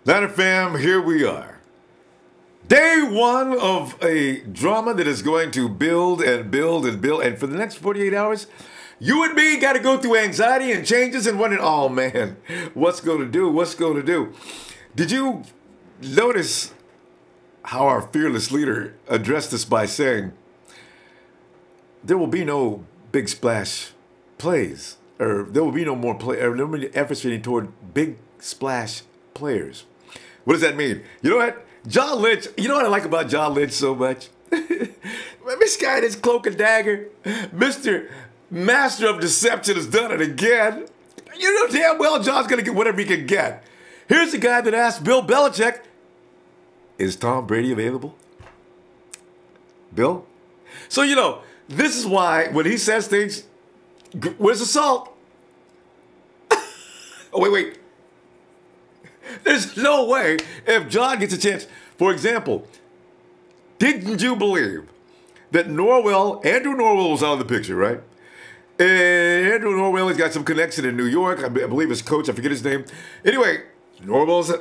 Niner fam, here we are. Day one of a drama that is going to build and build and build. And for the next 48 hours, you and me got to go through anxiety and changes and wondering, oh man, what's going to do? What's going to do? Did you notice how our fearless leader addressed us by saying, there will be no big splash plays, or there will be no more play, or no more efforts toward big splash players. What does that mean? You know what? John Lynch, you know what I like about John Lynch so much? This guy, this cloak and dagger, Mr. Master of Deception has done it again. You know damn well John's going to get whatever he can get. Here's the guy that asked Bill Belichick, is Tom Brady available? Bill? So, you know, this is why when he says things, where's the salt? Oh, wait. There's no way if John gets a chance. For example, didn't you believe that Andrew Norwell was out of the picture, right? And Andrew Norwell has got some connection in New York. I believe his coach, I forget his name. Anyway, Norwell's,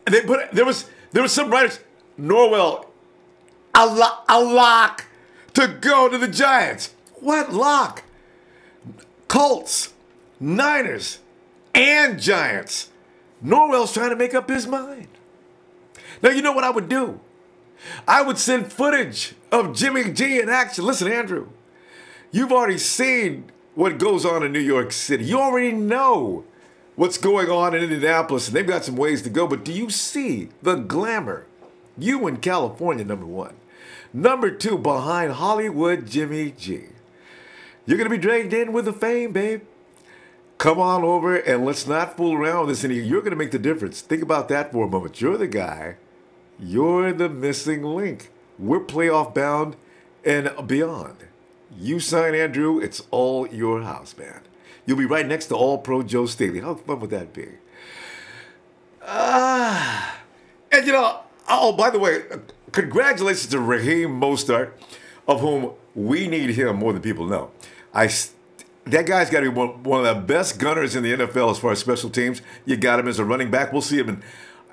there was some writers, Norwell, a lock to go to the Giants. What lock? Colts, Niners, and Giants. Norwell's trying to make up his mind. Now, you know what I would do? I would send footage of Jimmy G in action. Listen, Andrew, you've already seen what goes on in New York City. You already know what's going on in Indianapolis, and they've got some ways to go. But do you see the glamour? You in California, number one. Number two, behind Hollywood Jimmy G. You're going to be dragged in with the fame, babe. Come on over and let's not fool around with this anymore. You're going to make the difference. Think about that for a moment. You're the guy. You're the missing link. We're playoff bound and beyond. You sign Andrew, it's all your house, man. You'll be right next to All-Pro Joe Staley. How fun would that be? And you know, oh, by the way, congratulations to Raheem Mostert, of whom we need him more than people know. That guy's got to be one of the best gunners in the NFL as far as special teams. You got him as a running back. We'll see him, and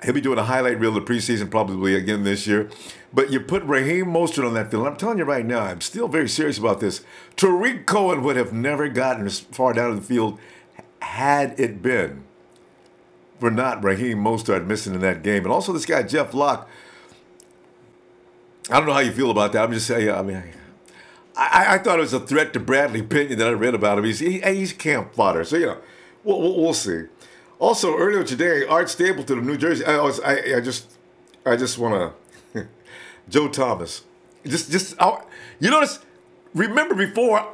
he'll be doing a highlight reel of the preseason probably again this year. But you put Raheem Mostert on that field. I'm telling you right now, I'm still very serious about this. Tariq Cohen would have never gotten as far down the field had it been for not Raheem Mostert missing in that game. And also this guy, Jeff Locke. I don't know how you feel about that. I'm just saying, I mean, I thought it was a threat to Bradley Pinion that I read about him. He's camp fodder. So, you know, we'll see. Also, earlier today, Art Stapleton of New Jersey, I just want to, Joe Thomas. You notice, remember before,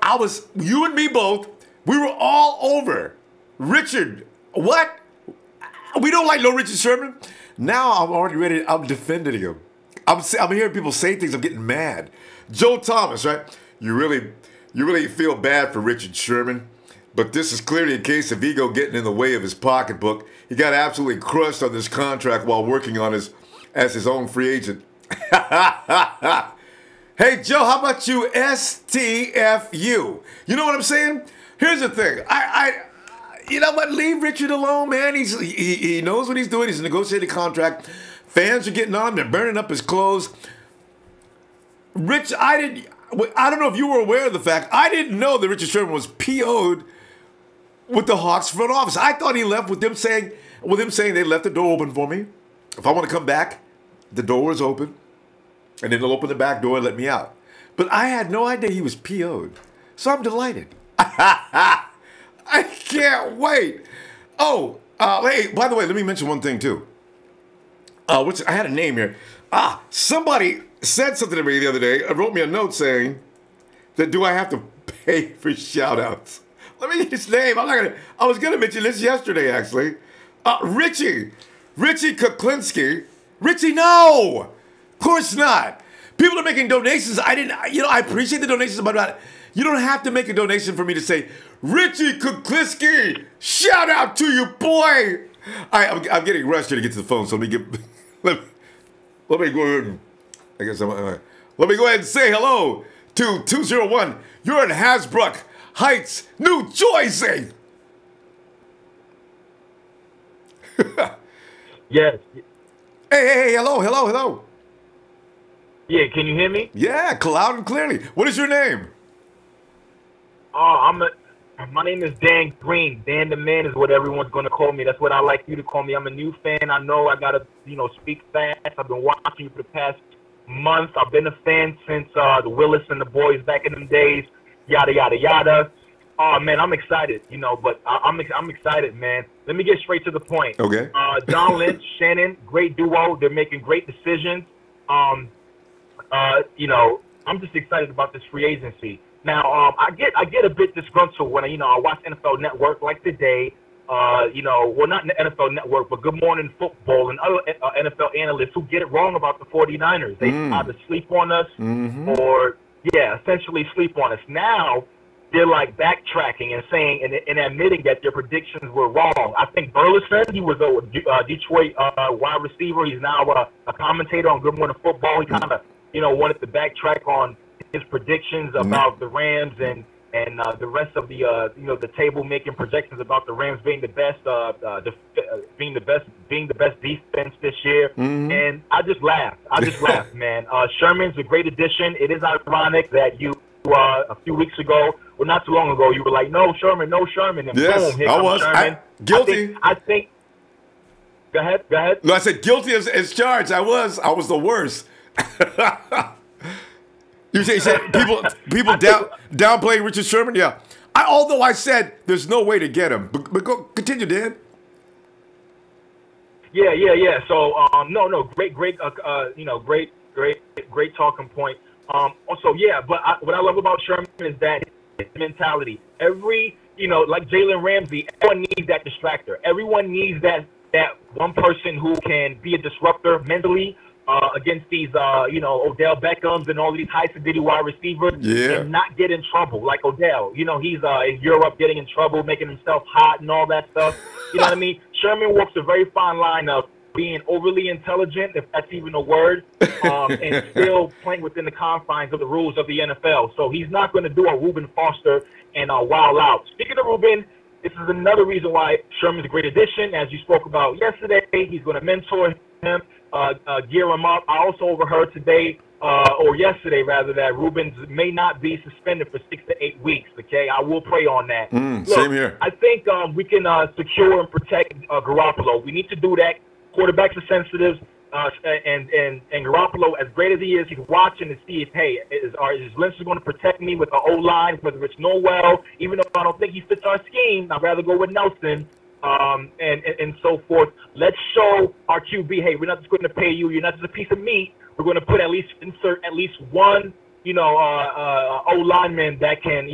you and me both, we were all over Richard. What? We don't like no Richard Sherman? Now I'm already ready, I'm defending him. I'm hearing people say things, I'm getting mad. Joe Thomas, right? You really feel bad for Richard Sherman, but this is clearly a case of ego getting in the way of his pocketbook. He got absolutely crushed on this contract while working on as his own free agent. Hey, Joe, how about you STFU? You know what I'm saying? Here's the thing. You know what? Leave Richard alone, man. He knows what he's doing. He's a negotiated contract. Fans are getting on him. They're burning up his clothes. Rich, I don't know if you were aware of the fact. I didn't know that Richard Sherman was PO'd with the Hawks front office. I thought he left with them saying they left the door open for me. If I want to come back, the door is open. And then they'll open the back door and let me out. But I had no idea he was PO'd. So I'm delighted. I can't wait. Oh, hey, by the way, let me mention one thing too. I had a name here. Somebody said something to me the other day. Wrote me a note saying that do I have to pay for shout-outs? Let me get his name. I was gonna mention this yesterday, actually. Richie Kuklinski. Richie, no! Of course not. People are making donations. I appreciate the donations, but you don't have to make a donation for me to say, Richie Kuklinski, shout out to you, boy. I'm getting rushed here to get to the phone, so let me go ahead and, let me go ahead and say hello to 201. You're in Hasbrook Heights, New Jersey. Yes. Hey, hello, hello, hello. Yeah, can you hear me? Yeah, loud and clearly. What is your name? My name is Dan Green. Dan the Man is what everyone's going to call me. That's what I like you to call me. I'm a new fan. I know I got to, speak fast. I've been watching you for the past month. I've been a fan since the Willis and the boys back in them days, yada, yada, yada. Oh, man, I'm excited, but I'm excited, man. Let me get straight to the point. Okay. John Lynch, Shannon, great duo. They're making great decisions. I'm just excited about this free agency. Now, I get a bit disgruntled when I watch NFL Network like today. Well, not NFL Network, but Good Morning Football and other NFL analysts who get it wrong about the 49ers. They either sleep on us or, essentially sleep on us. Now, they're like backtracking and saying and admitting that their predictions were wrong. I think Burleson, he was a Detroit wide receiver. He's now a commentator on Good Morning Football. He kind of, wanted to backtrack on his predictions about the Rams and the rest of the the table making projections about the Rams being the best being the best defense this year. And I just laughed. Man. Sherman's a great addition. It is ironic that you a few weeks ago, well, not too long ago, you were like, no Sherman, and yes, boom, here I comes was Sherman. guilty. I think. Go ahead. No, I said guilty as charged. I was the worst. You said people downplaying Richard Sherman. Yeah, although I said there's no way to get him, but go continue, Dan. Yeah. So no, great, great talking point. Also, but what I love about Sherman is that his mentality. Like Jalen Ramsey, everyone needs that distractor. Everyone needs that one person who can be a disruptor mentally against these, Odell Beckhams and all these high fidelity wide receivers and not get in trouble. Like Odell, he's in Europe getting in trouble, making himself hot and all that stuff. You know what I mean? Sherman walks a very fine line of being overly intelligent, if that's even a word, and still playing within the confines of the rules of the NFL. So he's not going to do a Reuben Foster and wild out. Speaking of Reuben, this is another reason why Sherman's a great addition. As you spoke about yesterday, he's going to mentor him, gear him up. I also overheard today, or yesterday rather, that Reuben may not be suspended for 6 to 8 weeks. Okay, I will pray on that. Look, same here. I think we can secure and protect Garoppolo. We need to do that. Quarterbacks are sensitive, and Garoppolo, as great as he is, he's watching to see if, hey, is Lynch going to protect me with the O-line, whether it's Noel, even though I don't think he fits our scheme, I'd rather go with Nelson, and so forth. Let's show our QB, hey, we're not just going to pay you, you're not just a piece of meat, we're going to insert at least one, O-lineman that can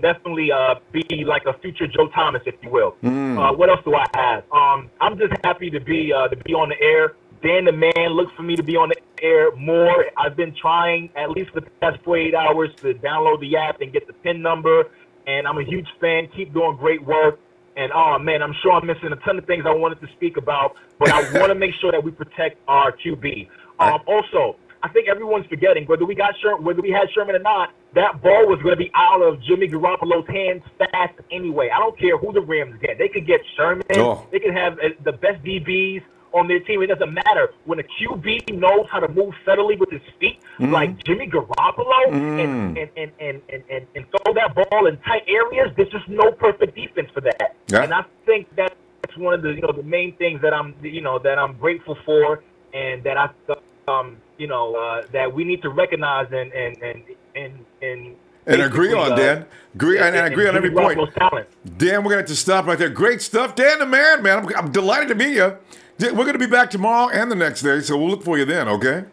definitely be like a future Joe Thomas, if you will. What else do I have? I'm just happy to be on the air. Dan the Man looks for me to be on the air more. I've been trying at least for the past 48 hours to download the app and get the PIN number, and I'm a huge fan. Keep doing great work. And, oh, man, I'm sure I'm missing a ton of things I wanted to speak about, but I want to make sure that we protect our QB. Also, I think everyone's forgetting, whether we had Sherman or not, that ball was going to be out of Jimmy Garoppolo's hands fast anyway. I don't care who the Rams get. They could get Sherman. Oh. They could have the best DBs on their team. It doesn't matter. When a QB knows how to move subtly with his feet, like Jimmy Garoppolo, and throw that ball in tight areas, there's just no perfect defense for that. Yeah. And I think that's one of the the main things that I'm grateful for, and that I that we need to recognize and agree on, Dan. And agree on every point. Dan, we're going to have to stop right there. Great stuff. Dan the Man, I'm delighted to meet you. We're going to be back tomorrow and the next day, so we'll look for you then, okay?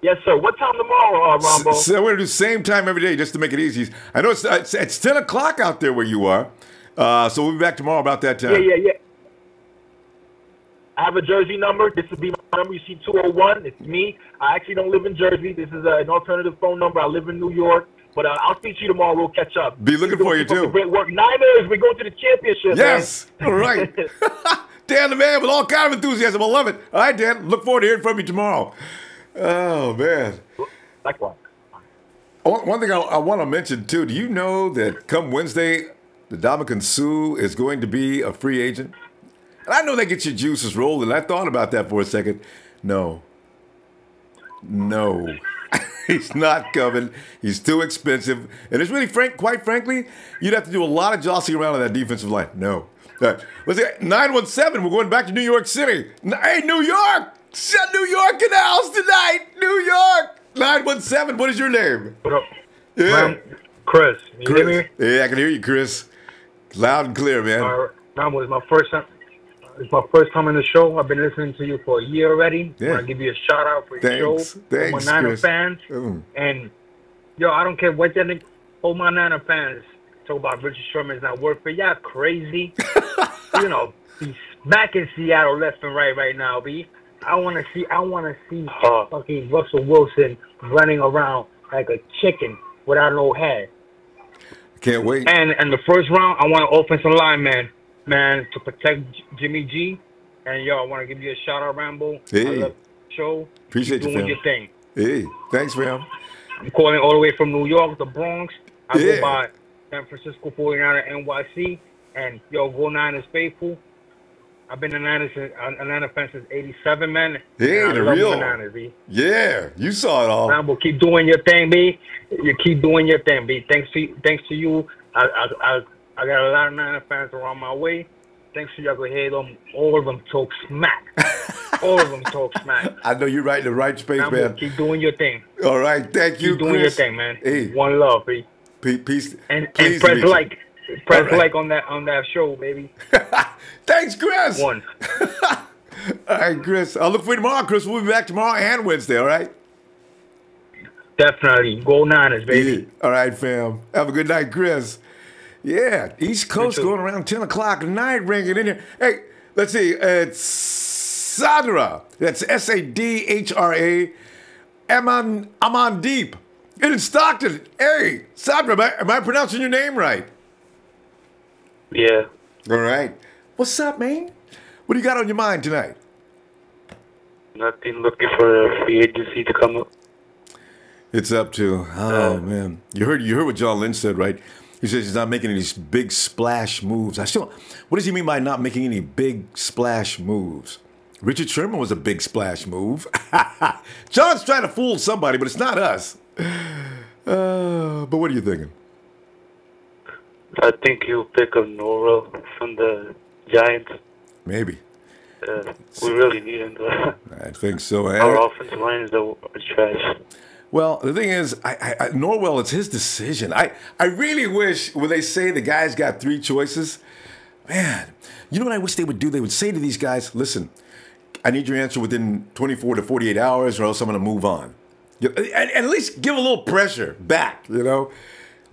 Yes, sir. What time tomorrow, Ronbo? So we're going to do the same time every day just to make it easy. I know it's 10 o'clock out there where you are, so we'll be back tomorrow about that time. Yeah. I have a Jersey number. This will be my number. You see 201. It's me. I actually don't live in Jersey. This is an alternative phone number. I live in New York. But I'll speak to you tomorrow. We'll catch up. Be looking for you, too. Great work. Niners, we're going to the championship, yes. Man. All right. Dan the Man with all kind of enthusiasm. I love it. All right, Dan. Look forward to hearing from you tomorrow. Oh, man. Likewise. One thing I want to mention, too. Do you know that come Wednesday, the Ndamukong Suh is going to be a free agent? And I know that gets your juices rolling. I thought about that for a second. No. He's not coming. He's too expensive. And it's really, quite frankly, you'd have to do a lot of jostling around on that defensive line. No. Let's see, 917, we're going back to New York City. Hey, New York! Set New York in the house tonight! New York! 917, what is your name? What up? Yeah. Chris. You hear me? Yeah, I can hear you, Chris. Loud and clear, man. Rambo, it's my first time. It's my first time on the show. I've been listening to you for a year already. Yeah. I want to give you a shout out for your show. Thanks, I'm a Niner Chris. fans. And, yo, I don't care what you think. All my Niner fans talk about Richard Sherman's not worth it. Y'all crazy. You know, he's smacking Seattle left and right now, B. I want to see fucking Russell Wilson running around like a chicken without no head. Can't wait. And in the first round, I want an offensive lineman, man, to protect Jimmy G. And, yo, I want to give you a shout-out, Rambo. Hey. I love the show. Appreciate you, doing fam. your thing. Hey, thanks, fam. I'm calling all the way from New York, the Bronx. I Yeah. go by San Francisco 49er NYC. And, yo, go Niners faithful. I've been a Niner fan since 87, man. Hey, and the I love real. the Niners, B. Yeah, you saw it all. Rambo, keep doing your thing, B. You keep doing your thing, B. Thanks to you. I got a lot of Niner fans around my way. Thanks to you, I could hear them. All of them talk smack. All of them talk smack. I know you're right in the right space, Rambo, man. keep doing your thing. All right, thank you, Keep doing your Chris. thing, man. Hey. One love, B. Peace. And Pleased to press meet you. like. Press All right. like on that show, baby. Thanks, Chris. One. All right, Chris. I'll look for you tomorrow, Chris. We'll be back tomorrow and Wednesday, all right? Definitely. Go Niners, baby. Yeah. All right, fam. Have a good night, Chris. Yeah, East Coast You too. going around 10 o'clock at night, ringing in here. Hey, let's see. It's Sadra. That's Sadhra. Amandeep. In Stockton. Hey, Sadra, am I pronouncing your name right? Yeah. All right. What's up, man? What do you got on your mind tonight? Nothing, looking for a free agency to come up. It's up to, man. You heard what John Lynch said, right? He says he's not making any big splash moves. What does he mean by not making any big splash moves? Richard Sherman was a big splash move. John's trying to fool somebody, but it's not us. But what are you thinking? I think he'll pick up Norwell from the Giants. Maybe. We really need him, though. I think so. Our offensive line is trash. Well, the thing is, Norwell, it's his decision. I really wish when they say the guy's got three choices, man, you know what I wish they would do? They would say to these guys, listen, I need your answer within 24 to 48 hours or else I'm going to move on. And at least give a little pressure back, you know?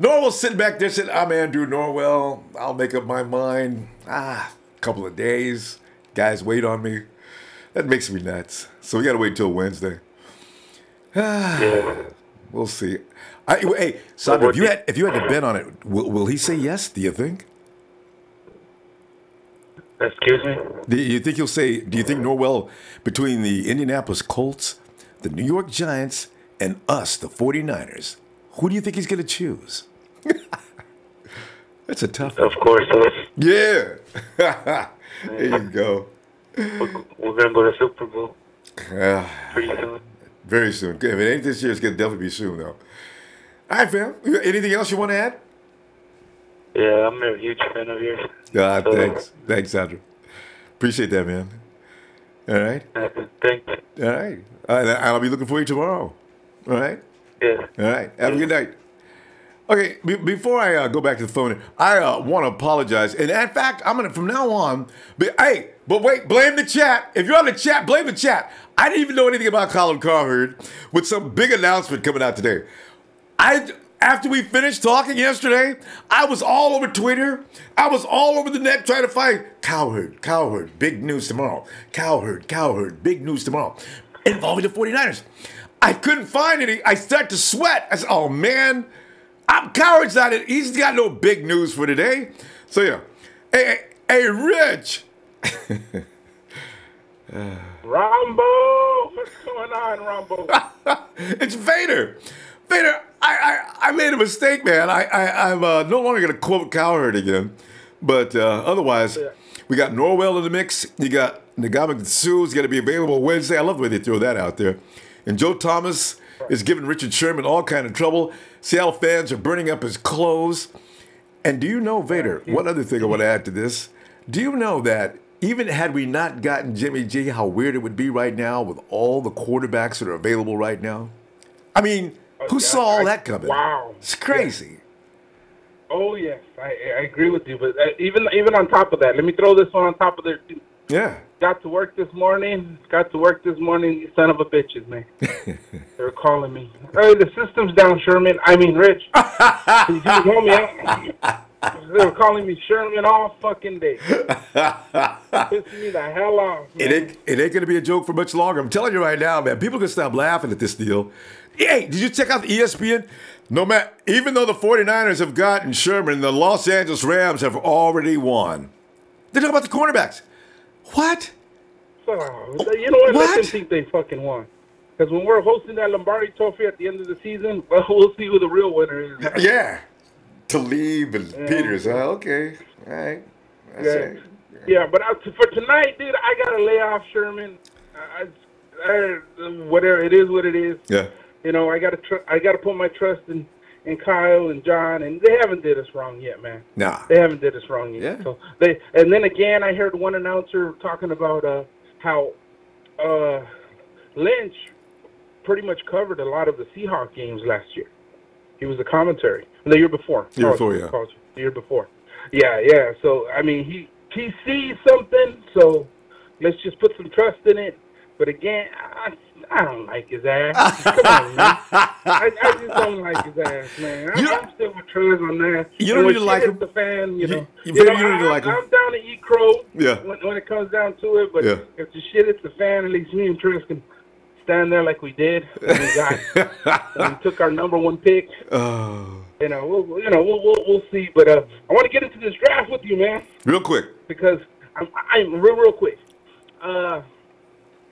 Norwell's sitting back there saying, I'm Andrew Norwell. I'll make up my mind. A couple of days. Guys wait on me. That makes me nuts. So we got to wait till Wednesday. Yeah. We'll see. Hey, Sandra, if you had to bet on it, will he say yes, do you think? Excuse me? Do you think Norwell, between the Indianapolis Colts, the New York Giants, and us, the 49ers, who do you think he's going to choose? That's a tough one. Of course, us. Yeah. There you go. We're going to go to Super Bowl pretty soon. Very soon. If it ain't this year, it's going to definitely be soon, though. All right, fam. Anything else you want to add? Yeah, I'm a huge fan of yours. Thanks. Thanks, Sandra. Appreciate that, man. All right? Thanks. All right. I'll be looking for you tomorrow. All right? Yeah. All right. Have a good night. Okay, before I go back to the phone, I want to apologize. And in fact, I'm going to, from now on, but wait, blame the chat. If you're on the chat, blame the chat. I didn't even know anything about Colin Cowherd with some big announcement coming out today. After we finished talking yesterday, I was all over Twitter. I was all over the net trying to find Cowherd, big news tomorrow. Cowherd, big news tomorrow. Involving the 49ers. I couldn't find any. I started to sweat. I said, oh, man. Cowherd's not it. He's got no big news for today. So, yeah. Hey, Rich. Ronbo! What's going on, Ronbo? It's Vader. Vader, I made a mistake, man. I'm no longer going to quote Cowherd again. But otherwise, we got Norwell in the mix. You got Nagama Su's going to be available Wednesday. I love the way they throw that out there. And Joe Thomas is giving Richard Sherman all kind of trouble. Seattle fans are burning up his clothes. And do you know, Vader, one other thing I want to add to this. Do you know that even had we not gotten Jimmy G, how weird it would be right now with all the quarterbacks that are available right now? I mean, who saw all that coming? Wow. It's crazy. Yeah. Oh, yes. I agree with you. But even on top of that, let me throw this one on top of there, too. Yeah. Got to work this morning. You son of a bitches, man. They were calling me. Hey, the system's down, Sherman. I mean, Rich. Can you help me out? They were calling me Sherman all fucking day. Pissing me the hell off, man. It ain't going to be a joke for much longer. I'm telling you right now, man. People can stop laughing at this deal. Hey, did you check out the ESPN? No matter, even though the 49ers have gotten Sherman, the Los Angeles Rams have already won. They're talking about the cornerbacks. What? So, you know what? What? Let them think they fucking won. Because when we're hosting that Lombardi Trophy at the end of the season, well, we'll see who the real winner is. Yeah. Talib and Peters. Okay. All right. Yeah, but for tonight, dude, I got to lay off Sherman. Whatever, it is what it is. Yeah. You know, I got to put my trust in Kyle and John, and they haven't did us wrong yet, man. Nah. They haven't did us wrong yet. Yeah. So and then again, I heard one announcer talking about how Lynch pretty much covered a lot of the Seahawks games last year. He was a commentary. The year before. The year before. Yeah. So, I mean, he sees something, so let's just put some trust in it. But again, I don't like his ass. Come on, man. I just don't like his ass, man. I'm still with Trez on that. You don't need to like him. The fan, you know. You don't need to like him. I'm down to eat crow Yeah. when it comes down to it. But if the shit hits the fan, at least me and Trez can stand there like we did when we took our number one pick. Oh. We'll see. But I want to get into this draft with you, man. Real quick. Because I'm real quick.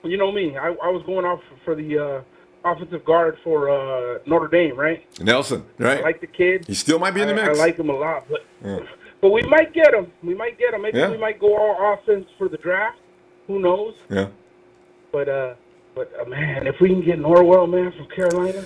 You know me. I was going off for the offensive guard for Notre Dame, right? Nelson, right? I like the kid. He still might be in the mix. I like him a lot, but we might get him. Maybe we might go all offense for the draft. Who knows? Yeah. But man, if we can get Norwell, man, from Carolina,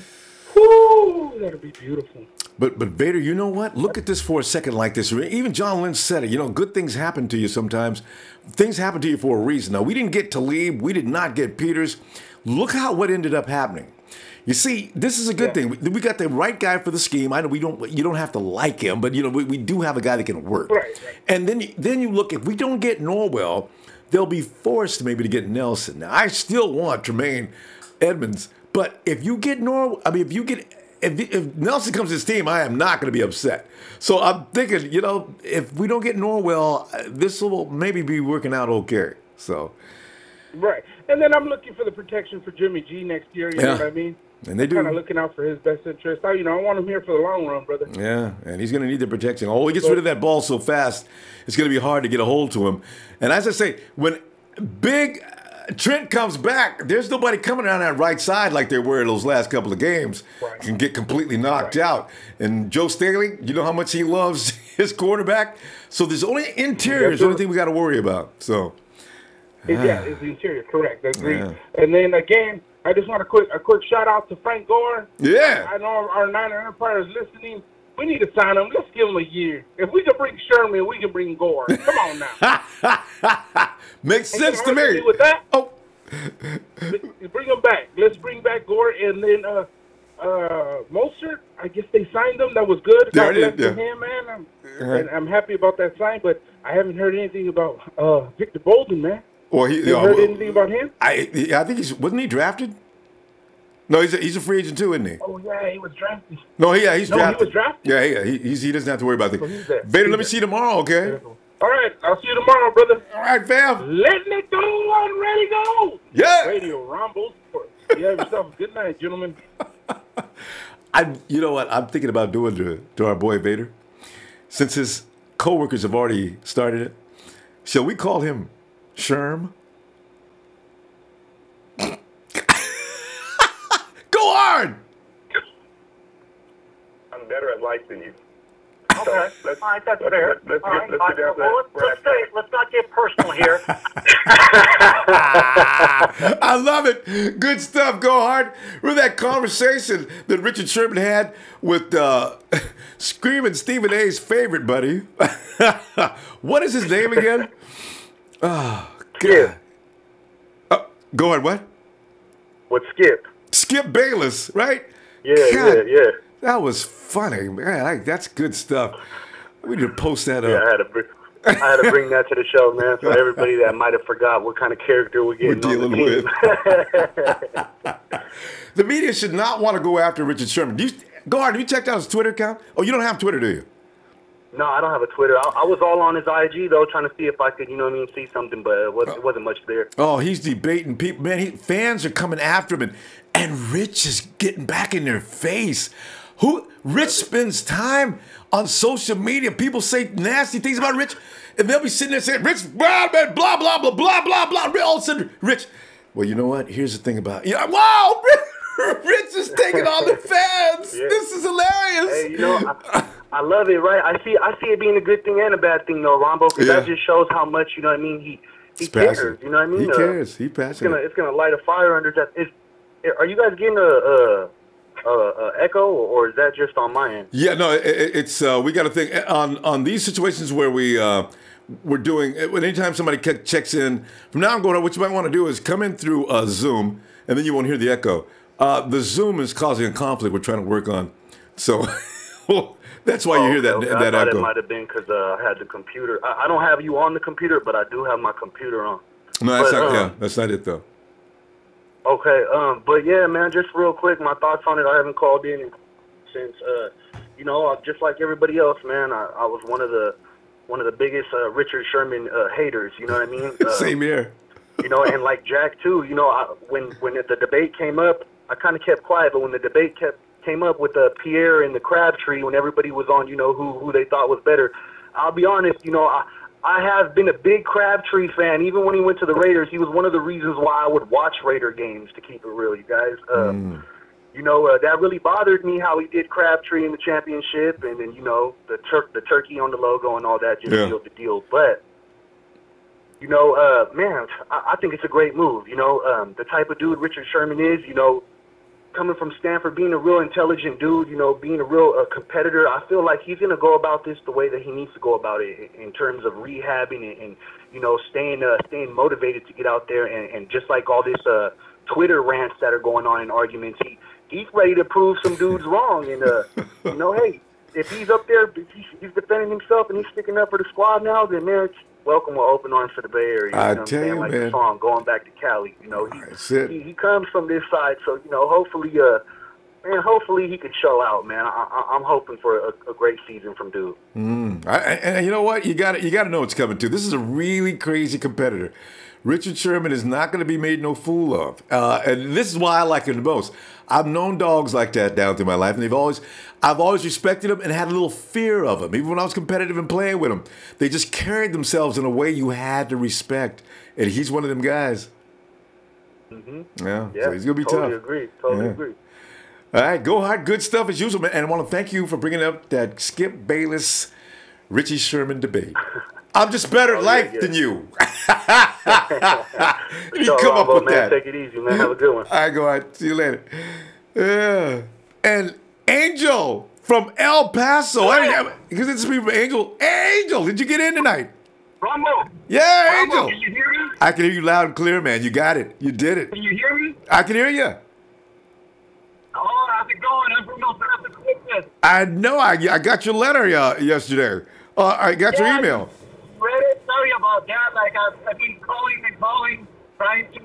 whoo, that'll be beautiful. But Vader, you know what? Look at this for a second like this. Even John Lynch said it. You know, good things happen to you sometimes. Things happen to you for a reason. Now, we didn't get Talib. We did not get Peters. Look what ended up happening. You see, this is a good thing. We got the right guy for the scheme. I know you don't have to like him, but you know we do have a guy that can work. Right. And then you look, if we don't get Norwell, they'll be forced maybe to get Nelson. Now, I still want Tremaine Edmonds, but if you get if Nelson comes to this team, I am not going to be upset. So I'm thinking, you know, if we don't get Norwell, this will maybe be working out okay. So. Right. And then I'm looking for the protection for Jimmy G next year, you know what I mean? And they do. Kind of looking out for his best interest. I want him here for the long run, brother. Yeah, and he's going to need the protection. Oh, he gets rid of that ball so fast, it's going to be hard to get a hold to him. And as I say, when Big Trent comes back, there's nobody coming down that right side like they were in those last couple of games. Right. Can get completely knocked out. And Joe Staley, you know how much he loves his quarterback. So there's only interior is the only thing we got to worry about. So. It's the interior, correct. Agreed. Yeah. And then again, I just want a quick shout out to Frank Gore. Yeah. I know our Niner Empire is listening. We need to sign him. Let's give him a year. If we can bring Sherman, we can bring Gore. Come on now. Makes sense to me. With that, bring him back. Let's bring back Gore, and then Mostert. I guess they signed him. That was good. God bless to him, man. And I'm happy about that sign, but I haven't heard anything about Victor Bolden, man. Or you heard anything about him? I think wasn't he drafted? No, he's a free agent too, isn't he? Oh yeah, he was drafted. He's drafted. He was drafted. Yeah, he doesn't have to worry about that. So Vader, let me see you tomorrow, okay? All right, I'll see you tomorrow, brother. All right, fam. Letting it go on ready go. Yeah. Radio, Ronbo Sports. You have yourself a good night, gentlemen. You know what? I'm thinking about doing to our boy Vader, since his coworkers have already started it. Shall we call him Sherm? Go hard! I'm better at life than you. Okay. All right, that's fair. Let's not get personal here. I love it. Good stuff. Go hard. Remember that conversation that Richard Sherman had with Screaming Stephen A's favorite buddy? What is his name again? Oh, God. Go ahead, what? With Skip. Skip Bayless, right? Yeah. That was funny, man. That's good stuff. We need to post that up. Yeah, I had to bring that to the show, man, so everybody that might have forgot what kind of character we're dealing with. The media should not want to go after Richard Sherman. Have you checked out his Twitter account? Oh, you don't have Twitter, do you? No, I don't have a Twitter. I was all on his IG, though, trying to see if I could, see something, but it wasn't much there. Oh, he's debating people. Man, fans are coming after him, and Rich is getting back in their face. Rich spends time on social media. People say nasty things about Rich, and they'll be sitting there saying, Rich, blah, blah, blah, blah, blah, blah, blah, blah. All of a sudden, Rich, well, you know what? Here's the thing about it. Wow, Rich is taking on the fans. Yeah. This is hilarious. Hey, I love it, right? I see it being a good thing and a bad thing, though, Ronbo, because that just shows how much, he cares, passionate. you know what I mean? He cares. He's passionate. It's gonna light a fire under that. Are you guys getting a echo, or is that just on my end? Yeah, no, it's we got to think on these situations where we're doing, anytime somebody checks in, from now on going on, what you might want to do is come in through Zoom, and then you won't hear the echo. The Zoom is causing a conflict we're trying to work on. So that's why you hear that echo. I thought it might have been because I had the computer. I don't have you on the computer, but I do have my computer on. No, that's not it, though. Okay, but yeah, man, just real quick, my thoughts on it. I haven't called in since, just like everybody else, man. I was one of the biggest Richard Sherman haters. You know what I mean? Same here. And like Jack too. When the debate came up, I kind of kept quiet. But when the debate came up with Pierre and the Crabtree, when everybody was on, who they thought was better, I'll be honest. I have been a big Crabtree fan. Even when he went to the Raiders, he was one of the reasons why I would watch Raider games, to keep it real, you guys. That really bothered me how he did Crabtree in the championship, and then, the turkey on the logo and all that just sealed the deal. But, man, I think it's a great move. The type of dude Richard Sherman is, coming from Stanford, being a real intelligent dude, being a real competitor, I feel like he's going to go about this the way that he needs to go about it in terms of rehabbing and staying motivated to get out there and just like all this Twitter rants that are going on in arguments, he's ready to prove some dudes wrong. And, hey, if he's up there, if he's defending himself and he's sticking up for the squad now, then, man, welcome with open arms to the Bay Area. I tell you, like man. The song, Going Back to Cali. He comes from this side, so hopefully he could show out, man. I'm hoping for a great season from dude. And you know what? You got to know what's coming too. This is a really crazy competitor. Richard Sherman is not going to be made no fool of, and this is why I like him the most. I've known dogs like that down through my life, and I've always respected them and had a little fear of them. Even when I was competitive and playing with them, they just carried themselves in a way you had to respect, and he's one of them guys. Yeah, so he's gonna be tough. Totally agree. All right, go hard, good stuff as usual, man. And I want to thank you for bringing up that Skip Bayless, Richie Sherman debate. I'm just better at life than you. You come up with that. Take it easy, man. Have a good one. All right, go ahead. See you later. Yeah. And Angel from El Paso. Because it's people from Angel. Angel, did you get in tonight? Ronbo. Yeah, Angel. Can you hear me? I can hear you loud and clear, man. You got it. You did it. Can you hear me? I can hear you. Oh, how's it going? I'm from El Paso, Texas. I know. I got your letter yesterday. I got your email. Read it. Sorry about that. Like, I've been calling, trying to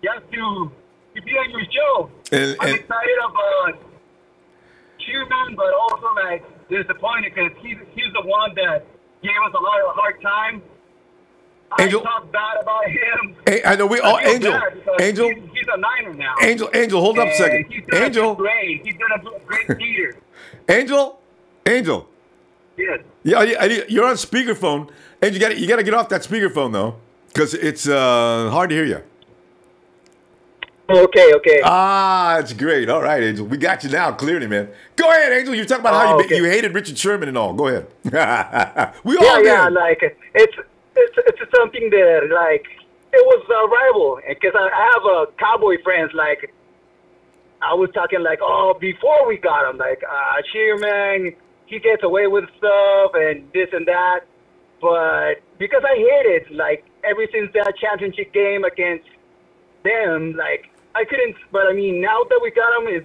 just to be on your show. I'm excited about Sherman, but also like disappointed because he's the one that gave us a lot of a hard time. Angel, I talk bad about him. I know we all. Angel, he's a Niner now. Angel, hold up a second. Angel, he's done a great leader. Angel. Yes. Yeah, you're on speakerphone, and you got to get off that speakerphone though, because it's hard to hear you. Okay. Ah, that's great. All right, Angel. We got you now, clearly, man. Go ahead, Angel. You're talking about how you hated Richard Sherman and all. Go ahead. We all did. Yeah, like it's something that like it was a rival because I have Cowboy friends. Like I was talking like, oh, before we got him, like Sherman, he gets away with stuff and this and that. But because I hate it, like ever since that championship game against them, like I couldn't. But I mean, now that we got him, we're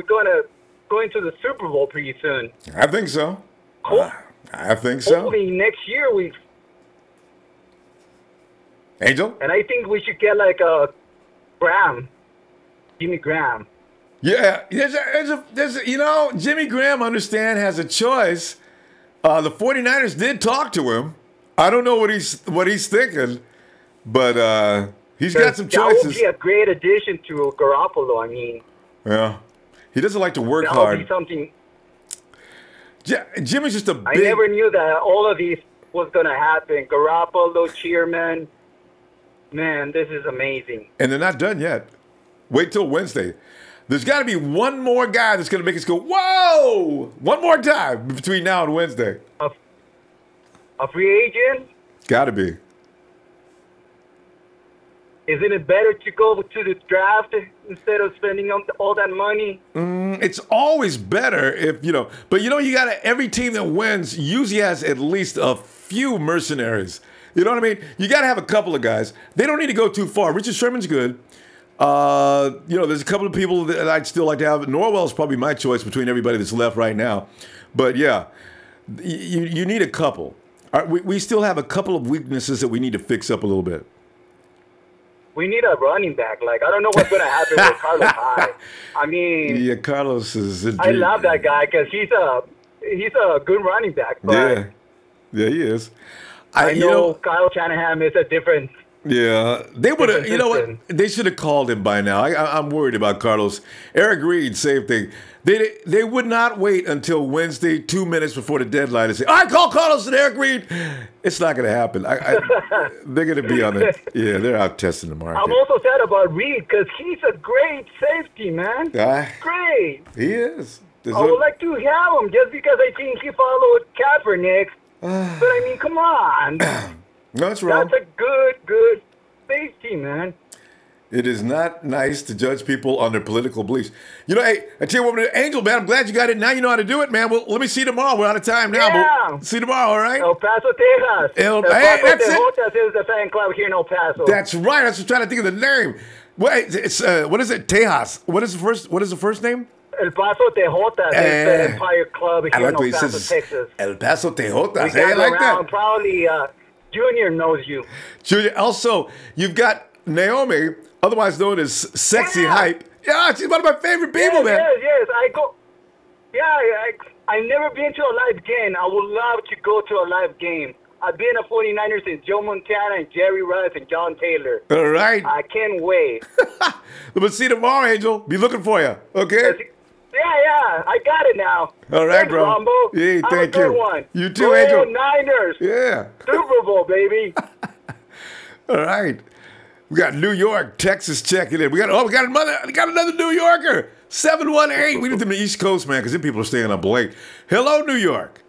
gonna go into the Super Bowl pretty soon. I think so. I think so. Hopefully next year Angel? And I think we should get like Jimmy Graham. Yeah, there's Jimmy Graham, has a choice. The 49ers did talk to him. I don't know what he's thinking, but he's got some choices. That would be a great addition to Garoppolo. I mean, yeah, he doesn't like to work that hard. Would be something. Jimmy's just a big... I never knew that all of these was going to happen. Garoppolo, Sherman. Man, this is amazing. And they're not done yet. Wait till Wednesday. There's got to be one more guy that's going to make us go, whoa! One more time between now and Wednesday. A free agent? Got to be. Isn't it better to go to the draft instead of spending all that money? It's always better if, but you got to, every team that wins usually has at least a few mercenaries. You know what I mean? You got to have a couple of guys. They don't need to go too far. Richard Sherman's good. There's a couple of people that I'd still like to have. Norwell's probably my choice between everybody that's left right now. But, yeah, you need a couple. We still have a couple of weaknesses that we need to fix up a little bit. We need a running back. Like, I don't know what's going to happen with Carlos Hyde. I mean... Yeah, Carlos is... I love that guy because he's a good running back. But yeah, he is. I know Kyle Shanahan is a different... Yeah, they would have. You know what? They should have called him by now. I'm worried about Carlos. Eric Reed, same thing. They would not wait until Wednesday, 2 minutes before the deadline, to say, "I call Carlos and Eric Reed." It's not going to happen. They're going to be on it. Yeah, they're out testing the market. I'm also sad about Reed because he's a great safety, man. Great. He is. I would like to have him just because I think he followed Kaepernick. But I mean, come on. No, that's wrong. That's a good safety, man. It is not nice to judge people on their political beliefs. Hey, I tell you what, Angel, man, I'm glad you got it. Now you know how to do it, man. Well, let me see you tomorrow. We're out of time now. Yeah. But see you tomorrow, all right? El Paso, Texas. Hey, that's it. Is the fan club here in El Paso. That's right. I was just trying to think of the name. Wait, it's what is it? Tejas. What is the first name? El Paso Tejotas is the Empire Club here in El Paso, Texas. El Paso Tejotas. Hey, I like that. Probably Junior knows you. Junior. Also, you've got Naomi, otherwise known as Sexy Hype. Yeah, she's one of my favorite people, man. Yes. I've never been to a live game. I would love to go to a live game. I've been a 49ers since Joe Montana and Jerry Rice and John Taylor. All right. I can't wait. We'll see you tomorrow, Angel. Be looking for you. Okay? Yeah. I got it now. All right, Thanks, bro. Ronbo. Yeah, thank you. Have a good one. You too, Angel. Niners. Yeah. Super Bowl, baby. All right. We got New York, Texas checking in. We got another New Yorker. 718. We need them to the East Coast, man, because them people are staying up late. Hello, New York.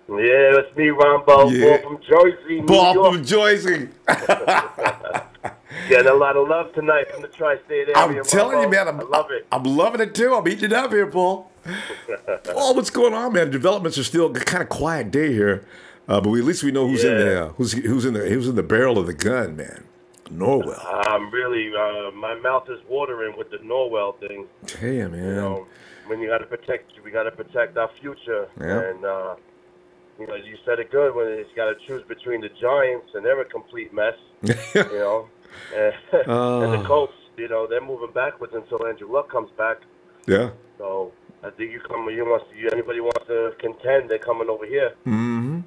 Yeah, it's me, Ronbo. Yeah. Ball from Jersey. Ball from Jersey. Getting a lot of love tonight from the tri-state area. I'm telling you, man. I love it. I'm loving it, too. I'm eating it up here, Paul. Paul, what's going on, man? Developments are still kind of quiet day here. But at least we know who's in there. Who's in the barrel of the gun, man. Norwell. I'm really, my mouth is watering with the Norwell thing. Hey, man. When we got to protect our future. Yeah. And, you said it good when he's got to choose between the Giants, and they're a complete mess, and the Colts, they're moving backwards until Andrew Luck comes back. Yeah. So I think anybody wants to contend, they're coming over here. Mm-hmm.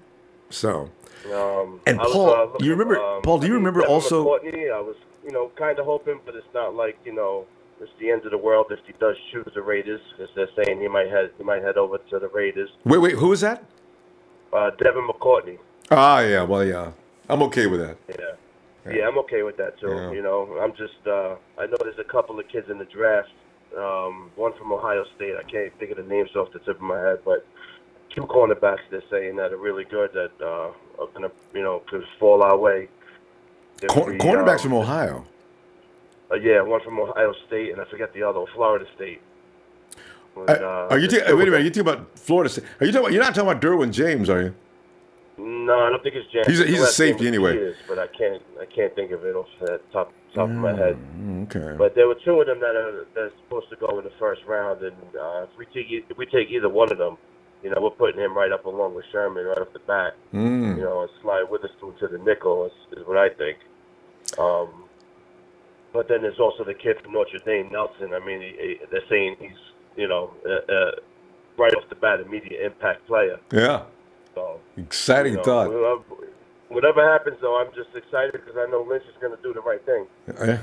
So. And Paul, do you remember also? McCourtney, I was, kind of hoping, but it's not like, it's the end of the world if he does choose the Raiders, as they're saying he might head over to the Raiders. Wait, who is that? Devin McCourtney. Ah, yeah. Well, yeah. I'm okay with that. Yeah. Yeah, I'm okay with that too. Yeah. You know, I'm just I know there's a couple of kids in the draft. One from Ohio State. I can't think of the names off the tip of my head, but 2 cornerbacks they're saying that are really good that are gonna, you know, could fall our way. Cornerbacks from Ohio. Yeah, one from Ohio State, and I forget the other, Florida State. Wait a minute, you talking about Florida State? You're not talking about Derwin James, are you? No, I don't think it's James. He's a safety anyway. Is, but I can't think of it off the top of my head. Okay. But there were 2 of them that are supposed to go in the first round, and if we take either one of them, you know, we're putting him right up along with Sherman right off the bat. You know, and slide Witherspoon to the nickel is what I think. But then there's also the kid from Notre Dame, Nelson. I mean, they're saying he's, you know, right off the bat, immediate impact player. Yeah. So, exciting thought. Whatever happens, though, I'm just excited because I know Lynch is going to do the right thing. Yeah.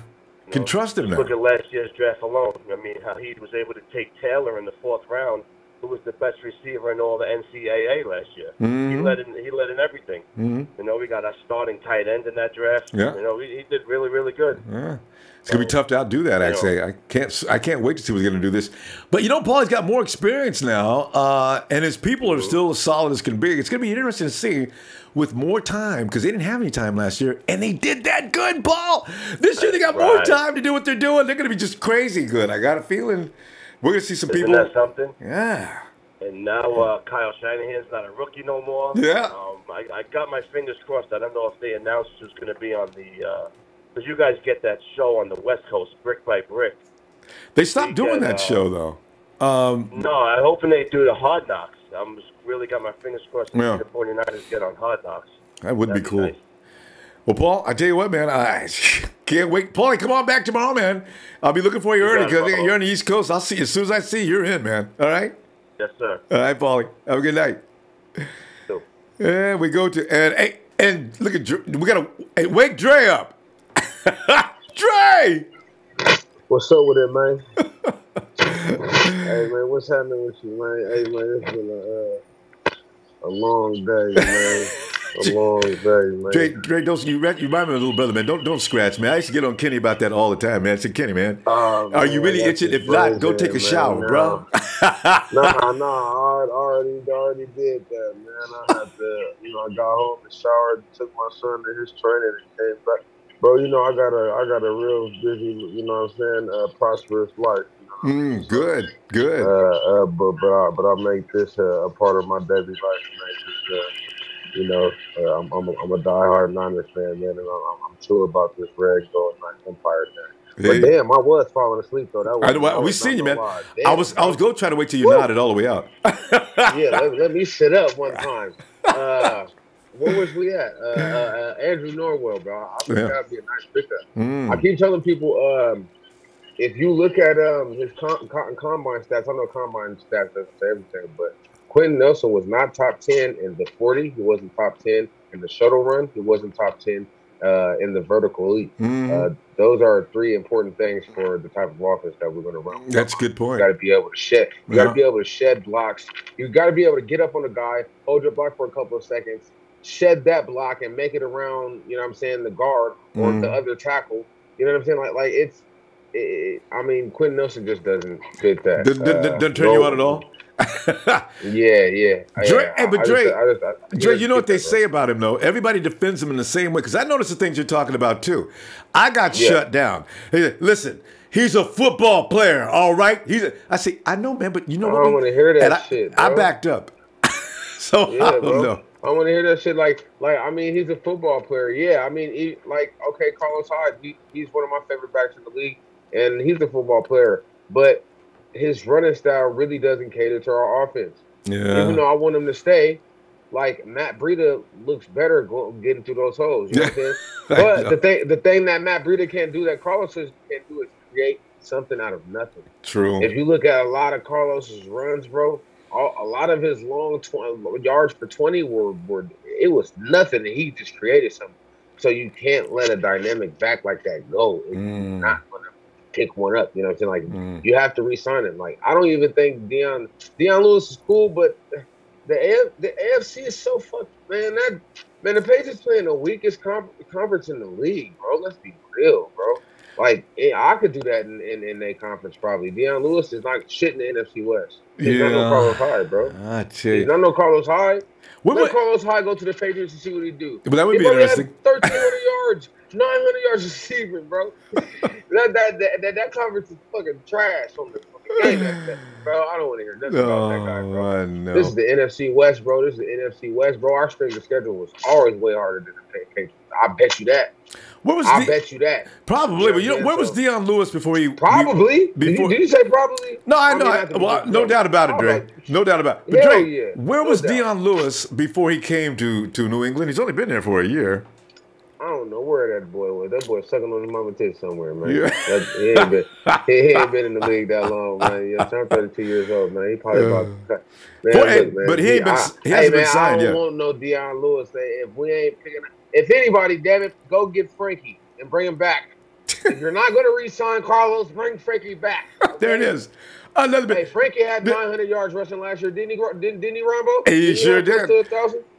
Can trust him now. Look at last year's draft alone. I mean, how he was able to take Taylor in the 4th round, who was the best receiver in all the NCAA last year. He led in everything. You know, we got our starting tight end in that draft. Yeah. You know, he did really, really good. Yeah. It's gonna be tough to outdo that. Actually, I can't wait to see what's gonna do this. But you know, Paulie's got more experience now, and his people are still as solid as can be. It's gonna be interesting to see with more time because they didn't have any time last year, and they did that good, Paul. This year they got more time to do what they're doing. They're gonna be just crazy good. I got a feeling we're gonna see some people. Isn't that something? Yeah. And now Kyle Shanahan's not a rookie no more. Yeah. I got my fingers crossed. I don't know if they announced who's going to be on the because you guys get that show on the West Coast, Brick by Brick. They stopped doing that show though. No, I'm hoping they do the Hard Knocks. I'm just really got my fingers crossed to see the 49ers get on Hard Knocks. That would be cool. Nice. Well, Paul, I tell you what, man, I can't wait. Paulie, come on back tomorrow, man. I'll be looking for you early because you're on the East Coast. I'll see you as soon as I see you. You're in, man. All right? Yes, sir. All right, Paulie. Have a good night. So. And we go to and look at we got to wake Dre up. Dre. What's up with it, man? Hey, man, what's happening with you, man? Hey, man, it's been a long day, man. A long day, man. Dre, you remind me of a little brother, man. Don't scratch, man. I used to get on Kenny about that all the time, man. I said, Kenny, man, are you really itching? If not, go take a shower, bro. No, I already did that, man. I had to, you know, I got home and showered, took my son to his training and came back. Bro, you know, I got a real busy, you know what I'm saying, prosperous life. You know? Good. But I make this a part of my daily life, man. You know, I'm a diehard Niners fan, man, and I'm sure about this Red Gold Empire thing. But damn, I was falling asleep though. That was, we seen you, man. Damn, I was going to try to wait till you nodded all the way out. Yeah, let me sit up one time. Where was we at? Andrew Norwell, bro. I think that'd be a nice pickup. I keep telling people, if you look at his combine stats, I know combine stats doesn't say everything, but Quentin Nelson was not top 10 in the 40. He wasn't top 10 in the shuttle run. He wasn't top 10 in the vertical leap. Those are 3 important things for the type of offense that we're going to run. That's a good point. You got to be able to shed. You got to be able to shed blocks. You got to be able to get up on a guy, hold your block for a couple of seconds, shed that block, and make it around. You know what I'm saying? The guard or the other tackle. You know what I'm saying? Like it's. I mean, Quentin Nelson just doesn't fit that. Doesn't turn you on at all. Yeah. Dre, you know what they say about him though? Everybody defends him in the same way because I noticed the things you're talking about too. I got shut down. Hey, listen, he's a football player, all right. I say, I know, man, but you know what? I don't want to hear that shit. Bro. I backed up. So yeah, I don't know. I want to hear that shit. Like, I mean, he's a football player. Yeah, I mean, okay, Carlos Hyde, he's one of my favorite backs in the league, and he's a football player, but his running style really doesn't cater to our offense. Yeah. Even though I want him to stay, like Matt Breida looks better getting through those holes. You know what I'm saying? But the thing that Matt Breida can't do that Carlos can't do is create something out of nothing. True. If you look at a lot of Carlos's runs, bro, a lot of his long yards for 20 were it was nothing, and he just created something. So you can't let a dynamic back like that go. It's not gonna pick one up. You know what I'm saying? Like you have to re-sign him. Like I don't even think Deion Lewis is cool, but the AFC is so fucking Man, the Patriots playing the weakest conference in the league, bro. Let's be real, bro. Like, I could do that in a conference probably. Deion Lewis is like shit in the NFC West. He's not no Carlos Hyde, bro. I tell you. He's not no Carlos Hyde. Let Carlos Hyde go to the Patriots and see what he do. But that would be interesting. 1,300 yards, 900 yards receiving, bro. that conference is fucking trash on the fucking game. Bro, I don't want to hear nothing about that guy, bro. I know. This is the NFC West, bro. This is the NFC West, bro. Our strength of schedule was always way harder than the Patriots. I bet you that. I bet you that. Probably, but where was Deion Lewis before he? Probably. Did you say probably? No, I know. No doubt about it, Dre. No doubt about it. But Dre, where was Deion Lewis before he came to New England? He's only been there for a year. I don't know where that boy was. That boy sucking on his mama tits somewhere, man. Yeah. He ain't been in the league that long, man. Yeah, I'm 32 years old, man. He probably about. Man, look, man. But he hasn't been signed yet. I don't want no Deion Lewis. If we ain't picking, if anybody, damn it, go get Frankie and bring him back. If you're not going to re-sign Carlos, bring Frankie back. Okay? There it is. Another bit. Hey, Frankie had 900 yards rushing last year, didn't he, Ronbo? He sure did.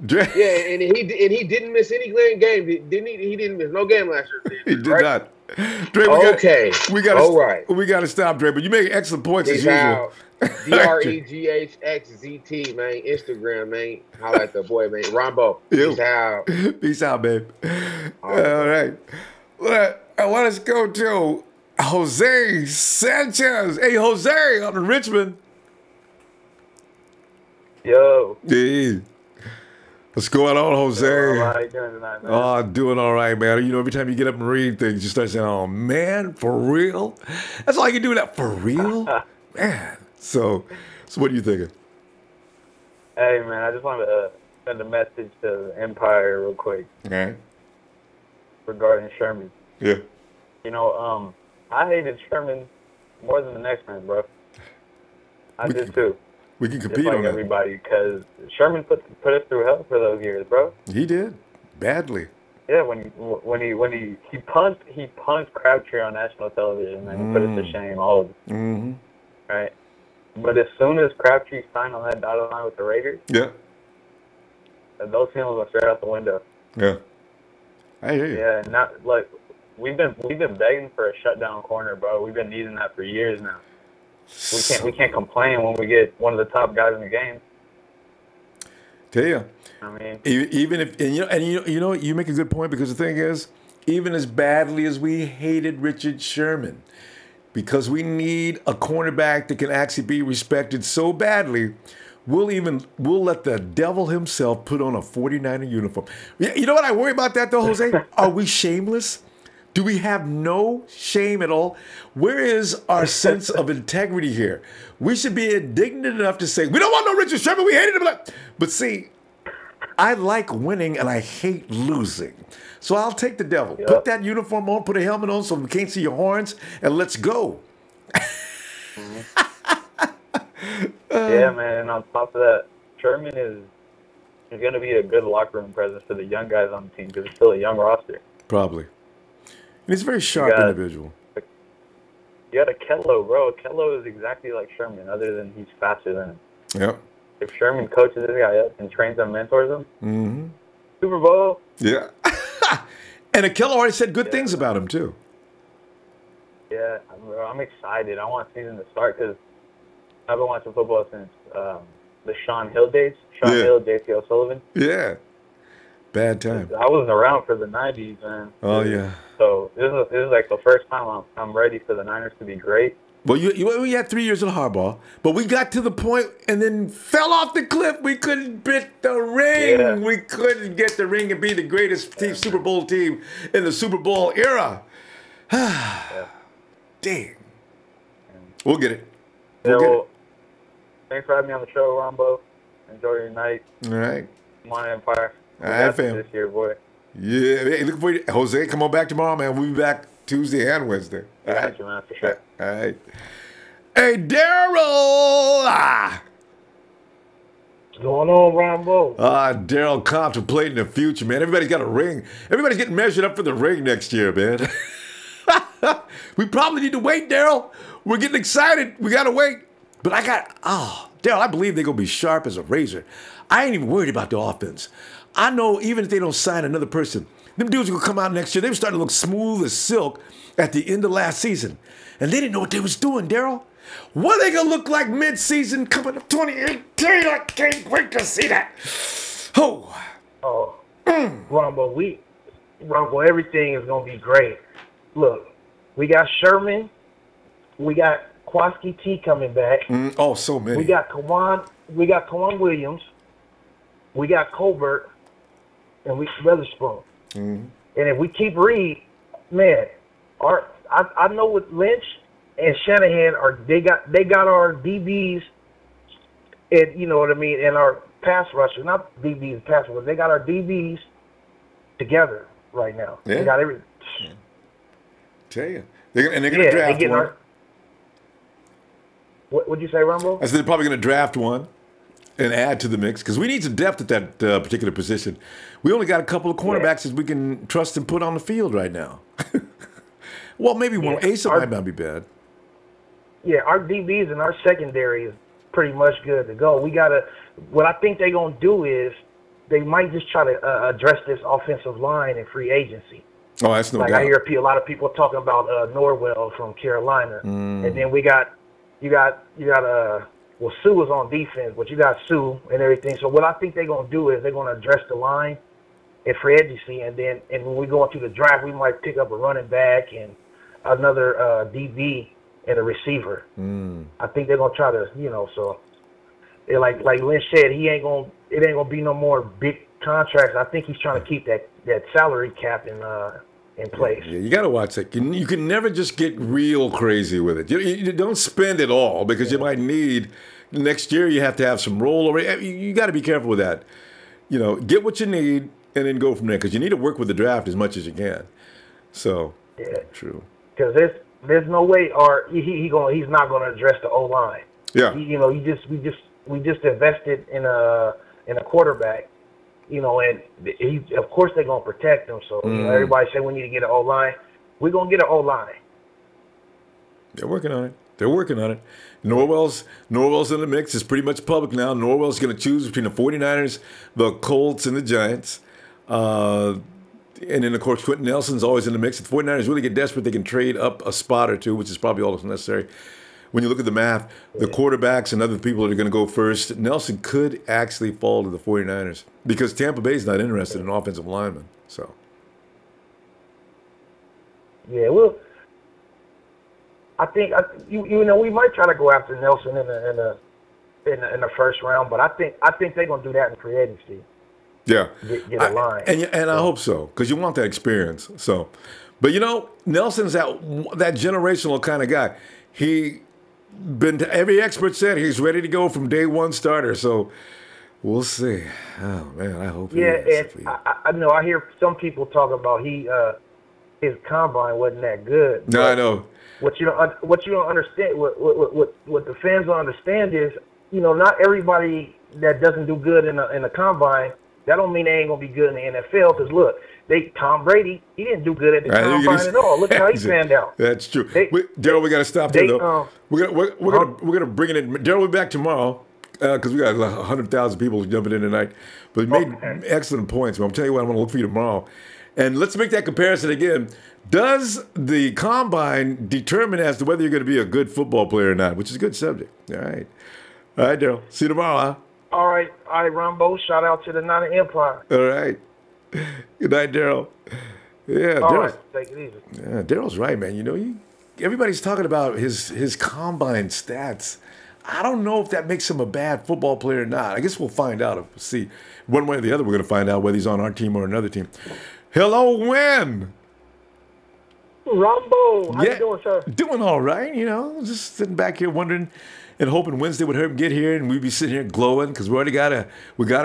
Yeah, and he didn't miss any game, didn't he? He didn't miss no game last year. He did not. Dre, we got to stop, Dre. But you make excellent points as usual. DREGHXZT, man. Instagram, man. Holla at the boy, man. Ronbo. Peace out. Peace out, babe. All right. Let us go to Jose Sanchez. Hey, Jose, out in Richmond. Yo. Hey. What's going on, Jose? How you doing tonight, man? Oh, doing all right, man. You know, every time you get up and read things, you start saying, oh, man, for real? That's all you can do, that for real? Man. So what are you thinking? Hey, man, I just wanted to send a message to Empire real quick. Okay. Regarding Sherman. Yeah. You know, I hated Sherman more than the next man, bro. I did too. We can compete just like on that. Everybody, because Sherman put us through hell for those years, bro. He did badly. Yeah, when he punked Crabtree on national television, and he put us to shame, all of it. Mm-hmm. Right. But as soon as Crabtree signed on that dotted line with the Raiders, yeah, those feelings went straight out the window. Yeah, I hear you. Yeah, not like we've been begging for a shutdown corner, bro. We've been needing that for years now. We can't complain when we get one of the top guys in the game. Tell you, I mean, even if you make a good point, because the thing is, even as badly as we hated Richard Sherman, because we need a cornerback that can actually be respected so badly, we'll let the devil himself put on a 49er uniform. You know what I worry about that though, Jose? Are we shameless? Do we have no shame at all? Where is our sense of integrity here? We should be indignant enough to say, we don't want no Richard Sherman, we hated him. But see, I like winning and I hate losing. So I'll take the devil. Yep. Put that uniform on, put a helmet on so we can't see your horns, and let's go. Yeah, man, and on top of that, Sherman is going to be a good locker room presence for the young guys on the team because it's still a young roster. Probably. And he's a very sharp individual. You got a Kello, bro. Kello is exactly like Sherman, other than he's faster than him. Yep. If Sherman coaches this guy up and trains him, mentors him, Super Bowl. Yeah. And Kello already said good things about him, too. Yeah, I'm excited. I want season to start because I've been watching football since the Sean Hill days. Hill, J.T. O'Sullivan. Yeah. Bad time. I wasn't around for the 90s, man. Oh, yeah. So this is like the first time I'm ready for the Niners to be great. Well, we had 3 years of hardball, but we got to the point and then fell off the cliff. We couldn't beat the ring. Yeah. We couldn't get the ring and be the greatest Super Bowl team in the Super Bowl era. Dang. We'll get it. Thanks for having me on the show, Ronbo. Enjoy your night. All right. Come on, Empire. All right, fam. This year, boy. Yeah, hey, looking for you. Jose, come on back tomorrow, man. We'll be back Tuesday and Wednesday. All right. Thank you, man, for sure. All right. Hey, Daryl! What's going on, Ronbo? Daryl contemplating the future, man. Everybody's got a ring. Everybody's getting measured up for the ring next year, man. We probably need to wait, Daryl. We're getting excited. We got to wait. But Daryl, I believe they're going to be sharp as a razor. I ain't even worried about the offense. I know even if they don't sign another person, them dudes are going to come out next year. They were starting to look smooth as silk at the end of last season. And they didn't know what they was doing, Daryl. What are they going to look like mid-season coming up 2018? I can't wait to see that. Oh. Ronbo, everything is going to be great. Look, we got Sherman. We got Kwaski T coming back. So many. We got Kawan Williams. We got Colbert. And we Weatherspoon. And if we keep Reed, man, I know with Lynch and Shanahan they got our DBs, and you know what I mean, and our pass rushers, not DBs, pass rushers. They got our DBs together right now. Yeah. They got every. Tell you, they're going to draft one. What'd you say, Rumble? I said they're probably going to draft one and add to the mix because we need some depth at that particular position. We only got a couple of cornerbacks that we can trust and put on the field right now. Well, maybe one. Asa might not be bad. Yeah, our DBs and our secondary is pretty much good to go. What I think they're going to do is they might just try to address this offensive line in free agency. Oh, that's no doubt. I hear a lot of people talking about Norwell from Carolina. And then you got Sue is on defense, but you got Sue and everything. So what I think they're going to do is they're going to address the line in free agency, and when we go into the draft, we might pick up a running back and another DB and a receiver. I think they're going to try to, so like Lynch said, it ain't going to be no more big contracts. I think he's trying to keep that salary cap in place. Yeah, you got to watch that. You can never just get real crazy with it. You don't spend it all because you might need next year. You have to have some rollover. You got to be careful with that. Get what you need and then go from there because you need to work with the draft as much as you can. So true. Because there's no way, he's not going to address the O line. Yeah. We just invested in a quarterback. And of course they're gonna protect him. So everybody say we need to get an O line. We're gonna get an O line. They're working on it. Norwell's in the mix. It's pretty much public now. Norwell's going to choose between the 49ers, the Colts, and the Giants. And then, of course, Quentin Nelson's always in the mix. If the 49ers really get desperate, they can trade up a spot or two, which is probably all that's necessary. When you look at the math, the quarterbacks and other people that are going to go first, Nelson could actually fall to the 49ers because Tampa Bay's not interested in offensive linemen. So, yeah, well, I think we might try to go after Nelson in the first round, but I think they're going to do that in free agency. Yeah, get a line, and I hope so because you want that experience. So, but Nelson's that generational kind of guy. Every expert said he's ready to go from day one starter. So we'll see. Oh man, I hope. Yeah, and I know I hear some people talk about his combine wasn't that good. No, I know. What you don't understand, what the fans don't understand is, not everybody that doesn't do good in the combine, that don't mean they ain't gonna be good in the NFL. Because look, Tom Brady, he didn't do good at the combine at all. Look how he panned out. That's true. Daryl, we got to stop there though. We're gonna bring it in. Daryl will be back tomorrow because we got 100,000 people jumping in tonight. But he made excellent points. But I'm telling you what, I'm gonna look for you tomorrow. And let's make that comparison again. Does the combine determine as to whether you're going to be a good football player or not? Which is a good subject. All right, Daryl. See you tomorrow, huh? All right, Ronbo. Shout out to the Nana Empire. All right. Good night, Daryl. Yeah, all right, take it easy. Yeah, Daryl's right, man. Everybody's talking about his combine stats. I don't know if that makes him a bad football player or not. I guess we'll find out. See, one way or the other, we're going to find out whether he's on our team or another team. Hello, Win. Ronbo, how you doing, sir? Doing all right, just sitting back here wondering and hoping Wednesday would get here and we'd be sitting here glowing because we got a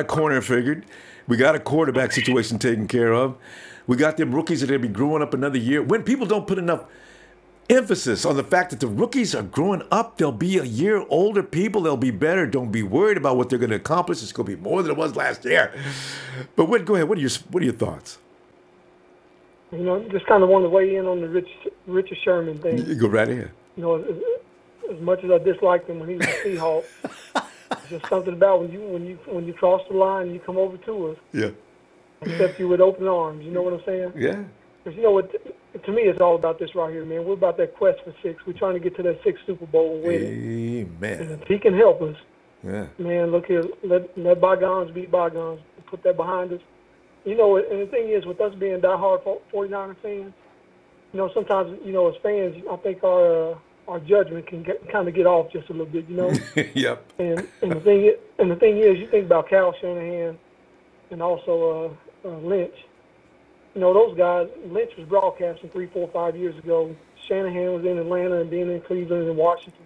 corner figured. We got a quarterback situation taken care of. We got them rookies that are going to be growing up another year. When people don't put enough emphasis on the fact that the rookies are growing up, they'll be a year older people. They'll be better. Don't be worried about what they're going to accomplish. It's going to be more than it was last year. But go ahead. What are your thoughts? Just kind of want to weigh in on the Richard Sherman thing. You go right ahead. As much as I disliked him when he was a Seahawk, it's just something about when you cross the line and you come over to us. Yeah. accept you with open arms. You know what I'm saying? Yeah. Because you know what? To me, it's all about this right here, man. We're about that quest for 6. We're trying to get to that 6th Super Bowl and win it. Amen. And if he can help us, yeah. Man, look here. Let bygones be bygones. Put that behind us. You know, and the thing is, with us being diehard 49er fans, you know, sometimes, you know, as fans, I think our judgment can kind of get off just a little bit, you know. Yep. And the thing is, you think about Cal Shanahan and also Lynch. You know, those guys. Lynch was broadcasting 3, 4, 5 years ago. Shanahan was in Atlanta and then in Cleveland and Washington.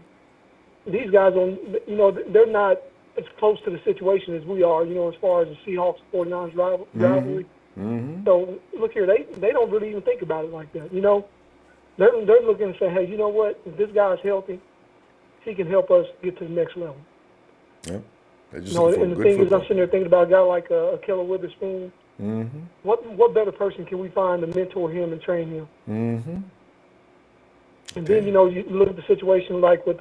These guys, you know, they're not as close to the situation as we are, you know, as far as the Seahawks 49ers rivalry. Mm-hmm. So look here, they don't really even think about it like that, you know. They're looking and say, hey, you know what? If this guy's healthy, he can help us get to the next level. Yep. You know, and the thing is, I'm sitting there thinking about a guy like Keller Witherspoon. Mm-hmm. What better person can we find to mentor him and train him? Mm-hmm. And then, you know, you look at the situation like with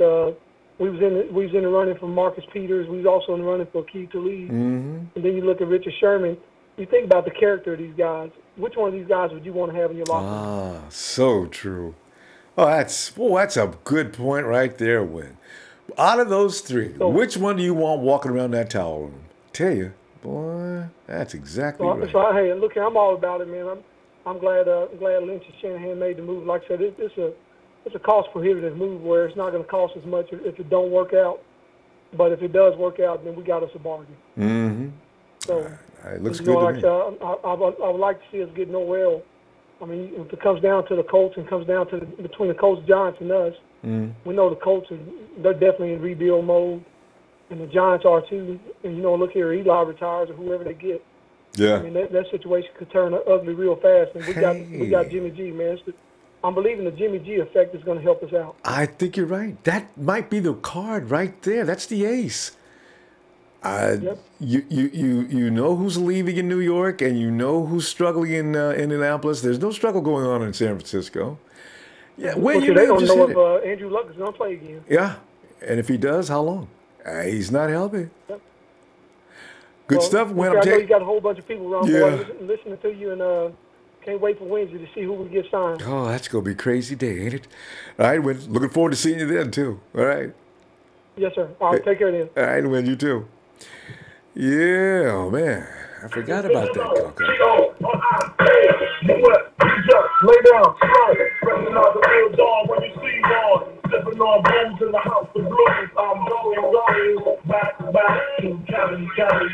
we was in the running for Marcus Peters. We was also in the running for Keith Talib. Mm-hmm. And then you look at Richard Sherman. You think about the character of these guys. Which one of these guys would you want to have in your locker room? Ah, so true. Oh, that's a good point right there, Win. Out of those 3, which one do you want walking around that towel room? Tell you, boy, that's exactly right. So, hey, look here, I'm all about it, man. I'm glad Lynch and Shanahan made the move. Like I said, it's a cost prohibitive move where it's not going to cost as much if it don't work out. But if it does work out, then we got us a bargain. Mm-hmm. So it looks good good to me. I would like to see us get Noel. I mean, if it comes down to the Colts and comes down to between the Colts, Giants, and us, we know the Colts they're definitely in rebuild mode, and the Giants are too. And you know, look here, Eli retires or whoever they get. Yeah. I mean, that situation could turn ugly real fast, and we got Jimmy G, man. I'm believing the Jimmy G effect is going to help us out. I think you're right. That might be the card right there. That's the ace. Yep. You know who's leaving in New York, and you know who's struggling in Indianapolis. There's no struggle going on in San Francisco. Yeah, when you they don't know if Andrew Luck is going to play again. Yeah, and if he does, how long? He's not healthy. Yep. Good stuff. I know you got a whole bunch of people around listening to you, and can't wait for Wednesday to see who we get signed. Oh, that's gonna be a crazy day, ain't it? All right, Win. Looking forward to seeing you then too. All right. Yes, sir. All right, take care then. All right, Win. You too. Yeah, oh man, I forgot about that, Coco. Lay down, pressing out the real dog when you see one. Sipping on bones in the house of blues. I'm going back to back to Cali.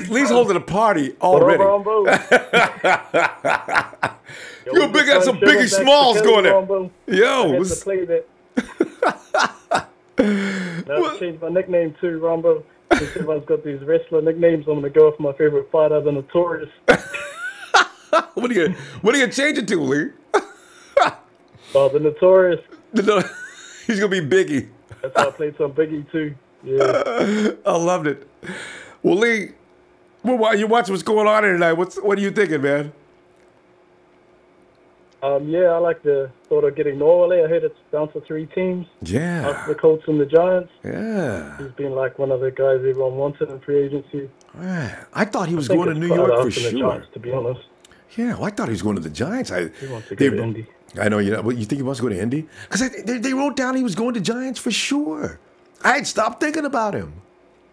Lee's holding a party already. You big got some Biggie Smalls going there. Yo, I've changed my nickname too, Ronbo. Everyone's got these wrestler nicknames. I'm gonna go with my favorite fighter, the Notorious. What are you gonna change it to, Lee? Oh, the Notorious. He's gonna be Biggie. That's how I played some Biggie too. Yeah. I loved it. Well, Lee, you watching what's going on here tonight? What are you thinking, man? Yeah, I like the thought of getting Norway. I heard it's down to 3 teams. Yeah. After the Colts and the Giants. Yeah. He's been like one of the guys everyone wanted in free agency. I thought he was going to New York for sure. Giants, to be honest. Yeah, well, I thought he was going to the Giants. He wants to go to Indy. I know, you think he wants to go to Indy? Because they wrote down he was going to Giants for sure. I had stopped thinking about him.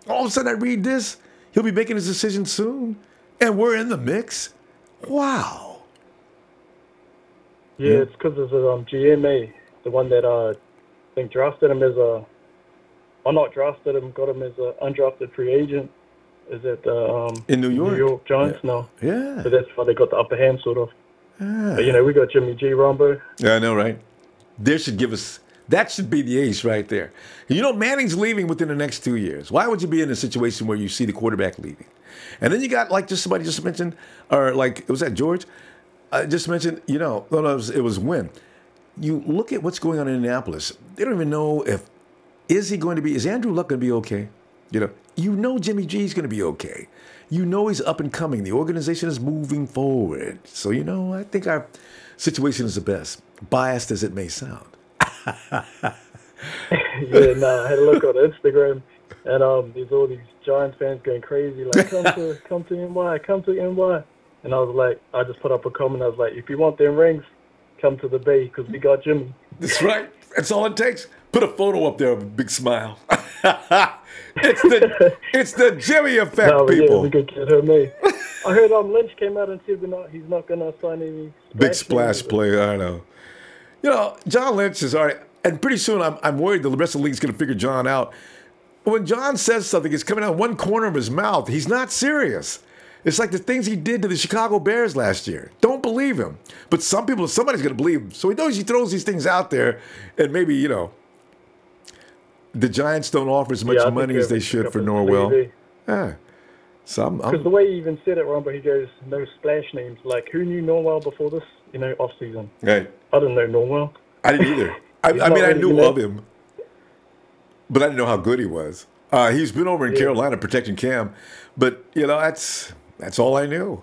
All of a sudden I read this. He'll be making his decision soon. And we're in the mix. Wow. Yeah, it's because there's a GMA, the one that I think drafted him as or not drafted him, got him as an undrafted free agent. Is it in New York? New York Giants now. Yeah. So that's why they got the upper hand, sort of. Yeah. But, we got Jimmy G, Ronbo. Yeah, I know, right? That should be the ace right there. Manning's leaving within the next 2 years. Why would you be in a situation where you see the quarterback leaving? And then you got, like somebody just mentioned, or like, was that George? Just mentioned, it was Win. You look at what's going on in Indianapolis. They don't even know is Andrew Luck going to be okay? Jimmy G's going to be okay. He's up and coming. The organization is moving forward. So, I think our situation is the best, biased as it may sound. I had a look on Instagram. And there's all these Giants fans going crazy, like, come to NY, come to NY. And I was like, I just put up a comment. I was like, if you want them rings, come to the Bay because we got Jimmy. That's right. That's all it takes. Put a photo up there with a big smile. it's the Jimmy effect, people. Yeah, we could get her made. I heard Lynch came out and said he's not going to sign any big splash play. I know. You know, John Lynch is all right. And pretty soon I'm worried the rest of the league's going to figure John out. When John says something, it's coming out one corner of his mouth. He's not serious. It's like the things he did to the Chicago Bears last year. Don't believe him. But somebody's going to believe him. So he knows he throws these things out there, and maybe, you know, the Giants don't offer as much money as they should for Norwell. Yeah. Because the way he even said it, Ronbo, he goes, no splash names. Like, who knew Norwell before this, offseason? Right. I didn't know Norwell. I didn't either. I mean, I knew of him, but I didn't know how good he was. He's been over in Carolina protecting Cam, but, you know, that's all I knew.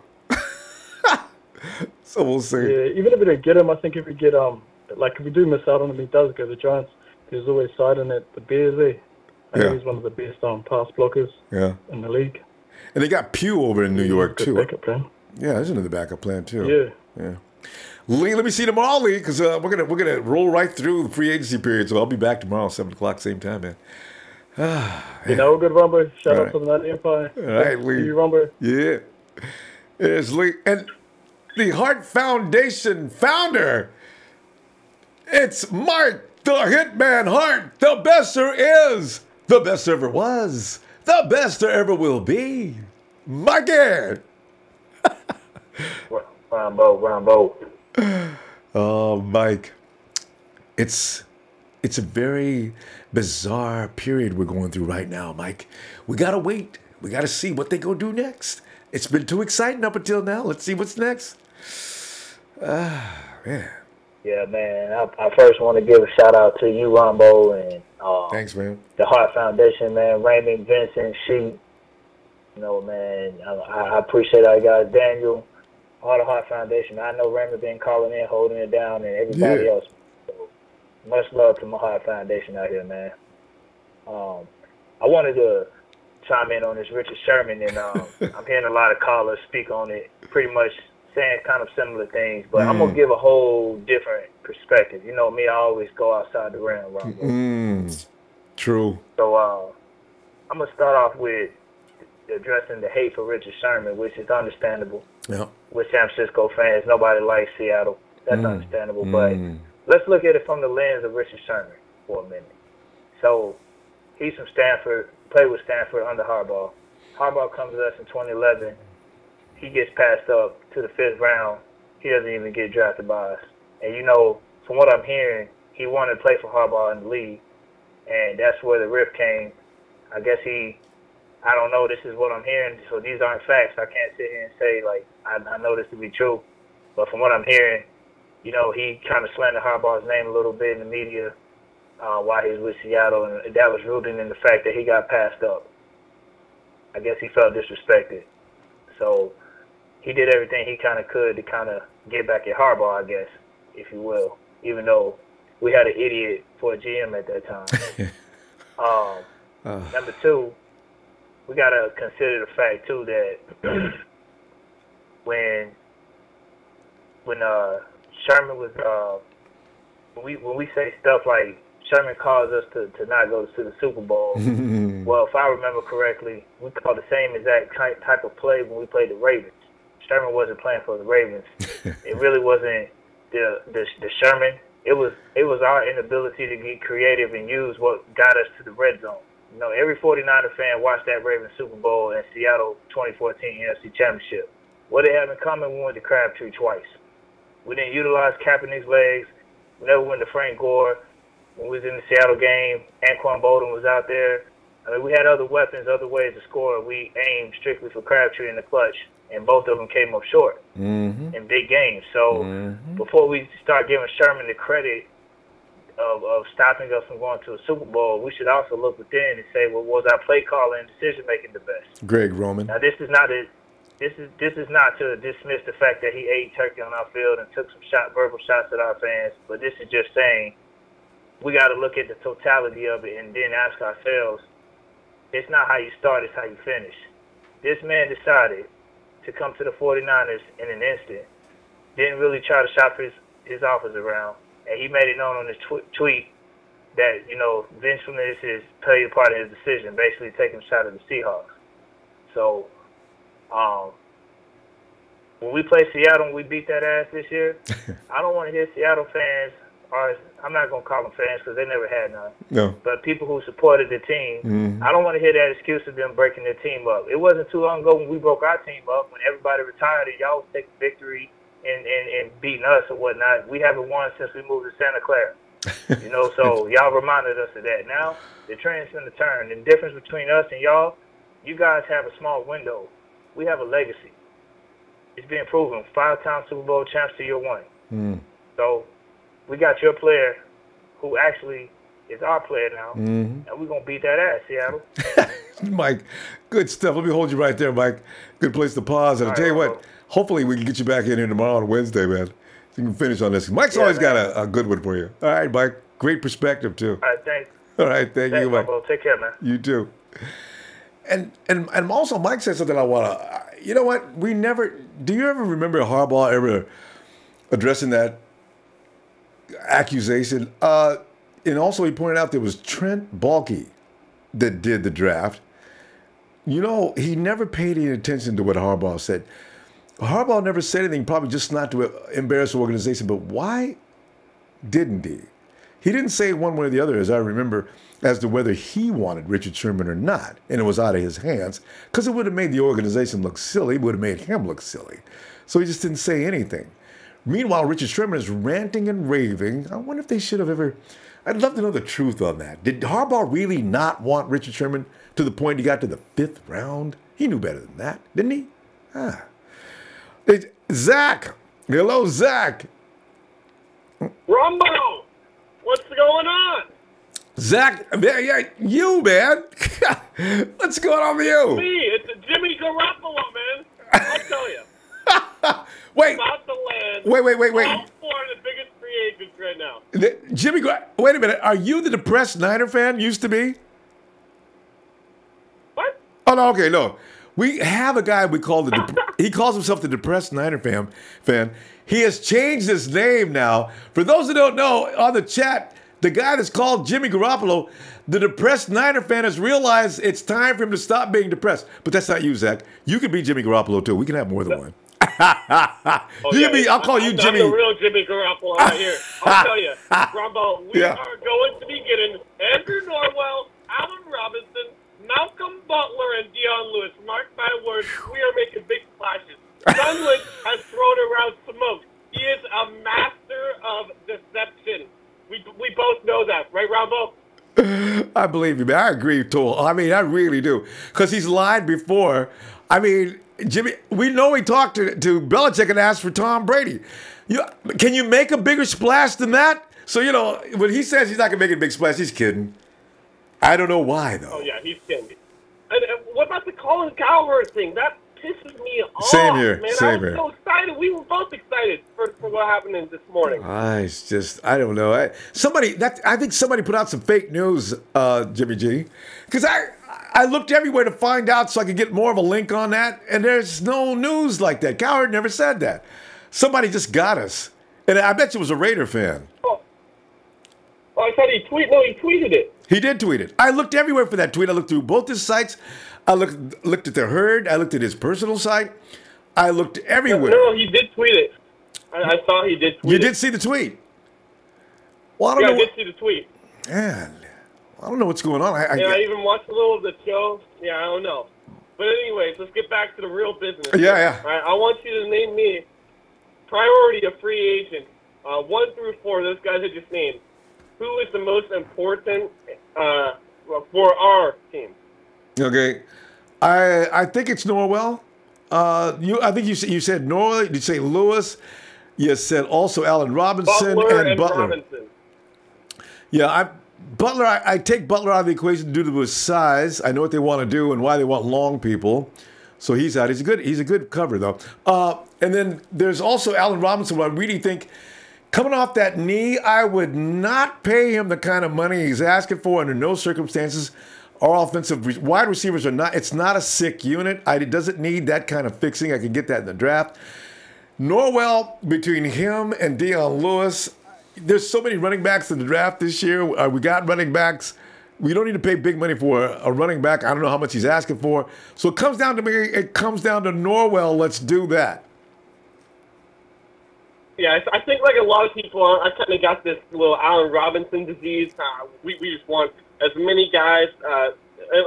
So we'll see. Yeah, even if we don't get him, I think if we get, if we do miss out on him, he does go to the Giants. There's always siding at the Bears there. I know he's one of the best pass blockers in the league. And they got Pugh over in New York, too. Backup plan. Yeah, there's another backup plan, too. Yeah. Lee, let me see you tomorrow, Lee, because we're gonna roll right through the free agency period. So I'll be back tomorrow, 7 o'clock, same time, man. Good, Ronbo. Shout out to the Night Empire. All right, Lee. See you, Ronbo. Yeah. It's Lee. And the Heart Foundation founder, it's Mark the Hitman Hart. The best there is. The best there ever was. The best there ever will be. Mark. Ronbo. Oh, Mike. It's a very bizarre period we're going through right now, Mike. We got to wait. We got to see what they go do next. It's been too exciting up until now. Let's see what's next. Man. Yeah, man. I first want to give a shout out to you, Ronbo, and thanks, man. The Heart Foundation, man. Raymond, Vincent, Sheep. You know, man, I appreciate all you guys. Daniel, all the Heart Foundation. I know Raymond been calling in, holding it down, and everybody else. So much love to my Heart Foundation out here, man. I wanted to chime in on this Richard Sherman, and I'm hearing a lot of callers speak on it, pretty much saying kind of similar things, but I'm going to give a whole different perspective. You know me, I always go outside the rim. True. So I'm going to start off with addressing the hate for Richard Sherman, which is understandable. Yeah. With San Francisco fans, nobody likes Seattle. That's understandable, but let's look at it from the lens of Richard Sherman for a minute. So he's from Stanford, played with Stanford under Harbaugh. Harbaugh comes to us in 2011. He gets passed up to the 5th round. He doesn't even get drafted by us. And, you know, from what I'm hearing, he wanted to play for Harbaugh in the league, and that's where the rift came. I guess I don't know, this is what I'm hearing, so these aren't facts. I can't sit here and say, like, I know this to be true. But from what I'm hearing, you know, he kind of slandered Harbaugh's name a little bit in the media while he was with Seattle, and that was rooted in the fact that he got passed up. I guess he felt disrespected. So he did everything he kind of could to kind of get back at Harbaugh, I guess, if you will, even though we had an idiot for a GM at that time. Number two, we got to consider the fact, too, that when Sherman was when we say stuff like Sherman caused us to not go to the Super Bowl, well, if I remember correctly, we called the same exact type of play when we played the Ravens. Sherman wasn't playing for the Ravens. It really wasn't the Sherman. It was our inability to get creative and use what got us to the red zone. You know, every 49er fan watched that Ravens Super Bowl and Seattle 2014 NFC Championship. What they have in common, we went to Crabtree twice. We didn't utilize Kaepernick's legs. We never went to Frank Gore. When we was in the Seattle game, Anquan Bolden was out there. I mean, we had other weapons, other ways to score. We aimed strictly for Crabtree in the clutch, and both of them came up short in big games. So before we start giving Sherman the credit of stopping us from going to a Super Bowl, we should also look within and say, well, was our play calling and decision making the best? Greg Roman. Now, this is not to dismiss the fact that he ate turkey on our field and took some verbal shots at our fans, but this is just saying we got to look at the totality of it and then ask ourselves, it's not how you start, it's how you finish. This man decided to come to the 49ers in an instant. Didn't really try to shop his offers around. And he made it known on his tweet that, you know, vengefulness is play a part in his decision, basically taking a shot at the Seahawks. So, when we play Seattle and we beat that ass this year, I don't want to hear Seattle fans, or I'm not going to call them fans because they never had none, No. but people who supported the team, I don't want to hear that excuse of them breaking their team up. It wasn't too long ago when we broke our team up, when everybody retired and y'all was taking victory and beating us or whatnot. We haven't won since we moved to Santa Clara. You know, so y'all reminded us of that. Now, the trend's going to turn. And the difference between us and y'all, you guys have a small window. We have a legacy. It's being proven. 5-time Super Bowl champs to year one. So we got your player who actually is our player now, and we're going to beat that ass, Seattle. Mike, good stuff. Let me hold you right there, Mike. Good place to pause. And I'll tell you what, hopefully we can get you back in here tomorrow on Wednesday, man. So you can finish on this. Mike's always got a good one for you. All right, Mike. Great perspective, too. All right, thanks. All right, thank you, Mike. Bro. Take care, man. You too. And also, Mike said something I want to, you know what? Do you ever remember Harbaugh ever addressing that accusation? And also he pointed out there was Trent Baalke that did the draft. You know, he never paid any attention to what Harbaugh said. Harbaugh never said anything, probably just not to embarrass the organization, but why didn't he? He didn't say one way or the other, as I remember, as to whether he wanted Richard Sherman or not, and it was out of his hands, because it would have made the organization look silly, it would have made him look silly. So he just didn't say anything. Meanwhile, Richard Sherman is ranting and raving. I wonder if they should have ever... I'd love to know the truth on that. Did Harbaugh really not want Richard Sherman to the point he got to the 5th round? He knew better than that, didn't he? Zach. Hello, Zach. Ronbo, what's going on? Zach, yeah, you, man. What's going on with you? Me, it's Jimmy Garoppolo, man. I'll tell you. Wait. About to land. Wait. All 4 of the biggest free agents right now. Wait a minute. Are you the depressed Niner fan? Used to be? What? Oh, no, okay, no. We have a guy we call he calls himself the depressed Niner fan. He has changed his name now. For those who don't know, on the chat, the guy that's called Jimmy Garoppolo, the depressed Niner fan, has realized it's time for him to stop being depressed. But that's not you, Zach. You can be Jimmy Garoppolo, too. We can have more than one. I'll call you Jimmy. I'm the real Jimmy Garoppolo right here. I'll tell you, Ronbo, we are going to be getting Andrew Norwell, Allen Robinson, Malcolm Butler, and Dion Lewis. Mark my words, we are making big splashes. John Lynch has thrown around smoke. He is a master of deception. We both know that, right, Ronbo? I believe you, man. I agree, Tool. I mean, I really do. Because he's lied before. I mean, Jimmy, we know he talked to Belichick and asked for Tom Brady. Can you make a bigger splash than that? So, you know, when he says he's not going to make a big splash, he's kidding. I don't know why, though. Oh, yeah, he's kidding. And what about the Colin Cowherd thing? That pisses me off, Same here. Man. Same I was here. so excited. We were both excited for what happened this morning. It's just, I don't know. I think somebody put out some fake news, Jimmy G. Because I looked everywhere to find out so I could get more of a link on that, and there's no news like that. Cowherd never said that. Somebody just got us. And I bet you it was a Raider fan. Oh, I thought he tweeted it. He did tweet it. I looked everywhere for that tweet. I looked through both his sites. I looked at the Herd. I looked at his personal site. I looked everywhere. No, he did tweet it. I saw he did tweet it. You did see the tweet? Well, I did see the tweet. Man, I don't know what's going on. I even watched a little of the show. Yeah, I don't know. But anyways, let's get back to the real business. Yeah. All right, I want you to name me priority of free agents, 1 through 4, those guys I just named. Who is the most important for our team? Okay, I think it's Norwell. I think you said Norwell. Did you say Lewis? You said also Allen Robinson and Butler. Robinson. Yeah, Butler. I take Butler out of the equation due to his size. I know what they want to do and why they want long people. So he's out. He's a good cover though. And then there's also Allen Robinson. Who I really think, coming off that knee, I would not pay him the kind of money he's asking for under no circumstances. Our offensive wide receivers are not. It's not a sick unit. It doesn't need that kind of fixing. I can get that in the draft. Norwell, between him and Dion Lewis, there's so many running backs in the draft this year. We got running backs. We don't need to pay big money for a running back. I don't know how much he's asking for. So it comes down to me. It comes down to Norwell. Let's do that. Yeah, I think like a lot of people, I kind of got this little Allen Robinson disease. We just want as many guys,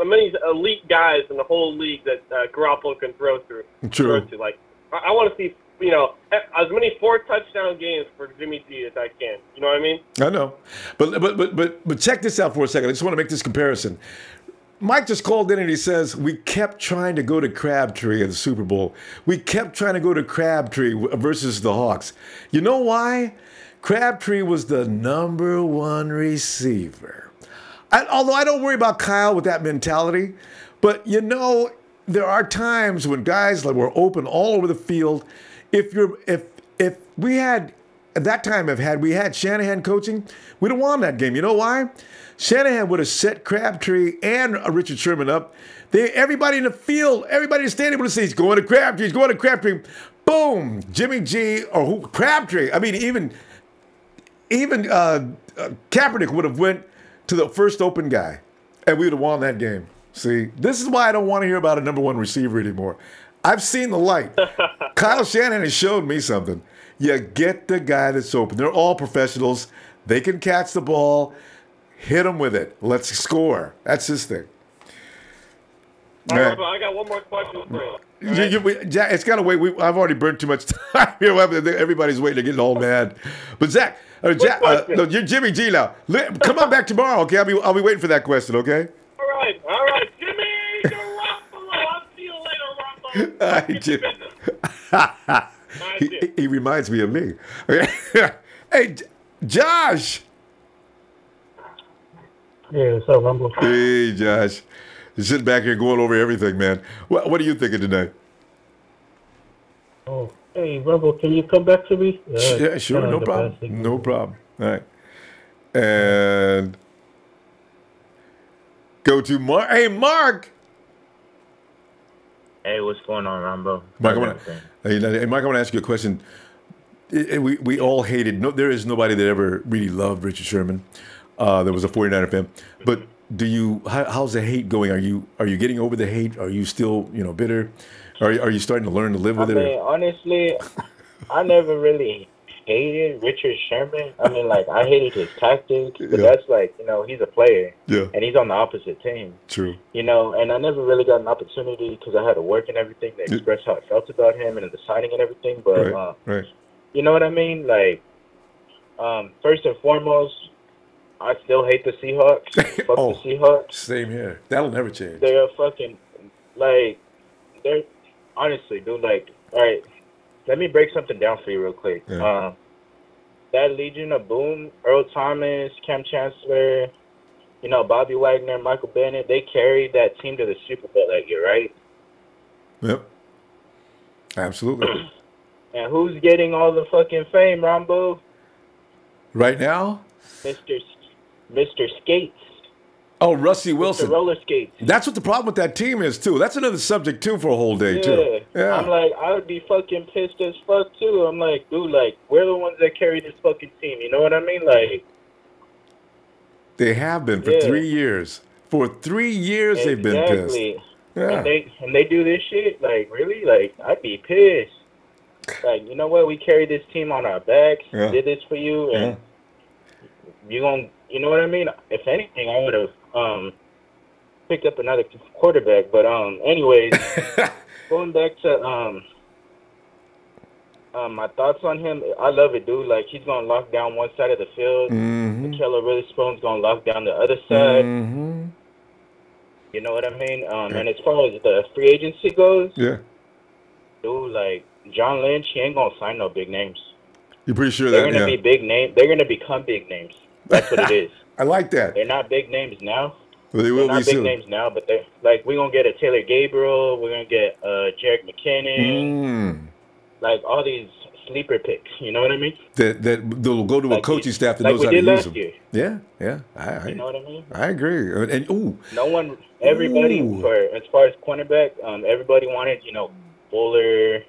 many elite guys in the whole league that Garoppolo can throw through. True. Throw to. Like, I want to see, you know, as many 4-touchdown games for Jimmy G as I can. You know what I mean? I know, but check this out for a second. I just want to make this comparison. Mike just called in and he says, we kept trying to go to Crabtree in the Super Bowl. We kept trying to go to Crabtree versus the Hawks. You know why? Crabtree was the #1 receiver. Although I don't worry about Kyle with that mentality, but you know, there are times when guys like were open all over the field. If we had at that time had we had Shanahan coaching, we'd have won that game. You know why? Shanahan would have set Crabtree and Richard Sherman up. Everybody in the field, everybody in the stadium would have said, he's going to Crabtree, he's going to Crabtree. Boom, Jimmy G or who? Crabtree. I mean, even Kaepernick would have went to the first open guy, and we would have won that game. See, this is why I don't want to hear about a #1 receiver anymore. I've seen the light. Kyle Shanahan has showed me something. You get the guy that's open. They're all professionals. They can catch the ball. Hit him with it. Let's score. That's his thing. All right, I got one more question for you. Jack, it's got to wait. I've already burned too much time here. Everybody's waiting to get all mad. But Jack, no, you're Jimmy G now. Come on back tomorrow, okay? I'll be waiting for that question, okay? All right. Jimmy Garoppolo. I'll see you later, Ronbo. All right, Jim. He reminds me of me. Hey, Josh. Hey, what's up, Ronbo? Hey, Josh. You're sitting back here going over everything, man. What are you thinking tonight? Oh, hey, Ronbo, can you come back to me? Yeah, sure, no problem. No problem. All right. And go to Mark. Hey, Mark. Hey, what's going on, Ronbo? Mike, I want to ask you a question. We all hated. There is nobody that ever really loved Richard Sherman. There was a 49er fan. But how's the hate going? Are you getting over the hate? Are you still, bitter? Are you starting to learn to live with it? I mean, honestly, I never really hated Richard Sherman. I mean, like, I hated his tactics, but that's like, he's a player. Yeah. And he's on the opposite team. True. And I never really got an opportunity because I had to work and everything to express how I felt about him and the signing and everything. But, right. You know what I mean? Like, first and foremost, I still hate the Seahawks. Fuck the Seahawks. Same here. That'll never change. They're fucking, they're, honestly, dude, all right, let me break something down for you real quick. Yeah. That Legion of Boom, Earl Thomas, Cam Chancellor, Bobby Wagner, Michael Bennett, they carried that team to the Super Bowl that year, right? Yep. Absolutely. And who's getting all the fucking fame, Ronbo? Right now? Mr. Skates. Oh, Rusty Wilson. Mr. Roller Skates. That's what the problem with that team is, too. That's another subject, too, for a whole day, too. Yeah. I'm like, I would be fucking pissed as fuck, too. I'm like, dude, we're the ones that carry this fucking team. You know what I mean? They have been for 3 years. For 3 years, they've been pissed. Yeah. And they do this shit? Really? I'd be pissed. You know what? We carry this team on our backs. Yeah. Did this for you, and you gonna, you know what I mean? If anything, I would have picked up another quarterback. But anyways, going back to my thoughts on him, I love it, dude. He's gonna lock down one side of the field. Keller Witherspoon's gonna lock down the other side. You know what I mean? And as far as the free agency goes, dude, John Lynch, he ain't gonna sign no big names. You're pretty sure they're gonna be big names? They're gonna become big names. That's what it is. I like that. They're not big names now. Well, they will they're not be big soon. names now, but they're we're gonna get a Taylor Gabriel. We're gonna get Jerick McKinnon. All these sleeper picks. You know what I mean? That they'll go to a coaching staff that like knows we how to did use last them. year. Yeah. You know what I mean? I agree. And no one, everybody as far as cornerback, everybody wanted, Butler.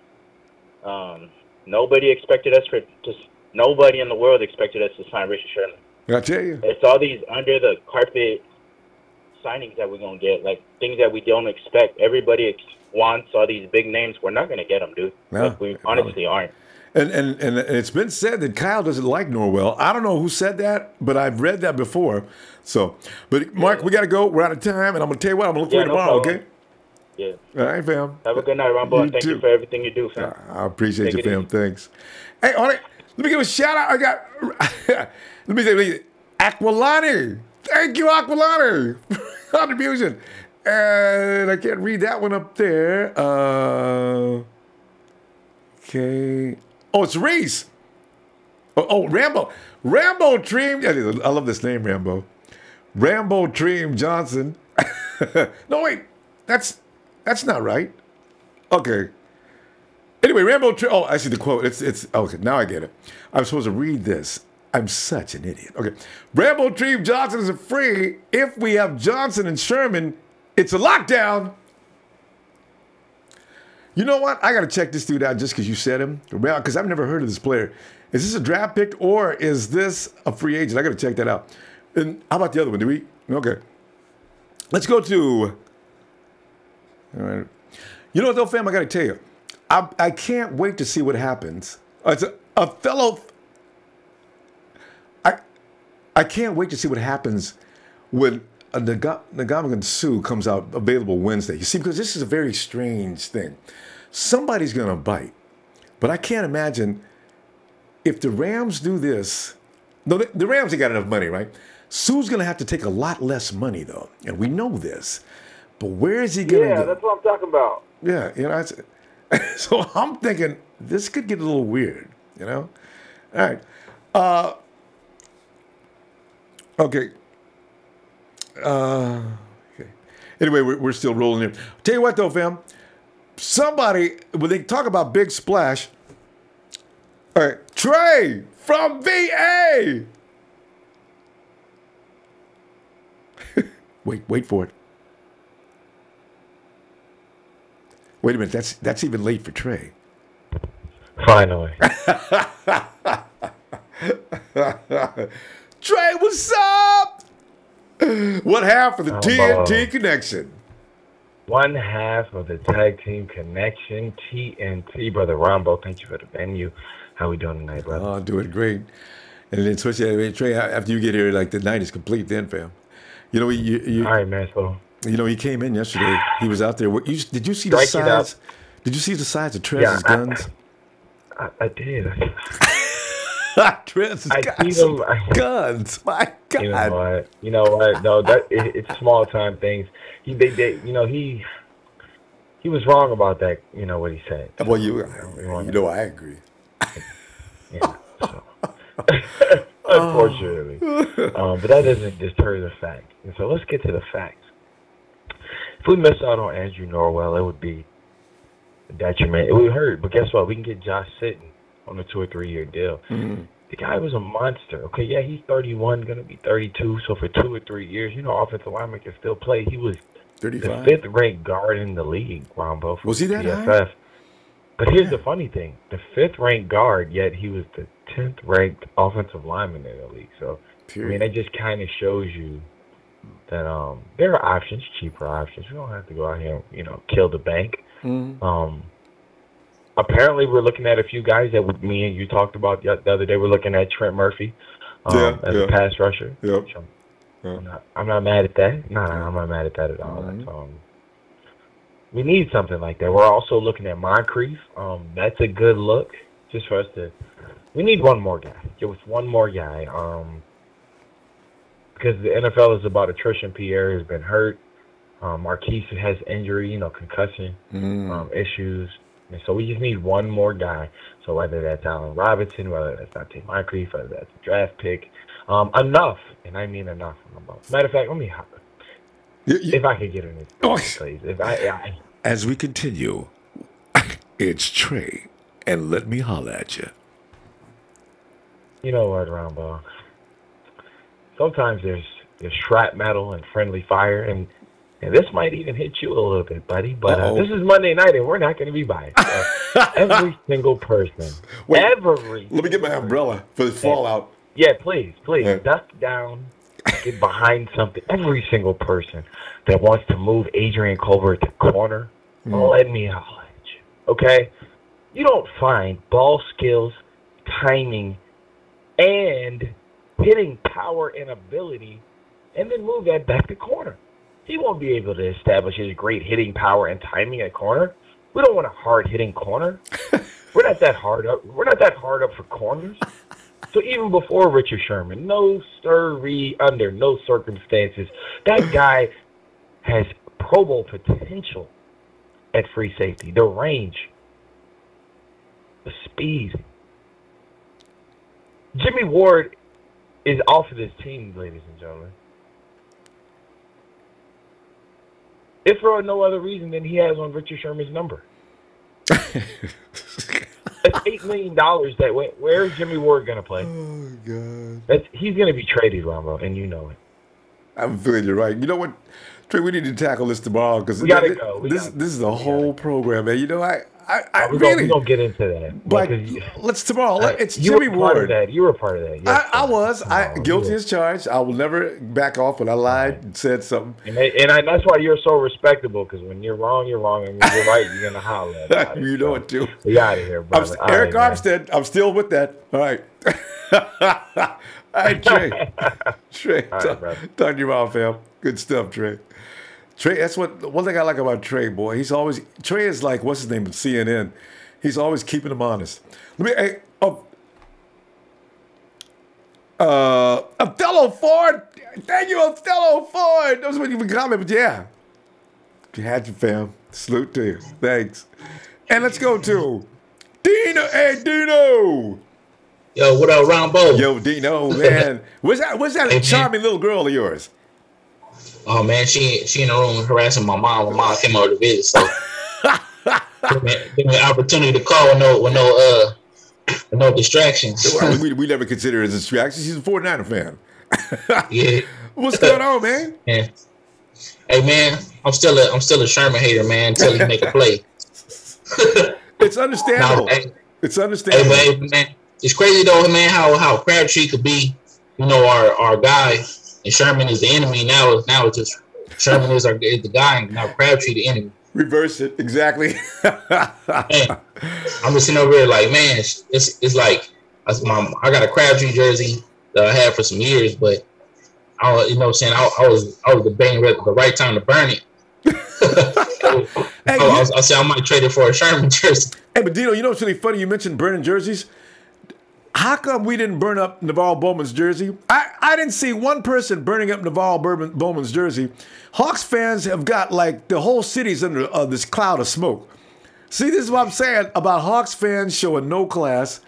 Nobody expected us nobody in the world expected us to sign Richard Sherman. I tell you, it's all these under the carpet signings that we're gonna get, like things that we don't expect. Everybody wants all these big names. We're not gonna get them, dude. No, like, we honestly aren't. And it's been said that Kyle doesn't like Norwell. I don't know who said that, but I've read that before. So, but Mark, we got to go. We're out of time, and I'm going to tell you what, I'm going to look for you tomorrow, okay? Yeah. All right, fam. Have a good night, Ronbo. Thank you for everything you do, fam. I appreciate you, fam. Thanks. Hey, on it. Let me give a shout out. I got, let me say, Aquilani. Thank you, Aquilani. Contribution. And I can't read that one up there. Okay. Oh, it's Reese. Oh, Rambo. Rambo Dream. I love this name, Rambo. Rambo Dream Johnson. No, wait. That's not right. Okay. Anyway, Rambo Dream. Oh, I see the quote. It's okay. Now I get it. I'm supposed to read this. I'm such an idiot. Okay. Rambo Dream Johnson is free. If we have Johnson and Sherman, it's a lockdown. You know what? I got to check this dude out just because you said him. Because I've never heard of this player. Is this a draft pick or is this a free agent? I got to check that out. And how about the other one? Do we? Okay. Let's go to. All right. You know what, though, fam? I got to tell you. I can't wait to see what happens. It's a fellow. I can't wait to see what happens when Ndamukong Suh comes out available Wednesday. You see, because this is a very strange thing. Somebody's going to bite. But I can't imagine if the Rams do this. No, the Rams ain't got enough money, right? Suh's going to have to take a lot less money, though. And we know this. But where is he going to go? Yeah, that's what I'm talking about. Yeah, you know. So I'm thinking this could get a little weird, you know? All right. Okay. Okay. Anyway, we're still rolling here. Tell you what, though, fam. Somebody, when they talk about big splash, all right, Trey from VA. Wait for it. Wait a minute, that's even late for Trey. Finally. Trey, what's up? What half of the TNT connection? One half of the tag team connection, TNT, brother Ronbo. Thank you for the venue. How we doing tonight, brother? Oh, doing great. And then especially Trey, after you get here, like the night is complete. Then, fam. You know, you all right, man. So you know, he came in yesterday. He was out there. Did you see the size? Did you see the size of Trez's guns? I did. Trez has got guns. My God. You know what? No, it's small time things. He was wrong about that. You know what he said. Well, you know, I agree. Yeah. So. Unfortunately, but that doesn't deter the fact. And so let's get to the facts. If we miss out on Andrew Norwell, it would be a detriment. It would hurt. But guess what? We can get Josh Sitton on a 2 or 3 year deal. Mm-hmm. The guy was a monster. Okay, yeah, he's 31, going to be 32. So for 2 or 3 years, you know, offensive lineman can still play. He was 35. the 5th ranked guard in the league, Ronbo. Was he that PFF. high? But here's the funny thing. The 5th ranked guard, yet he was the 10th ranked offensive lineman in the league. So, I mean, that just kind of shows you that there are options, cheaper options. We don't have to go out here and, you know, kill the bank. Mm-hmm. Apparently, we're looking at a few guys that me and you talked about the other day. We're looking at Trent Murphy as a pass rusher. Yep. I'm not mad at that. No, I'm not mad at that at all. Mm-hmm. We need something like that. We're also looking at Moncrief. That's a good look just for us to – we need one more guy. Give us one more guy because the NFL is about attrition. Pierre has been hurt. Marquise has injury, you know, concussion issues. And so we just need one more guy. So whether that's Allen Robinson, whether that's Dante Moncrief, whether that's a draft pick, enough, and I mean enough. Matter of fact, let me hop. If I could get in this, please. If I As we continue, it's Trey and let me holler at you. You know what, Ronbo? Sometimes there's shrapnel and friendly fire, and this might even hit you a little bit, buddy. But this is Monday night, and we're not going to be biased. Every single person. Let me get my umbrella for the fallout. Yeah, please. Duck down. Get behind something. Every single person that wants to move Adrian Colbert to corner, let me holler at you. Okay? You don't find ball skills, timing, and hitting power and ability, and then move that back to corner. He won't be able to establish his great hitting power and timing at corner. We don't want a hard hitting corner. We're not that hard up. We're not that hard up for corners. So even before Richard Sherman, no sirree, under no circumstances, that guy has Pro Bowl potential at free safety. The range, the speed. Jimmy Ward is off of this team, ladies and gentlemen. If for no other reason than he has on Richard Sherman's number. That's $8 million that went. Where's Jimmy Ward going to play? Oh, God. He's going to be traded, Ronbo, and you know it. I'm feeling you're right. You know what, Trey, we need to tackle this tomorrow because we got to go. This is the whole program, man. You know, we're really going to get into that. But let's tomorrow. It's Jimmy Ward. You were part of that. Yes, I was. Guilty as charged. I will never back off when I lied and said something. And that's why you're so respectable, because when you're wrong, you're wrong. And when you're right, you're going to holler at it. You know it, too. We out of here, brother. Eric Armstead, I'm still with that. All right. All right, Trey. Trey, talk to you about, fam. Good stuff, Trey. Trey, that's one thing I like about Trey, boy. Trey is like, what's his name, of CNN. He's always keeping them honest. Othello Ford. Thank you, Othello Ford. That was what you would comment, but yeah. You had your fam. Salute to you. Thanks. And let's go to Dino. Hey, Dino. Yo, what up, Ronbo? Yo, Dino, man. What's that charming little girl of yours? Oh man, she in the room harassing my mom. My mom came over to visit, so give me an opportunity to call with no distractions. we never consider her as a distraction. She's a 49er fan. Yeah. What's going on, man? Yeah. Hey man, I'm still a Sherman hater, man, until he make a play. It's understandable. It's understandable. Hey man, it's crazy though, man, how Crabtree could be, our guy. And Sherman is the enemy now. It's just Sherman is the guy, and now Crabtree the enemy. Reverse it exactly. Man, I'm just sitting over here like, man, it's like I got a Crabtree jersey that I had for some years, but I was debating the right time to burn it. I said I might trade it for a Sherman jersey. Hey, but Dino, you know what's really funny? You mentioned burning jerseys. How come we didn't burn up Navarro Bowman's jersey? I didn't see one person burning up Navarro Bowman's jersey. Hawks fans have got like the whole city's under this cloud of smoke. See, this is what I'm saying about Hawks fans showing no class.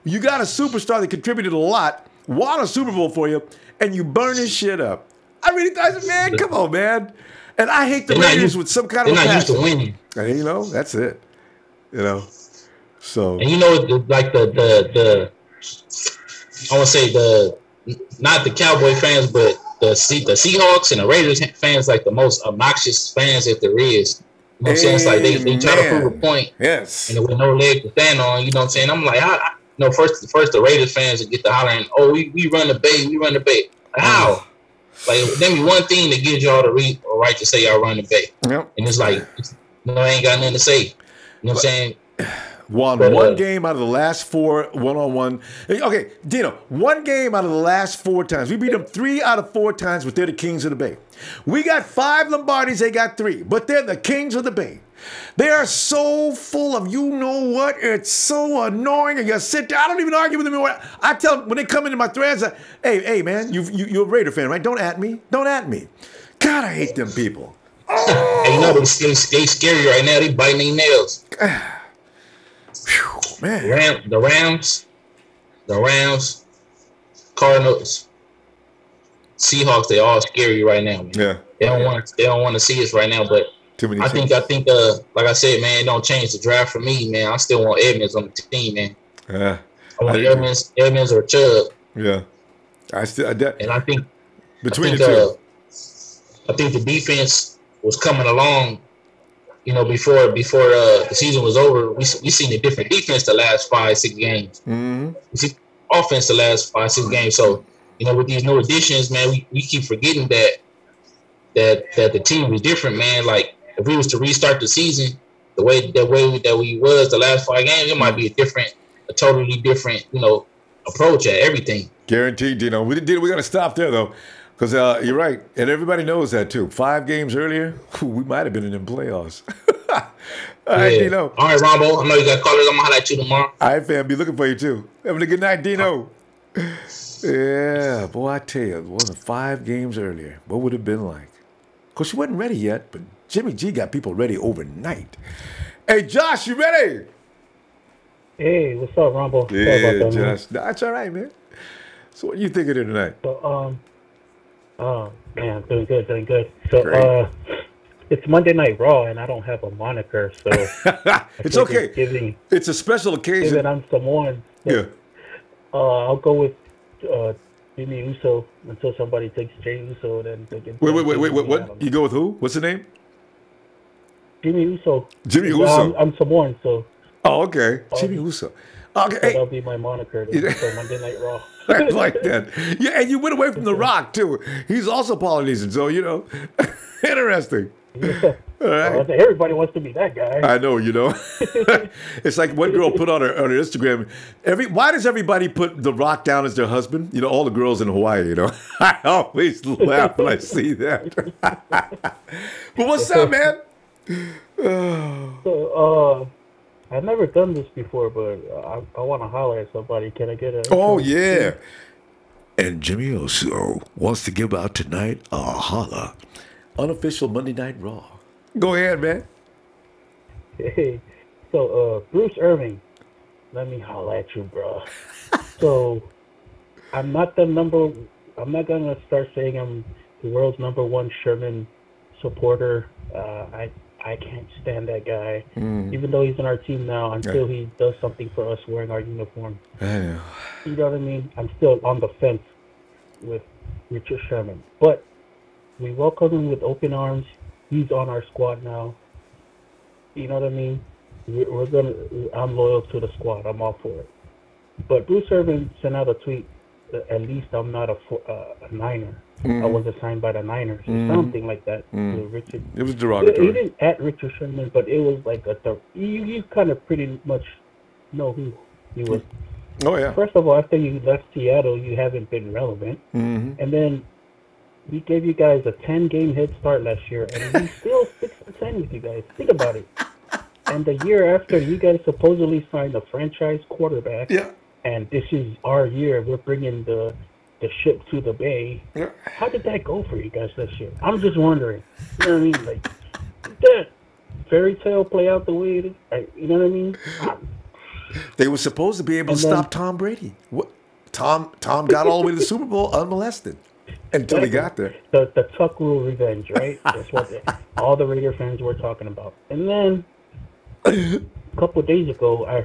You got a superstar that contributed a lot, won a Super Bowl for you, and you burn his shit up. I really thought, man, come on, man. And I hate the Raiders with some kind of passion. They're not used to winning. And, that's it. So. And like the I want to say not the Cowboy fans, but the Seahawks and the Raiders fans, like the most obnoxious fans that there is. You know what I'm saying? It's like they try to prove a point. Yes. And with no leg to stand on, you know what I'm saying? I'm like, first the Raiders fans would get to hollering, oh, we run the Bay, we run the Bay. How? Like, name me one thing that gives y'all the right to say y'all run the Bay. Yep. And it's like, I ain't got nothing to say. You know what I'm saying? Won one game out of the last 4 one-on-one. Okay, Dino, one game out of the last 4 times. We beat them 3 out of 4 times, but they're the Kings of the Bay. We got 5 Lombardis, they got 3, but they're the Kings of the Bay. They are so full of, it's so annoying. And you sit there, I don't even argue with them. I tell them, when they come into my threads, hey, man, you're a Raider fan, right? Don't at me. Don't at me. God, I hate them people. Oh. They scary right now. They biting their nails. Whew, man. The Rams, Cardinals, Seahawks, they all scary right now, man. Yeah. They don't want to see us right now, but Too many I changes. think, like I said, man, it don't change the draft for me, man. I still want Edmonds on the team, man. Yeah. I want Edmonds or Chubb. Yeah. And I think between the two. I think the defense was coming along, you know, before the season was over. We seen a different defense the last 5-6 games. Mm-hmm. We see offense the last 5-6 games. So, you know, with these new additions, man, we keep forgetting that the team was different, man. Like if we was to restart the season the way that we was the last 5 games, it might be a totally different, you know, approach at everything. Guaranteed, Dino. We got to stop there though, because you're right, and everybody knows that too. 5 games earlier, we might have been in them playoffs. All right, Dino. All right, Ronbo. I know you got callers. I'm gonna highlight you tomorrow. All right, fam. Be looking for you too. Having a good night, Dino. Yeah, boy, I tell you, it wasn't 5 games earlier. What would it have been like? Of course, she wasn't ready yet, but Jimmy G got people ready overnight. Hey, Josh, you ready? Hey, what's up, Ronbo? Yeah, Josh. That's all right, man. So what you thinking of tonight? So, man, doing good. So, it's Monday Night Raw, and I don't have a moniker, so it's okay. It's a special occasion. Given I'm Samoan, yeah. I'll go with Jimmy Uso until somebody takes Jey Uso. Then they can. Wait. What? You go with who? What's the name? Jimmy Uso. Jimmy Uso. I'm Samoan, so. Oh, okay. Jimmy Uso. Okay. That'll be my moniker for Monday Night Raw. I like that. Yeah, and you went away from The Rock, too. He's also Polynesian, so, you know, interesting. Yeah. All right. Everybody wants to be that guy. I know, you know. It's like one girl put on her Instagram, why does everybody put The Rock down as their husband? You know, all the girls in Hawaii, you know. I always laugh when I see that. But what's up, man? So, I've never done this before, but I want to holler at somebody. Can I get a... Oh, yeah. And Jimmy Uso wants to give out tonight a holla. Unofficial Monday Night Raw. Go ahead, man. Hey, so Bruce Irving, let me holla at you, bro. So I'm not gonna start saying I'm the world's #1 Sherman supporter. I can't stand that guy, even though he's on our team now. Until he does something for us wearing our uniform. I know. You know what I mean? I'm still on the fence with Richard Sherman, but we welcome him with open arms. He's on our squad now. You know what I mean? I'm loyal to the squad. I'm all for it. But Bruce Irvin sent out a tweet. At least I'm not a Niner. I wasn't signed by the Niners or something like that. Richard. It was derogatory. He didn't at Richard Sherman, but it was like you kind of pretty much know who he was. Oh yeah. First of all, after you left Seattle, you haven't been relevant, and then we gave you guys a 10-game head start last year, and we still 6-10 with you guys. Think about it. And the year after, you guys supposedly signed a franchise quarterback. Yeah. And this is our year. We're bringing the ship to the bay. Yeah. How did that go for you guys this year? I'm just wondering. You know what I mean? Like, did that fairy tale play out the way it is? You know what I mean? They were supposed to be able to stop Tom Brady. What? Tom got all the way to the Super Bowl unmolested. Until he got there. The Tuck Rule revenge, right? That's what all the Raider fans were talking about. And then a couple of days ago, I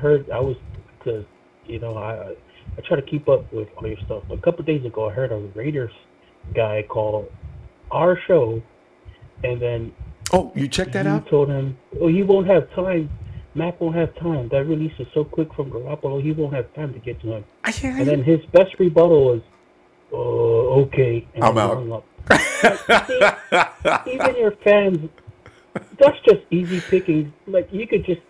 try to keep up with all your stuff. But a couple of days ago, I heard a Raiders guy call our show, and then you checked that out? Told him, he won't have time. Mac won't have time. That release is so quick from Garoppolo, he won't have time to get to him. And then his best rebuttal was, okay. And I'm out. Even your fans, that's just easy picking. Like, you could just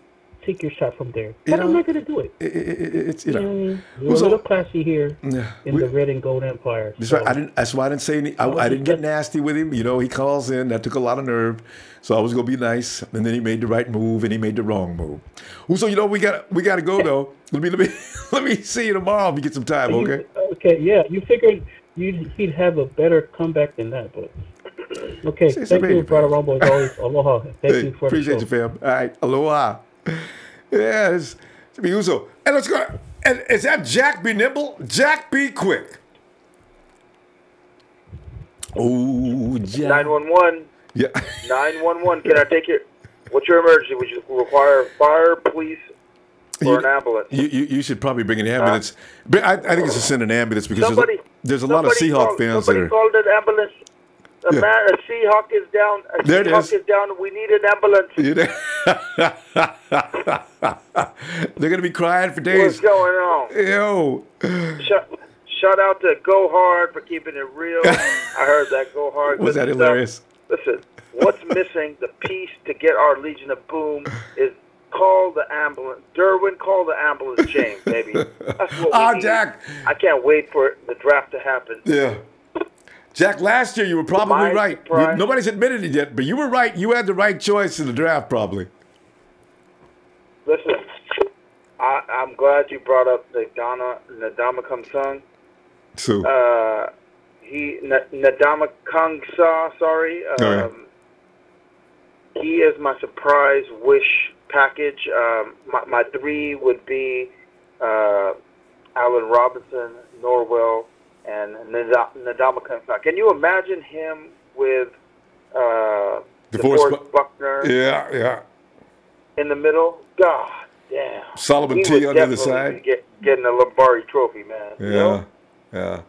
take your shot from there. But I'm not going to do it. It's, we're a little classy here in the red and gold empire. That's right. That's why I didn't say any. I didn't get nasty with him. You know, he calls in. That took a lot of nerve. So I was going to be nice. And then he made the right move and he made the wrong move. So, you know, we got to go, though. Let me see you tomorrow if you get some time, okay? Okay, yeah. You figured he'd have a better comeback than that, but okay. Thank you, brother Ronbo. As always, aloha. Thank you for appreciate the show. you, fam. All right, aloha. Yeah, it's Jimmy Uso. And let's go. And is that Jack Be Nimble? Jack Be Quick. Oh, Jack. 911. Yeah. 911. Can I take it? What's your emergency? Would you require fire, police, or an ambulance? You should probably bring an ambulance. But I think it's to send an ambulance because there's a lot of Seahawk fans that are. Somebody called an ambulance. A Seahawk is down. A There it Seahawk is down. We need an ambulance. They're going to be crying for days. What's going on? Yo. Shout out to Go Hard for keeping it real. I heard that Go Hard. Was that hilarious? Listen, what's missing, the piece to get our Legion of Boom, is call the ambulance. Derwin, call the ambulance chain, baby. That's what we need. Jack. I can't wait for the draft to happen. Yeah. Jack, last year you were probably right. Nobody's admitted it yet, but you were right. You had the right choice in the draft, probably. Listen, I'm glad you brought up the Ndamukong Suh. So. Ndamukong Suh, sorry. He is my surprise wish package. My three would be Allen Robinson, Norwell, and Ndamukong Suh. Can you imagine him with DeForest Buckner? Yeah. In the middle? God damn. Solomon T on the other side. Getting a Lombardi trophy, man. Yeah. You know? Yeah.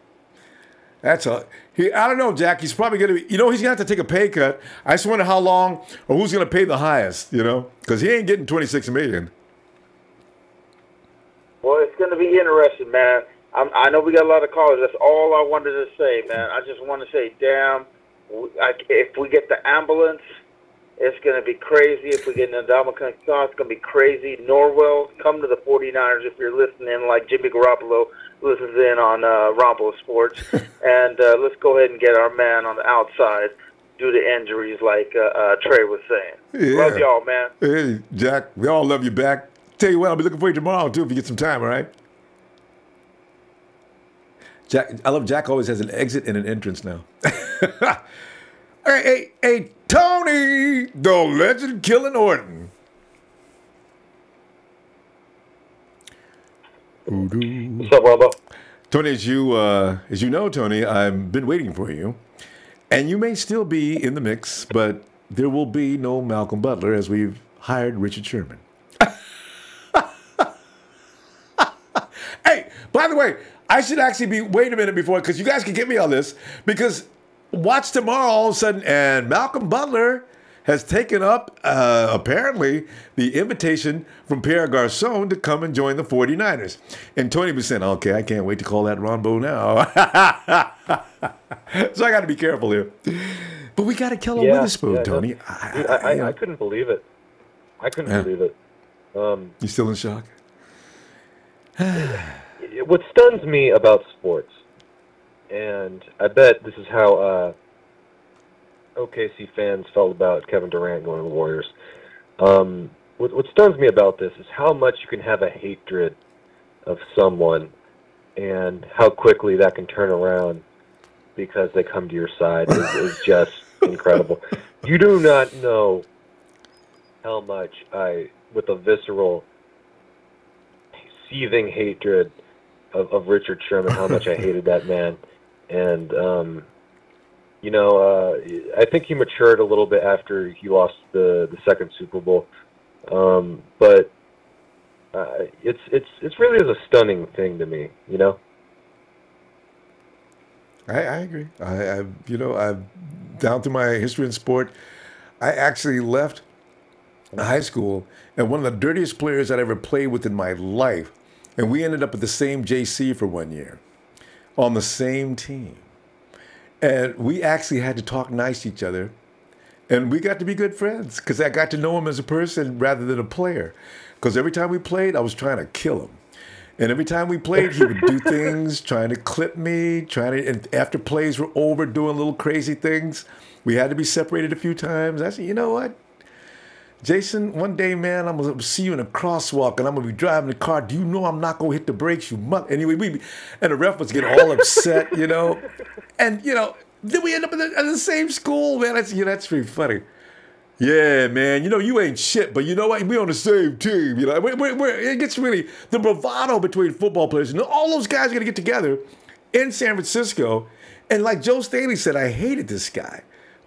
That's I don't know, Jack. He's probably going to be, he's going to have to take a pay cut. I just wonder how long or who's going to pay the highest, because he ain't getting $26 million. Well, it's going to be interesting, man. I know we got a lot of callers. That's all I wanted to say, man. I just want to say, damn, if we get the ambulance, it's going to be crazy. If we get Ndamukong Suh, it's going to be crazy. Norwell, come to the 49ers if you're listening, like Jimmy Garoppolo listens in on Ronbo Sports. And let's go ahead and get our man on the outside due to injuries like Trey was saying. Yeah. Love y'all, man. Hey, Jack, we all love you back. Tell you what, I'll be looking for you tomorrow, too, if you get some time, all right? Jack, I love Jack always has an exit and an entrance now. Hey, Tony, the legend killing Orton. What's up, Ronbo? Tony, as you know, Tony, I've been waiting for you. And you may still be in the mix, but there will be no Malcolm Butler as we've hired Richard Sherman. Hey, by the way, I should actually wait a minute before, because you guys can get me on this, because watch tomorrow all of a sudden, and Malcolm Butler has taken up, apparently, the invitation from Pierre Garçon to come and join the 49ers. And Tony was saying, okay, I can't wait to call that Ronbo now. So I got to be careful here. But we got to kill him with a spoon, Tony. I couldn't believe it. I couldn't believe it. You still in shock? What stuns me about sports, and I bet this is how OKC fans felt about Kevin Durant going to the Warriors. What stuns me about this is how much you can have a hatred of someone and how quickly that can turn around because they come to your side is just incredible. You do not know how much with a visceral, seething hatred of Richard Sherman, how much I hated that man. And, I think he matured a little bit after he lost the second Super Bowl. But it's really a stunning thing to me, I agree. I've down through my history in sport, I actually left high school, and one of the dirtiest players I'd ever played with in my life, and we ended up at the same JC for 1 year, on the same team. And we actually had to talk nice to each other, and we got to be good friends because I got to know him as a person rather than a player. Because every time we played, I was trying to kill him. And every time we played, he would do things, trying to clip me, and after plays were over, doing little crazy things. We had to be separated a few times. I said, you know what? Jason, one day, man, I'm going to see you in a crosswalk, and I'm going to be driving the car. Do you know I'm not going to hit the brakes, you mother? Anyway, and the ref was getting all upset, And, then we end up in the same school, man. That's pretty funny. Yeah, man, you ain't shit, but you know what? We on the same team, it gets really, the bravado between football players, all those guys are going to get together in San Francisco. And like Joe Staley said, I hated this guy.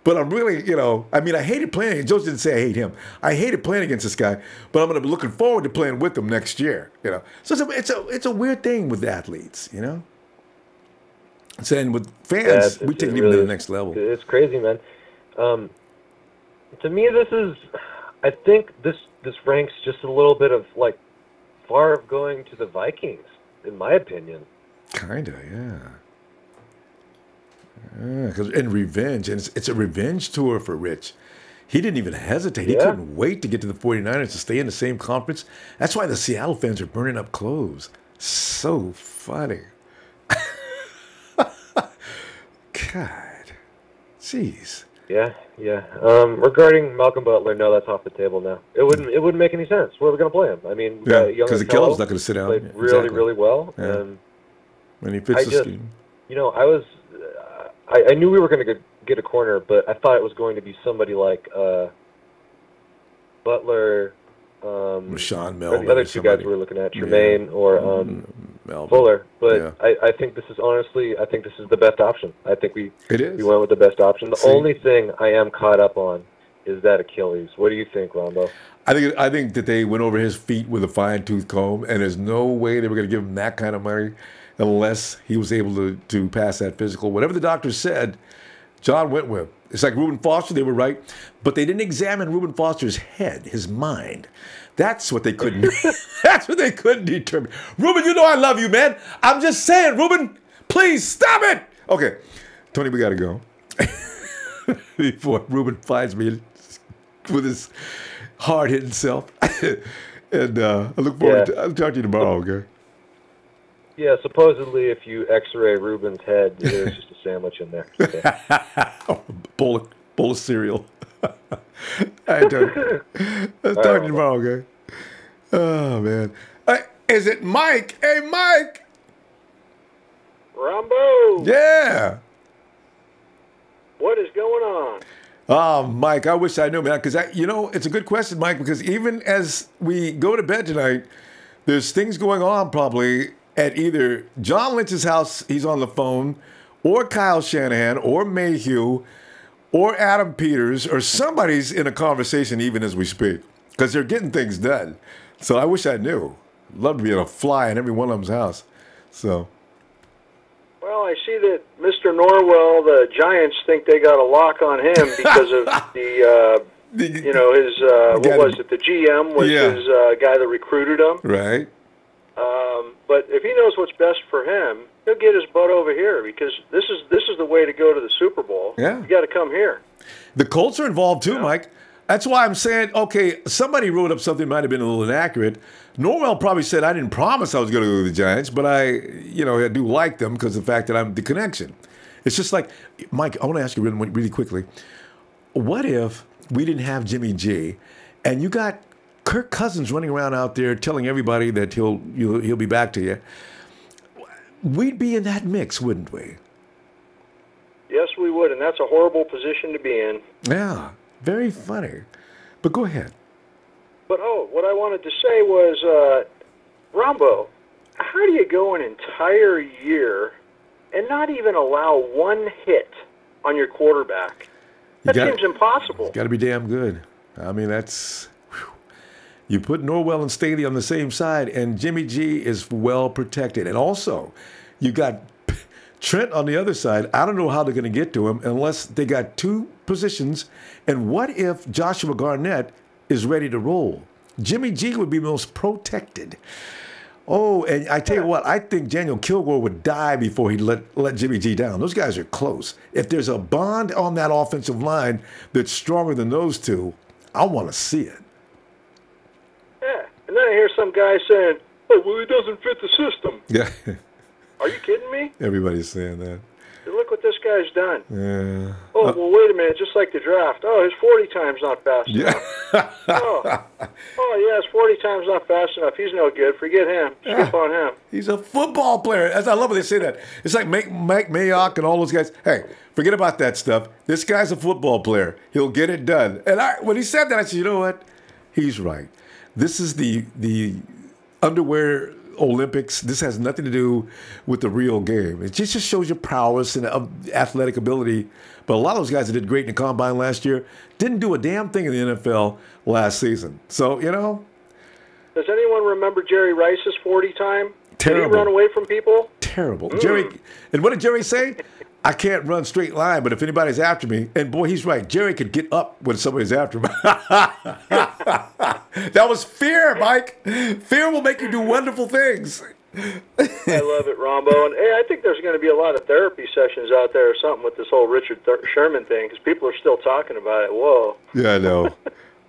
But I'm really, I mean, I hated playing. Joe didn't say I hate him. I hated playing against this guy, but I'm going to be looking forward to playing with him next year. So it's a weird thing with athletes. Saying with fans, we take it even to the next level. It's crazy, man. To me, I think this ranks just a little bit of like Favre going to the Vikings, in my opinion. Kinda, yeah. Because in revenge, and it's a revenge tour for Rich. He didn't even hesitate. He couldn't wait to get to the 49ers to stay in the same conference. That's why the Seattle fans are burning up clothes. So funny. God. Jeez. Yeah. Regarding Malcolm Butler, no, that's off the table now. It wouldn't make any sense. Where are we going to play him? I mean, because the Keller's not going to sit down. Played really well. Yeah. When he fits the scheme. I knew we were going to get a corner, but I thought it was going to be somebody like Butler, Rashawn Melvin, the other two guys we were looking at, Tremaine or Fuller. But I think this is the best option. I think we went with the best option. The only thing I am caught up on is that Achilles. What do you think, Ronbo? I think that they went over his feet with a fine-tooth comb, and there's no way they were going to give him that kind of money unless he was able to pass that physical. Whatever the doctor said, John went with. It's like Reuben Foster, they were right, but they didn't examine Reuben Foster's head, his mind. That's what they couldn't. That's what they couldn't determine. Reuben, I love you, man. I'm just saying, Reuben, please stop it. Okay, Tony, we got to go before Reuben finds me with his hard-hitting self. And I look forward to. I'll talk to you tomorrow. Okay. Yeah, supposedly if you X-ray Reuben's head, there's just a sandwich in there. So. bowl of cereal. All right, Tony. Let's talk to you tomorrow, okay? Oh, man. Is it Mike? Hey, Mike. Ronbo. Yeah. What is going on? Oh, Mike, I wish I knew, man, because, it's a good question, Mike, because even as we go to bed tonight, there's things going on probably at either John Lynch's house, he's on the phone, or Kyle Shanahan, or Mayhew, or Adam Peters, or somebody's in a conversation even as we speak, because they're getting things done. So I wish I knew. Love to be able to fly in every one of them's house. So. Well, I see that Mr. Norwell, the Giants think they got a lock on him because of the GM was his guy that recruited him. Right. But if he knows what's best for him, he'll get his butt over here because this is the way to go to the Super Bowl. Yeah. You got to come here. The Colts are involved too, Mike. That's why I'm saying, okay, somebody wrote up something that might have been a little inaccurate. Norwell probably said, I didn't promise I was going to go to the Giants, but I do like them because of the fact that I'm the connection. It's just like, Mike, I want to ask you really quickly. What if we didn't have Jimmy G and you got Kirk Cousins running around out there telling everybody that he'll be back to you? We'd be in that mix, wouldn't we? Yes, we would, and that's a horrible position to be in. Yeah, very funny. But go ahead. But, what I wanted to say was, Ronbo, how do you go an entire year and not even allow one hit on your quarterback? That seems impossible. Got to be damn good. I mean, that's... You put Norwell and Staley on the same side, and Jimmy G is well protected. And also, you got Trent on the other side. I don't know how they're going to get to him unless they got two positions. And what if Joshua Garnett is ready to roll? Jimmy G would be most protected. Oh, and I tell you what, I think Daniel Kilgore would die before he'd let Jimmy G down. Those guys are close. If there's a bond on that offensive line that's stronger than those two, I want to see it. Yeah, and then I hear some guy saying, "Oh, well, he doesn't fit the system." Yeah. Are you kidding me? Everybody's saying that. Hey, look what this guy's done. Yeah. Oh, well, wait a minute. Just like the draft. Oh, his 40 time's not fast enough. Oh, his 40 time's not fast enough. He's no good. Forget him. Skip on him. He's a football player. I love when they say that. It's like Mike Mayock and all those guys. Hey, forget about that stuff. This guy's a football player. He'll get it done. And when he said that, I said, you know what? He's right. This is the underwear Olympics. This has nothing to do with the real game. It just shows your prowess and athletic ability. But a lot of those guys that did great in the combine last year didn't do a damn thing in the NFL last season. So, you know. Does anyone remember Jerry Rice's 40 time? Terrible. Did he run away from people? Terrible. Jerry, and what did Jerry say? I can't run straight line, but if anybody's after me, and boy, he's right. Jerry could get up when somebody's after him. That was fear, Mike. Fear will make you do wonderful things. I love it, Ronbo. And hey, I think there's going to be a lot of therapy sessions out there or something with this whole Richard Sherman thing because people are still talking about it. Whoa. Yeah, I know.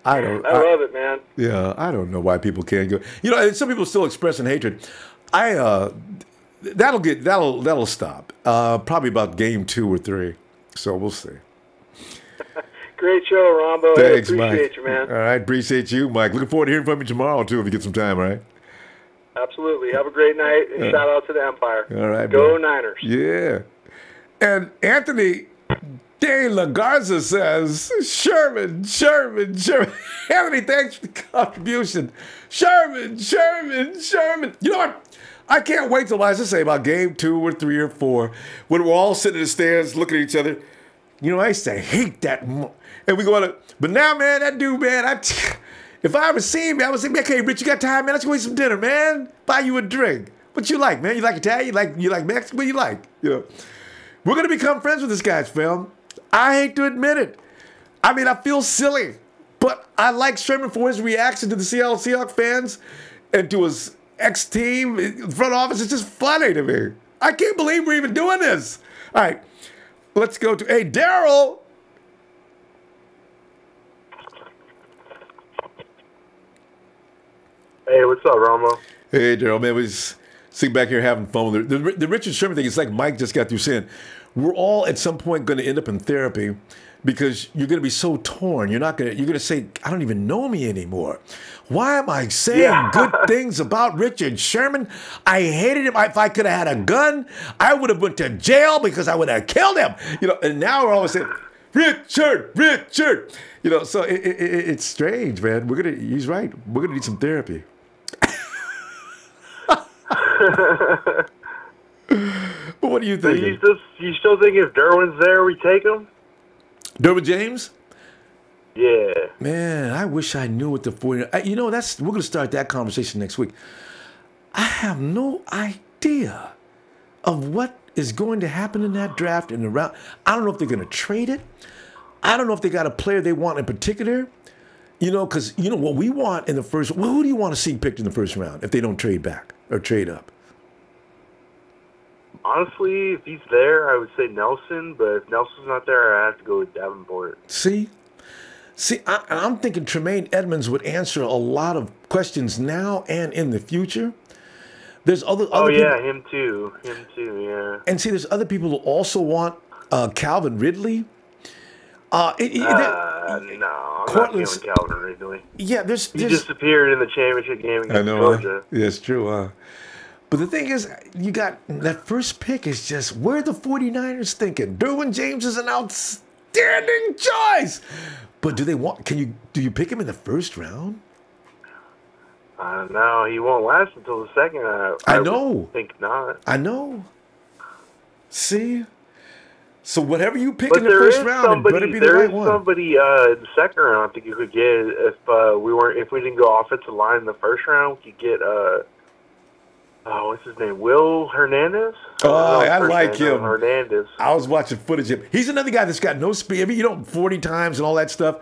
I love it, man. Yeah, I don't know why people can't go. You know, and some people are still expressing hatred. That'll stop. Probably about game 2 or 3. So we'll see. Great show, Ronbo. Thanks, I appreciate Mike. you, man. All right, appreciate you, Mike. Looking forward to hearing from you tomorrow too if you get some time. All right. Absolutely. Have a great night, and shout out to the Empire. All right, Go bro. Niners. Yeah. And Anthony De La Garza says, Sherman. Anthony, thanks for the contribution. Sherman. You know what? I can't wait till, as I say, about game 2 or 3 or 4, when we're all sitting in the stands looking at each other. You know, I used to hate that. And we go on, but now, man, that dude, man, if I ever see him, I would say, okay, Rich, you got time, man? Let's go eat some dinner, man. Buy you a drink. What you like, man? You like Italian? You like Mexican? What you like? You know, we're going to become friends with this guy's film. I hate to admit it. I mean, I feel silly, but I like Sherman for his reaction to the Seattle Seahawks fans and to his ex-team front office. It's just funny to me. I can't believe we're even doing this. All right, let's go to, hey, Daryl. Hey, what's up, Romo? Hey, Daryl, man, we just sitting back here having fun with it. The Richard Sherman thing is like Mike just got through saying, we're all at some point going to end up in therapy because you're going to be so torn. You're going to say, I don't even know me anymore. Why am I saying good things about Richard Sherman? I hated him. If I could have had a gun, I would have went to jail because I would have killed him. You know, and now we're always saying, Richard. You know, so it's strange, man. He's right. We're gonna need some therapy. But what do you think? You still think if Derwin's there, we take him? Derwin James? Yeah. Man, I wish I knew what the 49ers. You know, we're going to start that conversation next week. I have no idea of what is going to happen in that draft in the round. I don't know if they're going to trade it. I don't know if they got a player they want in particular. You know, because, you know, what we want in the first, well, who do you want to see picked in the first round if they don't trade back or trade up? Honestly, if he's there, I would say Nelson, but if Nelson's not there, I have to go with Davenport. See, I'm thinking Tremaine Edmonds would answer a lot of questions now and in the future. There's other people, him too, yeah. And see, there's other people who also want Calvin Ridley. No, I'm not feeling Calvin Ridley. Yeah, he disappeared in the championship game against Georgia. Yeah, it's true. But the thing is, you got that first pick is just where the 49ers thinking. Derwin James is an outstanding choice. But do you pick him in the first round? I don't know. He won't last until the second. I know. Would think not. I know. See? So whatever you pick in the first round, it better be the right one. There is somebody in the second round I think you could get if we didn't go offensive line in the first round. We could get what's his name? Will Hernandez? Oh, I like him. Hernandez. I was watching footage of him. He's another guy that's got no speed. I mean, 40 times and all that stuff.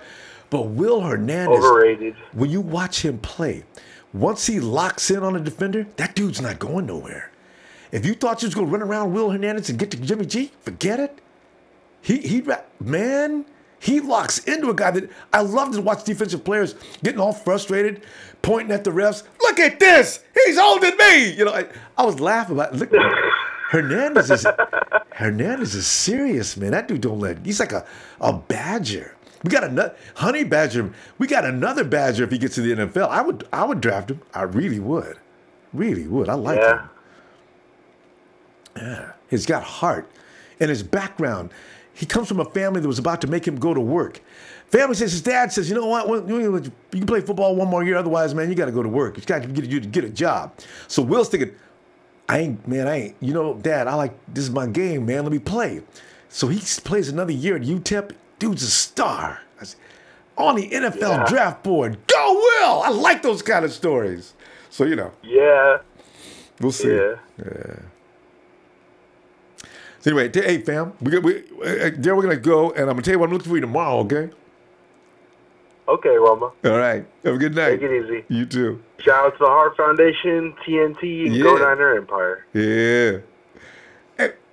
But Will Hernandez, overrated. When you watch him play, once he locks in on a defender, that dude's not going nowhere. If you thought you was going to run around Will Hernandez and get to Jimmy G, forget it. He locks into a guy that I love to watch defensive players getting all frustrated, pointing at the refs. Look at this. He's holding me. You know, I was laughing about it. Look, Hernandez is serious, man. That dude don't let. He's like a badger. We got another honey badger. We got another badger if he gets to the NFL. I would draft him. I really would. Really would. I like him. Yeah. He's got heart. And his background, he comes from a family that was about to make him go to work. Family says, his dad says, you know what, you can play football one more year, otherwise, man, you got to go to work. It's got to get you to get a job. So Will's thinking, I ain't, you know, Dad, this is my game, man, let me play. So he plays another year at UTEP. Dude's a star. On the NFL draft board. Go Will! I like those kind of stories. So, you know. Yeah. We'll see. Yeah. So anyway, hey, fam. We're going to go, and I'm going to tell you what I'm looking for you tomorrow, okay? Okay, Roma. All right. Have a good night. Take it easy. You too. Shout out to the Heart Foundation, TNT, and Go Niner Empire. Yeah.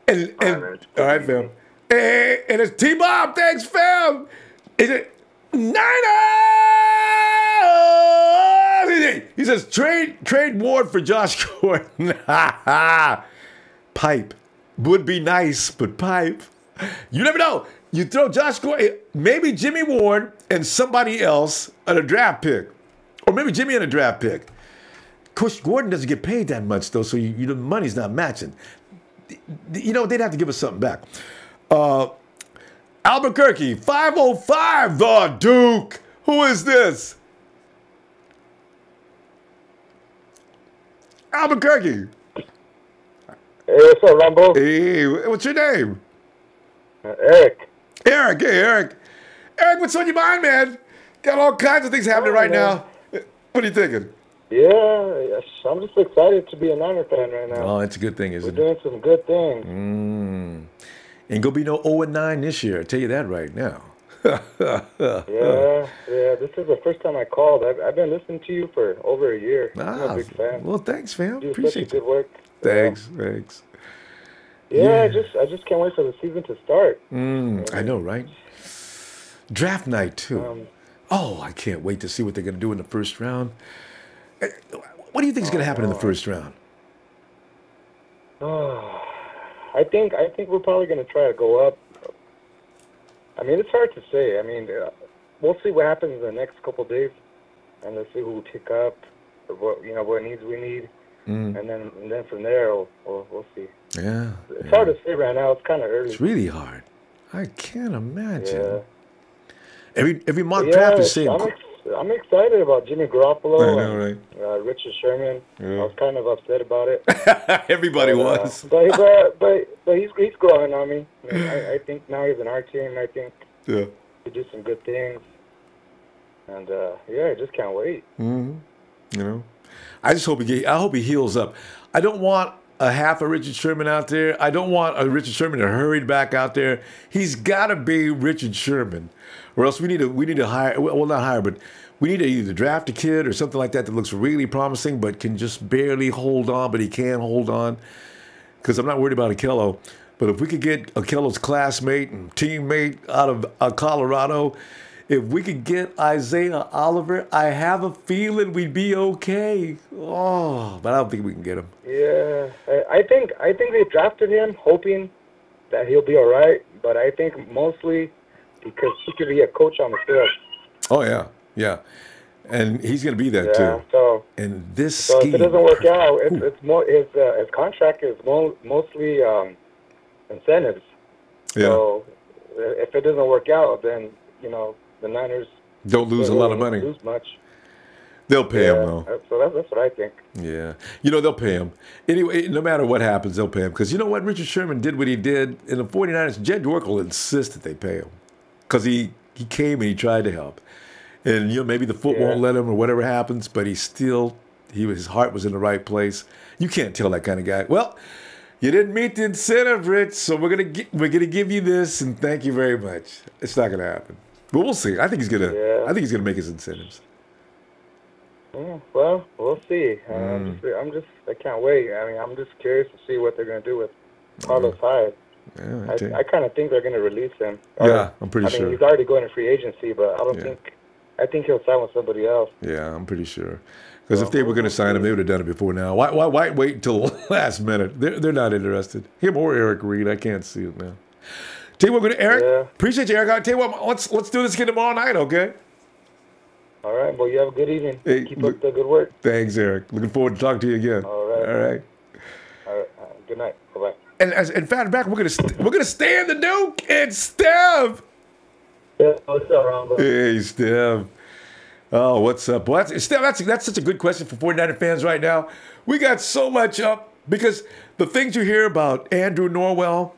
And all right, fam. And it's T-Bob. Thanks, fam. Is it Niners? He says, trade Ward for Josh Gordon. Pipe. Would be nice, but pipe. You never know. You throw Josh Gordon, maybe Jimmy Ward and somebody else at a draft pick. Or maybe Jimmy and a draft pick. Of course, Gordon doesn't get paid that much, though, so the money's not matching. You know, they'd have to give us something back. Albuquerque, 505, the Duke. Who is this? Albuquerque. Hey, what's up, Ronbo? Hey, what's your name? Eric. Eric, hey, Eric. Eric, what's on your mind, man? Got all kinds of things happening right now. What are you thinking? Yeah, I'm just excited to be a Niner fan right now. Oh, it's a good thing, isn't it? We're doing some good things. Ain't gonna be no 0-9 this year, I tell you that right now. Yeah, this is the first time I called. I've been listening to you for over a year. I'm a big fan. Well, thanks, fam. You do Appreciate such good work. Thanks. Yeah, I just can't wait for the season to start. I know, right? Draft night, too. I can't wait to see what they're going to do in the first round. What do you think is going to happen in the first round? I think we're probably going to try to go up. I mean, it's hard to say. I mean, we'll see what happens in the next couple of days, and let's see who we pick up, what needs we need, and then from there we'll see. Yeah, it's hard to say right now. It's kind of early. It's really hard. I can't imagine. Yeah. Every mock draft is saying. I'm excited about Jimmy Garoppolo. I know, right? Richard Sherman. Yeah. I was kind of upset about it. Everybody was. But he's growing on me. I think now he's in our team. I think he do some good things. And I just can't wait. You know, I hope he heals up. I don't want a half of Richard Sherman out there. I don't want a Richard Sherman to hurry back out there. He's got to be Richard Sherman, or else we need to hire. Well, not hire, but we need to either draft a kid or something like that looks really promising, but can just barely hold on. But he can hold on, because I'm not worried about Akello. But if we could get Akello's classmate and teammate out of Colorado, if we could get Isaiah Oliver, I have a feeling we'd be okay. Oh, but I don't think we can get him. Yeah, I think they drafted him hoping that he'll be all right, but I think mostly because he could be a coach on the field. Oh yeah, and he's going to be that too. So and this so scheme, if it doesn't work out, it's more his contract is mostly incentives. Yeah. So if it doesn't work out, then the Niners don't lose a lot of money. Lose much. They'll pay him though. So that's what I think. Yeah, they'll pay him anyway. No matter what happens, they'll pay him, because you know what, Richard Sherman did what he did in the 49ers. Jed York will insist that they pay him, because he came and he tried to help, and maybe the foot won't let him or whatever happens, but his heart was in the right place. You can't tell that kind of guy, well, you didn't meet the incentive, Rich, so we're gonna give you this and thank you very much. It's not gonna happen. But we'll see. I think he's gonna make his incentives. Yeah, well, we'll see. I can't wait. I mean, I'm just curious to see what they're gonna do with Carlos Hyde. Yeah, I kind of think they're gonna release him. Yeah, I'm pretty sure. I mean, he's already going to free agency, but I think he'll sign with somebody else. Yeah, I'm pretty sure. Because if they were going to sign him, they would have done it before now. Why wait until the last minute? They're not interested. Him or Eric Reed, I can't see it now. Tell you what, Eric. Appreciate you, Eric. I'll tell you what, let's do this again tomorrow night, okay? All right, well, you have a good evening. Hey, Keep up the good work. Thanks, Eric. Looking forward to talking to you again. All right. All right. Good night. Bye-bye. And in fact, we're gonna stay in the Duke. It's Steph. Yeah, what's up, Ronbo? Hey, Steph. Oh, what's up? Well, Steph, that's such a good question for 49er fans right now. We got so much up because the things you hear about Andrew Norwell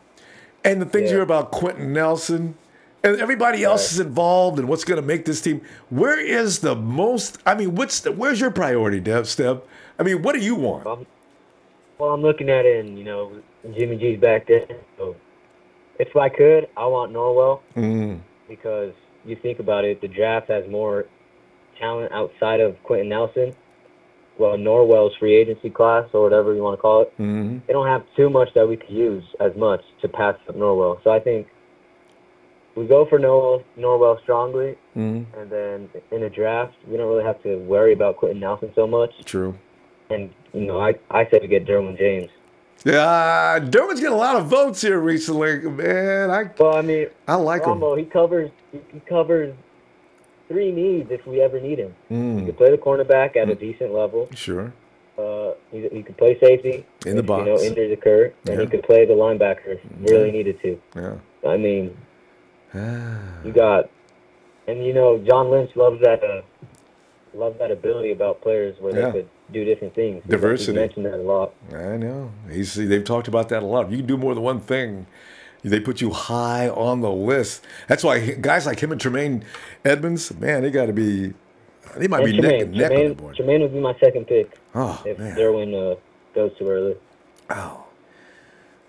And the things you hear about Quentin Nelson and everybody else is involved and what's going to make this team. Where is the most? I mean, where's your priority, Steph? I mean, what do you want? Well, I'm looking at it, and Jimmy G's back there. So if I could, I want Norwell because you think about it, the draft has more talent outside of Quentin Nelson. Well, Norwell's free agency class or whatever you want to call it, they don't have too much that we could use as much to pass up Norwell. So I think we go for Norwell strongly, and then in the draft, we don't really have to worry about Quentin Nelson so much. True. And, I said to get Derwin James. Yeah, Derwin's getting a lot of votes here recently, man. I like him. He covers 3 needs if we ever need him. He can play the cornerback at a decent level. Sure. He can play safety in the box. Injuries occur, and he could play the linebacker if really needed to. Yeah. I mean, you got, and John Lynch loves that ability about players where they could do different things. Diversity. He mentioned that a lot. I know. They've talked about that a lot. You can do more than one thing. They put you high on the list. That's why guys like him and Tremaine Edmonds, man, they might be neck and neck on the board. Tremaine would be my second pick if man. Derwin goes too early. Oh.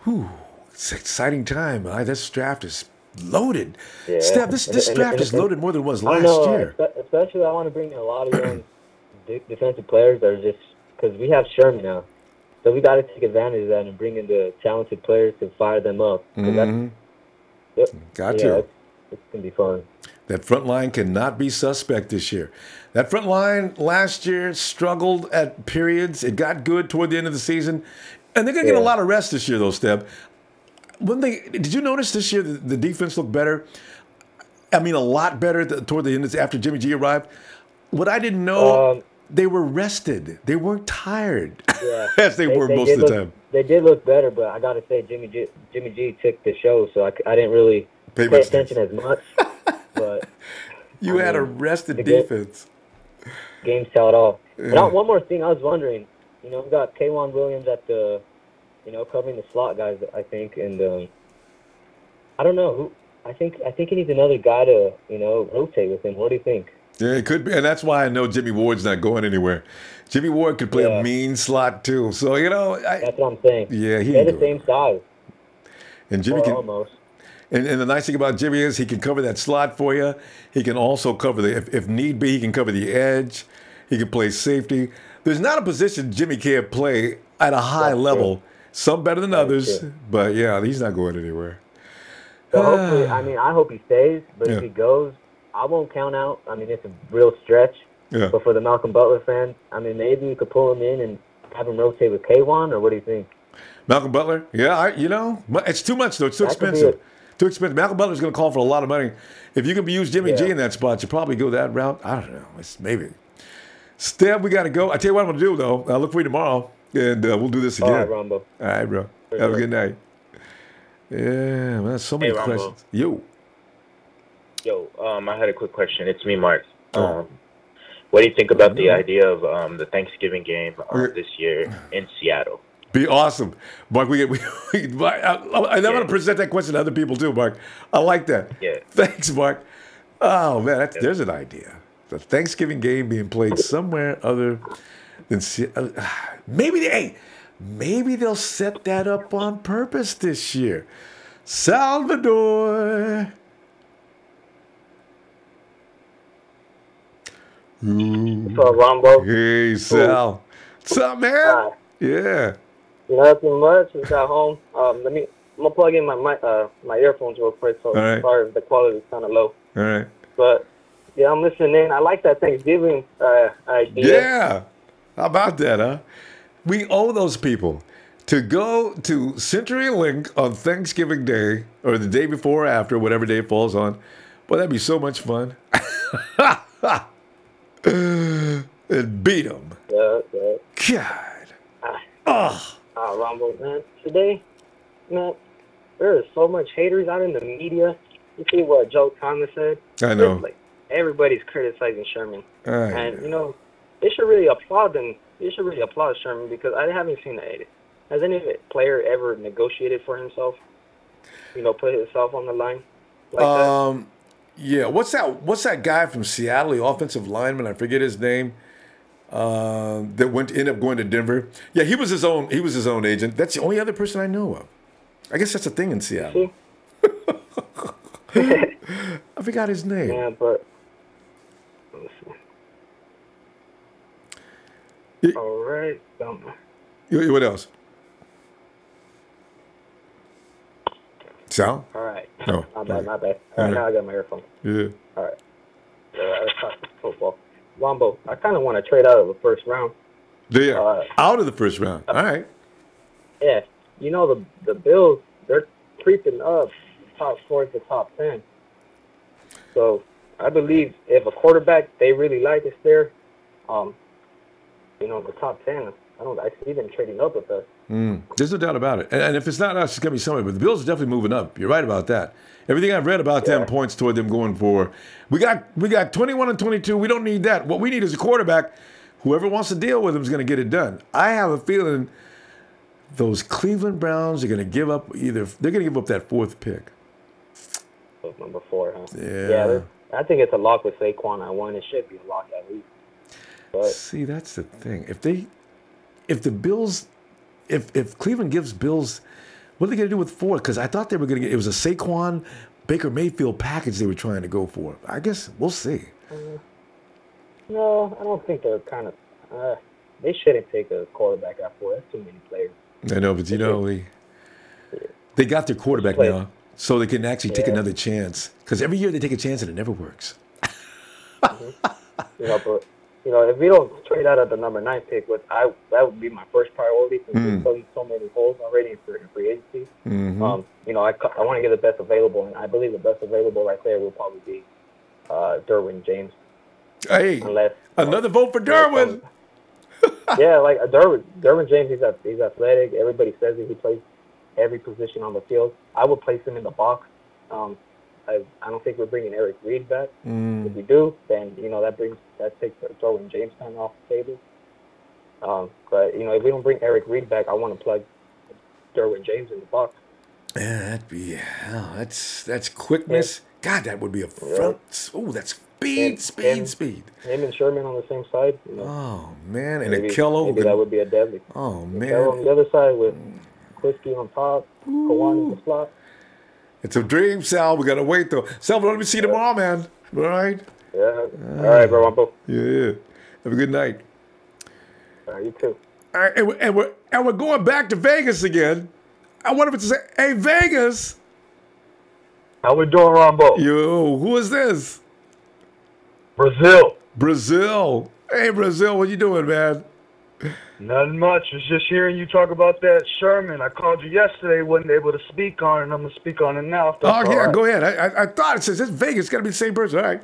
Whew. It's an exciting time. This draft is loaded. Yeah. Steph, this draft is loaded more than it was last year. Especially, I want to bring in a lot of young defensive players that are just because we have Sherman now. So we got to take advantage of that and bring in the talented players to fire them up. Got to. It's going to be fun. That front line cannot be suspect this year. That front line last year struggled at periods. It got good toward the end of the season. And they're going to get a lot of rest this year, though, Steph. Did you notice this year the defense looked better? I mean, a lot better toward the end after Jimmy G arrived. What I didn't know, they were rested. They weren't tired as they were most of the time. They did look better, but I got to say Jimmy G took the show, so I didn't really pay attention as much. But you had a rested defense. Games tell it all. And one more thing, I was wondering, we got K'Wan Williams at the, covering the slot guys, I think, and I don't know who. I think he needs another guy to, rotate with him. What do you think? Yeah, it could be, and that's why I know Jimmy Ward's not going anywhere. Jimmy Ward could play a mean slot too. So that's what I'm saying. Yeah, they're the same size. And Jimmy can almost. And the nice thing about Jimmy is he can cover that slot for you. He can also cover if need be, he can cover the edge. He can play safety. There's not a position Jimmy can't play at a high level. True. Some better than others, but he's not going anywhere. So hopefully, I hope he stays. But if he goes, I won't count out. It's a real stretch. Yeah. But for the Malcolm Butler fans, maybe you could pull him in and have him rotate with K'Wan, or what do you think? Malcolm Butler? Yeah, it's too much, though. It's too expensive. Too expensive. Malcolm Butler's going to call for a lot of money. If you can use Jimmy G in that spot, you probably go that route. I don't know. Maybe. Steph, we got to go. I tell you what I'm going to do, though. I'll look for you tomorrow, and we'll do this again. All right, Ronbo. All right, bro. Have a good night. Yeah, man, so many questions. Yo, I had a quick question. It's me, Mark. What do you think about the idea of the Thanksgiving game this year in Seattle? Be awesome, Mark. I'm going to present that question to other people too, Mark. I like that. Yeah. Thanks, Mark. Oh man, there's an idea. The Thanksgiving game being played somewhere other than Seattle. Maybe they'll set that up on purpose this year. Salvador. What's up, Ronbo? Hey, Sal. What's up, man? Yeah. Nothing much. Just at home. I'm gonna plug in my earphones real quick. So sorry if the quality is kind of low. All right. But I'm listening in. I like that Thanksgiving idea. Yeah. How about that, huh? We owe those people to go to CenturyLink on Thanksgiving Day or the day before or after, whatever day it falls on. Boy, that'd be so much fun. And beat them. Yeah. God. Ronbo, man. Today, man, there is so much haters out in the media. You see what Joe Thomas said? I know. Everybody's criticizing Sherman. And, they should really applaud them. You should really applaud Sherman because I haven't seen that. Has any player ever negotiated for himself? put himself on the line like that? Yeah. What's that guy from Seattle, the offensive lineman? I forget his name. That ended up going to Denver. Yeah, he was his own agent. That's the only other person I know of. I guess that's a thing in Seattle. I forgot his name. Yeah, but all right. What else? Sal? All right. No. My bad. All right, now I got my earphone. Yeah. All right. Let's talk football. Ronbo, I kind of want to trade out of the first round. Yeah. Out of the first round. All right. Yeah. The Bills, they're creeping up towards the top 10. So I believe if a quarterback they really like is there, the top 10, I see them trading up with us. There's no doubt about it. And if it's not us, it's going to be somebody. But the Bills are definitely moving up. You're right about that. Everything I've read about them points toward them going for. We got 21 and 22. We don't need that. What we need is a quarterback. Whoever wants to deal with them is going to get it done. I have a feeling those Cleveland Browns are going to give up they're going to give up that 4th pick. Number 4, huh? Yeah. I think it's a lock with Saquon at 1. It should be a lock at least. But see, that's the thing. If Cleveland gives Bills, what are they going to do with 4? Because I thought they were going to get, it was a Saquon Baker Mayfield package they were trying to go for. I guess we'll see. No, I don't think they're kind of. They shouldn't take a quarterback at 4. That's too many players. I know, but they got their quarterback now, so they can actually take another chance. Because every year they take a chance and it never works. But if we don't trade out of the number 9 pick, that would be my first priority since there's so many holes already in free agency. I want to get the best available, and I believe the best available right there will probably be Derwin James. Hey, another vote for Derwin. Yeah, like Derwin James, he's athletic. Everybody says that he plays every position on the field. I would place him in the box. I don't think we're bringing Eric Reed back. If we do, then that takes Derwin James kind of off the table. But if we don't bring Eric Reed back, I want to plug Derwin James in the box. Yeah, that'd be that's quickness. Yeah. God, that would be a front. Yeah. Oh, that's speed. Him and Sherman on the same side. Oh man, and Akello. Maybe that would be a deadly. Oh man. Akello on the other side with Kliski on top, Kawan in the slot. It's a dream, Sal. We gotta wait though. Sal, let me see you tomorrow, man. All right. Yeah. All right, bro. Yeah. Have a good night. You too. All right, and we're going back to Vegas again. I wonder to say, hey Vegas. How we doing, Ronbo? Yo, who is this? Brazil. Hey, Brazil, what you doing, man? Nothing much. I was just hearing you talk about that Sherman. I called you yesterday, wasn't able to speak on it, and I'm going to speak on it now. Go ahead. I thought it says it's Vegas. It's got to be the same person. All right.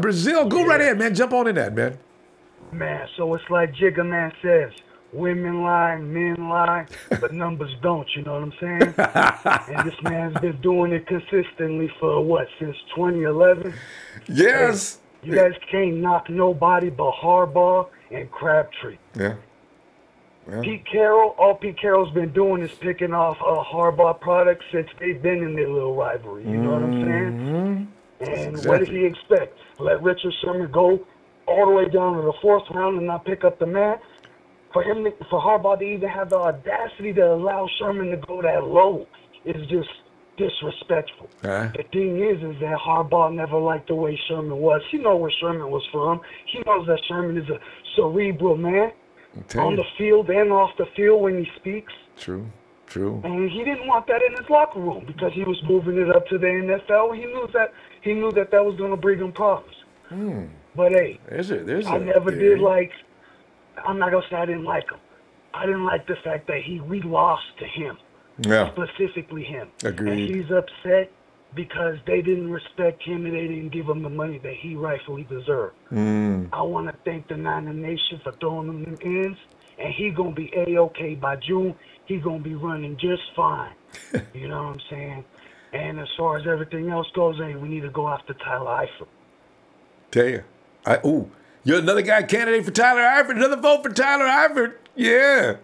Brazil, go right ahead, man. Jump on in that, man. Man, so it's like Jigga Man says. Women lie, men lie, but numbers don't, you know what I'm saying? And this man's been doing it consistently for, since 2011? Yes. Hey, you guys can't knock nobody but Harbaugh and Crabtree. Yeah. Pete Carroll, all Pete Carroll's been doing is picking off Harbaugh products since they've been in their little rivalry, you know what I'm saying? And what did he expect? Let Richard Sherman go all the way down to the 4th round and not pick up the man? For Harbaugh to even have the audacity to allow Sherman to go that low is just disrespectful. The thing is that Harbaugh never liked the way Sherman was. He knows where Sherman was from. He knows that Sherman is a cerebral man on the field and off the field when he speaks. True. And he didn't want that in his locker room because he was moving it up to the NFL. He knew that was going to bring him problems. But hey, I'm not going to say I didn't like him. I didn't like the fact that we lost to him. Yeah. Specifically him. Agreed. And he's upset because they didn't respect him and they didn't give him the money that he rightfully deserved. I want to thank the Niner Nation for throwing him in ends, and he's going to be A-okay by June. He's going to be running just fine. You know what I'm saying? And as far as everything else goes, we need to go after Tyler Eifert. Tell you. You're another guy candidate for Tyler Eifert. Another vote for Tyler Eifert. Yeah.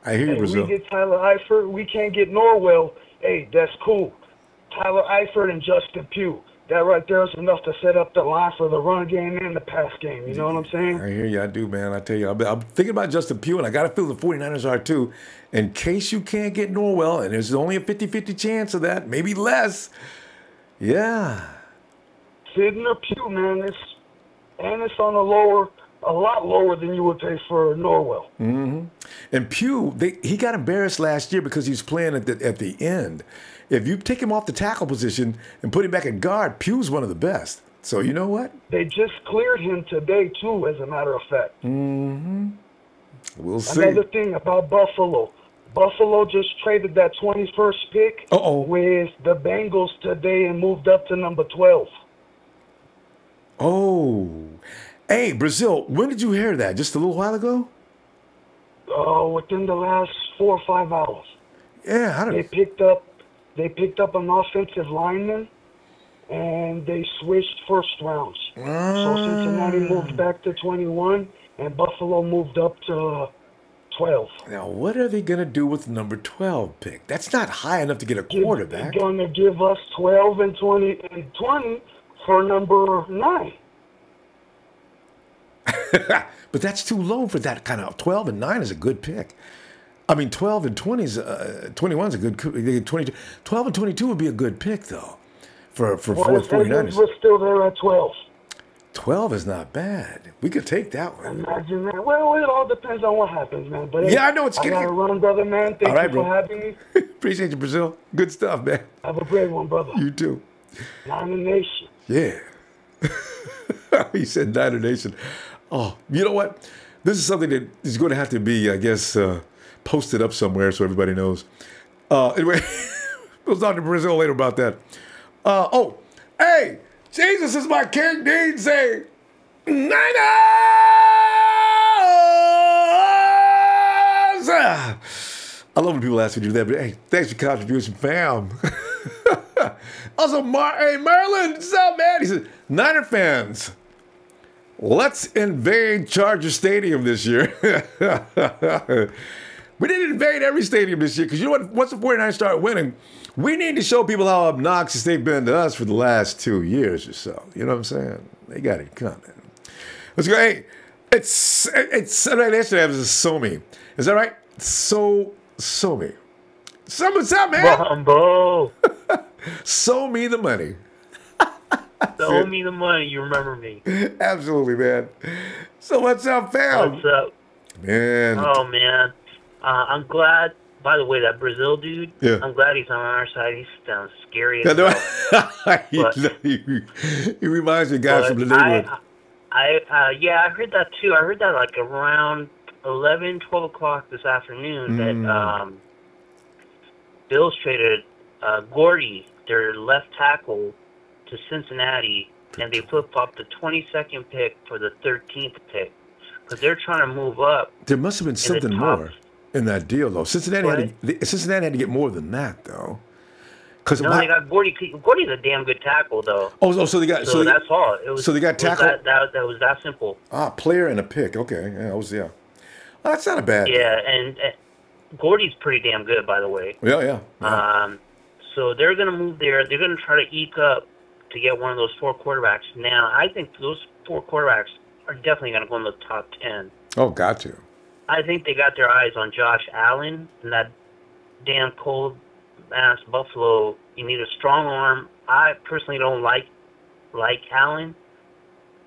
I hear you, Brazil. We get Tyler Eifert. We can't get Norwell hey, that's cool. Tyler Eifert and Justin Pugh. That right there is enough to set up the line for the run game and the pass game. You know what I'm saying? I hear you. I do, man. I tell you, I'm thinking about Justin Pugh, and I got to feel the 49ers are too. In case you can't get Norwell, and there's only a 50-50 chance of that, maybe less. Yeah. Sidney Pugh, man, it's on a lot lower than you would pay for Norwell. Mm-hmm. And Pugh, he got embarrassed last year because he was playing at the end. If you take him off the tackle position and put him back at guard, Pugh's one of the best. So you know what? They just cleared him today, too, as a matter of fact. Mm-hmm. We'll see. Another thing about Buffalo. Buffalo just traded that 21st pick with the Bengals today and moved up to number 12. Oh. Hey, Brazil, when did you hear that? Just a little while ago? Within the last 4 or 5 hours. Yeah, how did They picked up an offensive lineman, and they switched first rounds. So Cincinnati moved back to 21, and Buffalo moved up to 12. Now, what are they going to do with number 12 pick? That's not high enough to get a quarterback. They're going to give us 12 and 20 for number 9. But that's too low for that kind of 12 and 9 is a good pick. I mean, 12 and 21 is a good 22. 12 and 22 would be a good pick, though, for 49ers. We're still there at 12. 12 is not bad. We could take that one. Imagine that. Well, it all depends on what happens, man. But yeah, I know it's getting. I got to run, brother, man. Thank you for having me. Appreciate you, Brazil. Good stuff, man. Have a great one, brother. You too. Niner Nation. Yeah. He said Niner Nation. Oh, you know what? This is something that is going to have to be, I guess, posted up somewhere so everybody knows. Anyway, we'll talk to Brazil later about that. Hey, Jesus is my King. Dean say, Niners! I love when people ask me to do that, but hey, thanks for contribution, fam. Also, hey, Merlin, what's up, man? He said, Niner fans, let's invade Charger Stadium this year. We didn't invade every stadium this year because you know what? Once the 49ers start winning, we need to show people how obnoxious they've been to us for the last 2 years or so. You know what I'm saying? They got it coming. Let's go. Hey, it's Saturday yesterday. It was a So-Me. Is that right? So-Me. What's up, man? Rumbo. Sow me the money. Sow me the money. You remember me. Absolutely, man. So what's up, fam? What's up? Man. Oh, man. I'm glad, by the way, that Brazil dude, yeah. I'm glad he's on our side. He sounds scary as hell. He reminds me of guys from the neighborhood. I heard that too. I heard that like around 11, 12 o'clock this afternoon that Bills traded Gordy, their left tackle, to Cincinnati, and they flip-flopped the 22nd pick for the 13th pick because they're trying to move up. There must have been something more in that deal, though. Cincinnati had to get more than that, though. They got Gordy. Gordy's a damn good tackle, though. So they got. So that's all. It was, so they got tackle. That was that simple. Player and a pick. Okay, yeah. Well, that's not a bad. Yeah, and Gordy's pretty damn good, by the way. Yeah. So they're gonna move there. They're gonna try to eke up to get one of those 4 quarterbacks. Now, I think those 4 quarterbacks are definitely gonna go in the top 10. Oh, got to. I think they got their eyes on Josh Allen and that damn cold-ass Buffalo. You need a strong arm. I personally don't like Allen,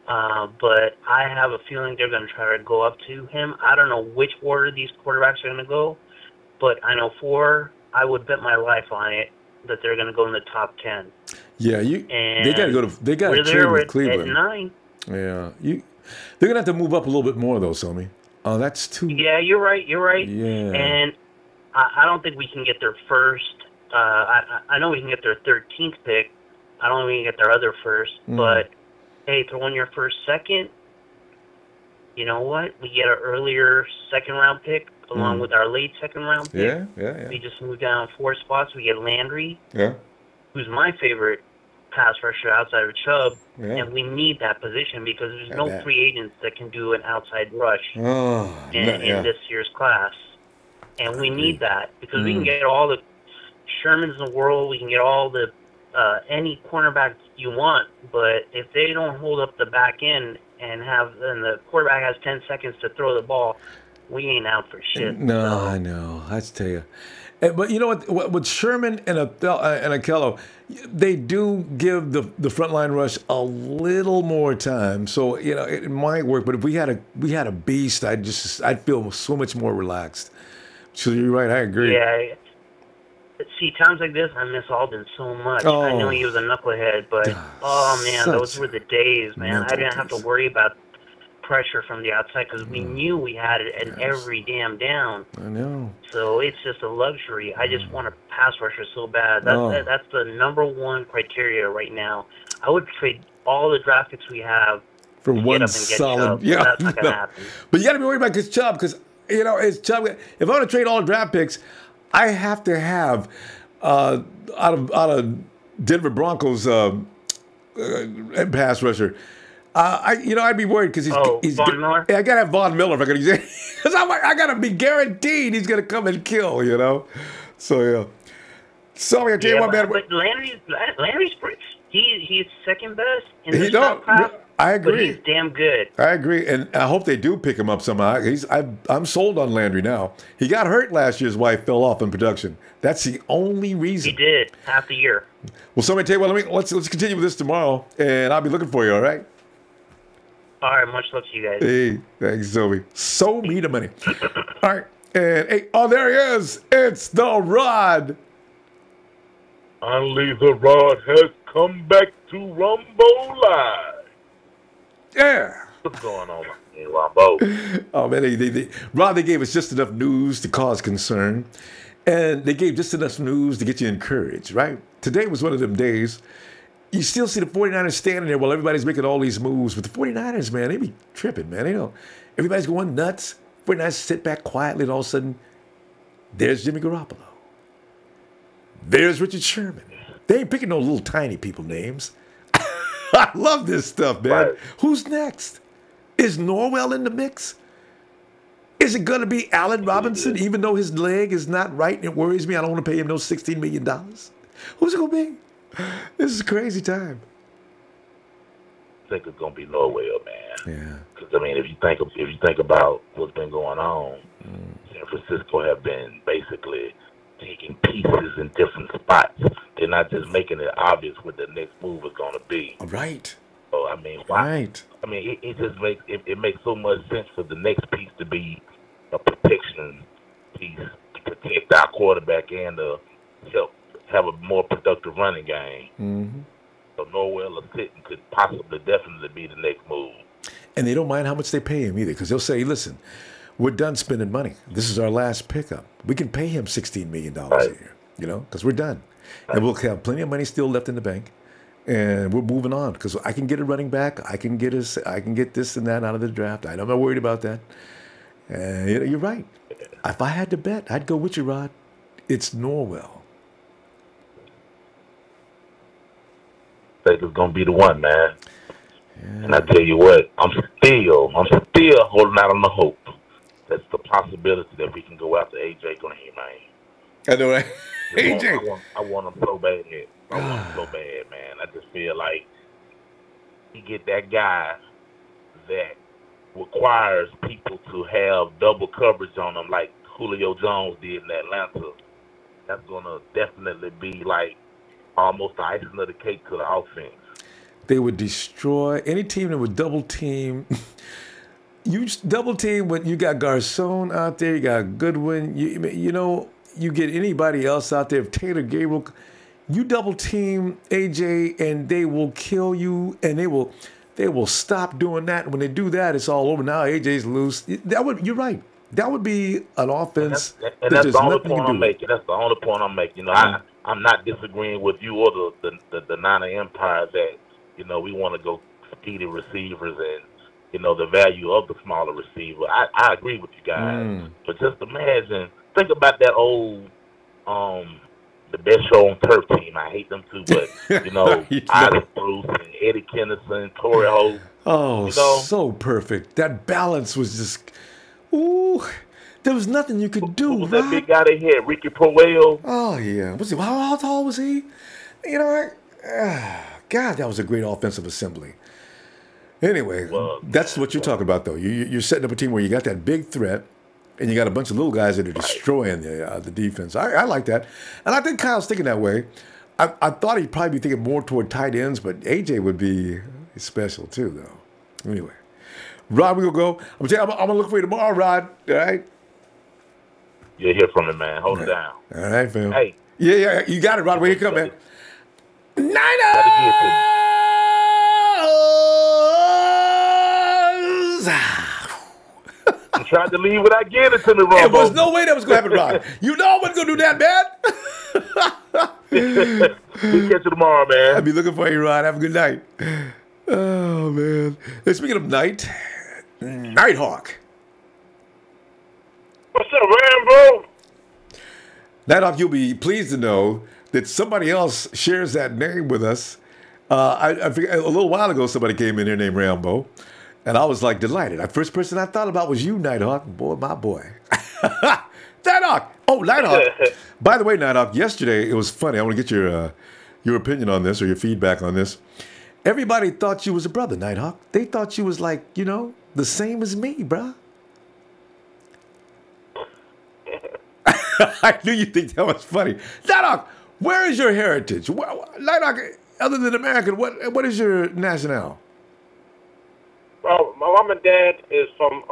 but I have a feeling they're going to try to go up to him. I don't know which order these quarterbacks are going to go, but I know 4. I would bet my life on it that they're going to go in the top 10. Yeah, they got to go to. They got to trade with Cleveland. At 9. Yeah, they're gonna have to move up a little bit more though, Somi. Oh, that's too. Yeah, you're right. Yeah. And I don't think we can get their first. I know we can get their 13th pick. I don't know if we can get their other first. But hey, throw in your first, second. You know what? We get an earlier second-round pick along with our late second-round pick. Yeah. We just move down 4 spots. We get Landry. Yeah. Who's my favorite pass rusher outside of Chubb, and we need that position because there's no free agents that can do an outside rush in this year's class, and we need that because we can get all the Shermans in the world. We can get all the any cornerback you want, but if they don't hold up the back end and the quarterback has 10 seconds to throw the ball, we ain't out for shit. No, I know. I tell you. But you know what? With Sherman and Akello, they do give the front line rush a little more time. So it might work. But if we had a beast, I'd feel so much more relaxed. So you're right. I agree. Yeah. See, times like this, I miss Alden so much. I knew he was a knucklehead, but man, those were the days, man. I didn't have to worry about pressure from the outside because we knew we had it in every damn down. I know. So it's just a luxury. I just want a pass rusher so bad. That's the number one criteria right now. I would trade all the draft picks we have for to one get up and get solid. Chubb. Yeah, that's not gonna happen. But you got to be worried about Chubb because it's Chubb. If I want to trade all the draft picks, I have to have out of Denver Broncos pass rusher. I'd be worried because he's Von Miller? I gotta have Von Miller if I gotta use it. Because I gotta be guaranteed he's gonna come and kill. So yeah. So I tell you what, man. But Landry's he's second best in the top class. I agree. But he's damn good. I agree, and I hope they do pick him up somehow. I'm sold on Landry now. He got hurt last year. His wife fell off in production. That's the only reason. He did half the year. Well, somebody tell you what. Let's continue with this tomorrow, and I'll be looking for you. All right. All right, much love to you guys. Hey, thanks, Zoe. So me the money. All right, and hey, there he is. It's the Rod. Finally, the Rod has come back to Ronbo Live. Yeah. What's going on in Ronbo? Oh man, Rod, they gave us just enough news to cause concern, and they gave just enough news to get you encouraged. Right? Today was one of them days. You still see the 49ers standing there while everybody's making all these moves. But the 49ers, man, they be tripping, man. Everybody's going nuts. 49ers sit back quietly, and all of a sudden, there's Jimmy Garoppolo. There's Richard Sherman. They ain't picking no little tiny people names. I love this stuff, man. Right. Who's next? Is Norwell in the mix? Is it going to be Allen Robinson, even though his leg is not right and it worries me? I don't want to pay him no $16 million. Who's it going to be? This is a crazy time. I think it's gonna be Norwell, man. Yeah. Because if you think about what's been going on, San Francisco have been basically taking pieces in different spots. They're not just making it obvious what the next move is gonna be. Right. So why? Right. It just makes so much sense for the next piece to be a protection piece to protect our quarterback and to help have a more productive running game. Mm-hmm. So Norwell or Sitton could possibly definitely be the next move. And they don't mind how much they pay him either, because they'll say, listen, we're done spending money. This is our last pickup. We can pay him $16 million a year, because we're done. Right. And we'll have plenty of money still left in the bank. And we're moving on, because I can get a running back. I can get this and that out of the draft. I'm not worried about that. You're right. If I had to bet, I'd go with you, Rod. It's Norwell. I think it's gonna be the one, man. Yeah. And I tell you what, I'm still holding out on the hope. That's the possibility that we can go after AJ Green, man. I know that. AJ. I want him so bad. I want him so bad, man. I just feel like you get that guy that requires people to have double coverage on them, like Julio Jones did in Atlanta. That's gonna definitely be like almost the icing of the cake to the offense. They would destroy any team that would double team. You double team when you got Garcon out there, you got Goodwin. You get anybody else out there. If Taylor Gabriel, you double team AJ, and they will kill you, and they will stop doing that. When they do that, it's all over. Now AJ's loose. You're right. That would be an offense. And that's the only point I'm making. That's the only point I'm making. I'm not disagreeing with you or the Niner Empire that, we want to go speedy receivers and, the value of the smaller receiver. I agree with you guys. But just imagine, think about that old, the best show on turf team. I hate them too, but, Isaac Bruce and Eddie Kennison, Torrey Holt. Oh, so perfect. That balance was just, ooh. There was nothing you could do. Who was that big guy they had? Ricky Powell. Oh yeah. Was he? How tall was he? You know, God, that was a great offensive assembly. Anyway, that's what you're talking about, though. You're setting up a team where you got that big threat, and you got a bunch of little guys that are destroying the defense. I like that, and I think Kyle's thinking that way. I thought he'd probably be thinking more toward tight ends, but AJ would be special too, though. Anyway, Rod, we gonna go. I'm gonna look for you tomorrow, Rod. All right. You'll hear from him, man. Hold it down. All right, fam. Hey. Yeah, you got it, Rod. Where you come, man? Niners! You tried to leave without getting it to the Ronbo. There was no way that was going to happen, Rod. You know I wasn't going to do that, man. We'll catch you tomorrow, man. I'll be looking for you, Rod. Have a good night. Oh, man. Hey, speaking of Nighthawk. What's up, Rambo? Nighthawk, you'll be pleased to know that somebody else shares that name with us. I forget, a little while ago, somebody came in here named Rambo, and I was like delighted. The first person I thought about was you, Nighthawk. Boy, my boy. Nighthawk. Oh, Nighthawk. By the way, Nighthawk, yesterday it was funny. I want to get your opinion on this or your feedback on this. Everybody thought you was a brother, Nighthawk. They thought you was like, the same as me, bruh. I knew you'd think that was funny. Nighthawk, where is your heritage? Nighthawk, other than American, what is your nationale? Well, my mom and dad is from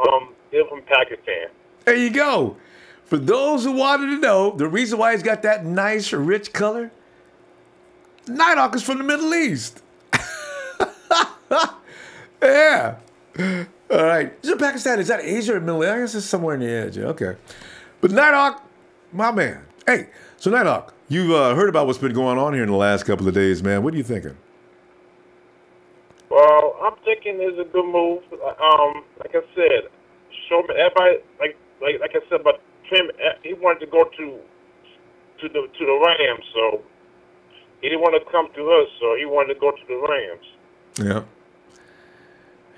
Pakistan. There you go. For those who wanted to know, the reason why he's got that nice, rich color, Nighthawk is from the Middle East. Yeah. All right. Is it Pakistan? Is that Asia or Middle East? I guess it's somewhere in the edge. Okay. But Nighthawk, my man. Hey, so Nighthawk, you've heard about what's been going on here in the last couple of days, man. What are you thinking? Well, I'm thinking it's a good move. Like I said, Sherman. Everybody, like I said about Tim, he wanted to go to the Rams, so he didn't want to come to us, so he wanted to go to the Rams. Yeah.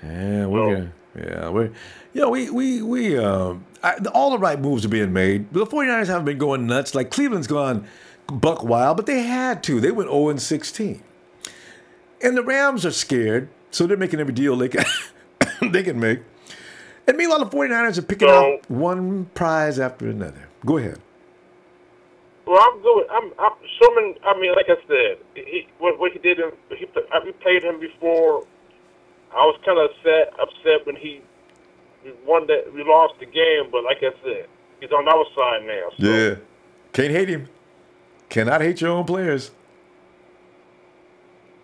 Yeah, all the right moves are being made. The 49ers haven't been going nuts. Like Cleveland's gone buck wild, but they had to. They went 0-16. And the Rams are scared, so they're making every deal they can make. And meanwhile, the 49ers are picking out one prize after another. Go ahead. Well, I'm good. I'm Sherman. I mean, like I said, what he did, we played him before. I was kind of upset when we lost the game, but like I said, he's on our side now. So. Yeah, can't hate him. Cannot hate your own players.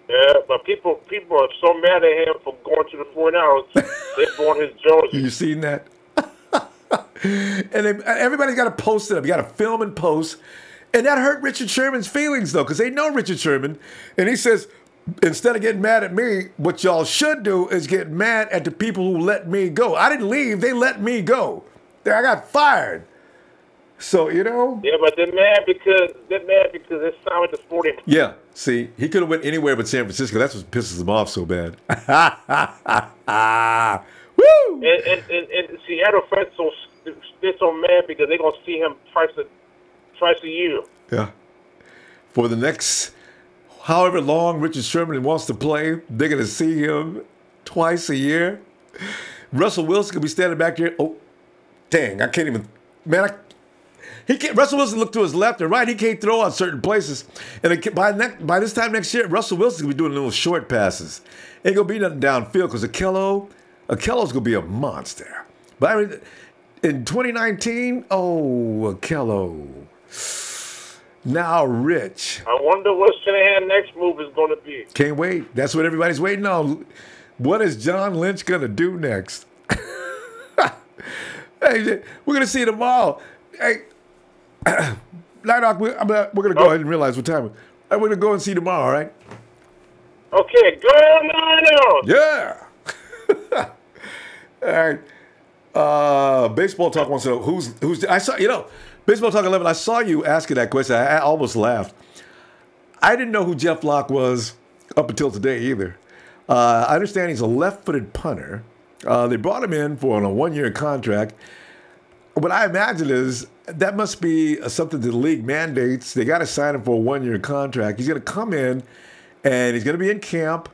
Yeah, but people are so mad at him for going to the 49ers. They bought his jersey. You seen that? And everybody's got to post it up. You got to film and post. And that hurt Richard Sherman's feelings, though, because they know Richard Sherman. And he says, instead of getting mad at me, what y'all should do is get mad at the people who let me go. I didn't leave. They let me go. I got fired. So, Yeah, but they're mad because they signed with the 49ers. Yeah, see, he could have went anywhere but San Francisco. That's what pisses him off so bad. Woo! And Seattle fans they're so mad because they're going to see him twice a year. Yeah. For the next however long Richard Sherman wants to play, they're going to see him twice a year. Russell Wilson could be standing back there. Oh, dang, I can't even. Man, he can't. Russell Wilson look to his left or right. He can't throw on certain places. And by this time next year, Russell Wilson's going to be doing little short passes. Ain't going to be nothing downfield because Akello's going to be a monster. But I mean, in 2019, Akello. Now Rich. I wonder what Shanahan's next move is going to be. Can't wait. That's what everybody's waiting on. What is John Lynch going to do next? Hey, we're going to see you tomorrow. Hey, Nighthawk, we're going to go ahead and realize what time it is. We're going to go and see you tomorrow, all right? Okay, go Niners! Yeah. All right. Baseball Talk wants to know who's. I saw, Baseball Talk 11, I saw you asking that question. I almost laughed. I didn't know who Jeff Locke was up until today either. I understand he's a left-footed punter. They brought him in for on a one-year contract. what I imagine is that must be something the league mandates. They got to sign him for a 1-year contract. He's going to come in, and he's going to be in camp.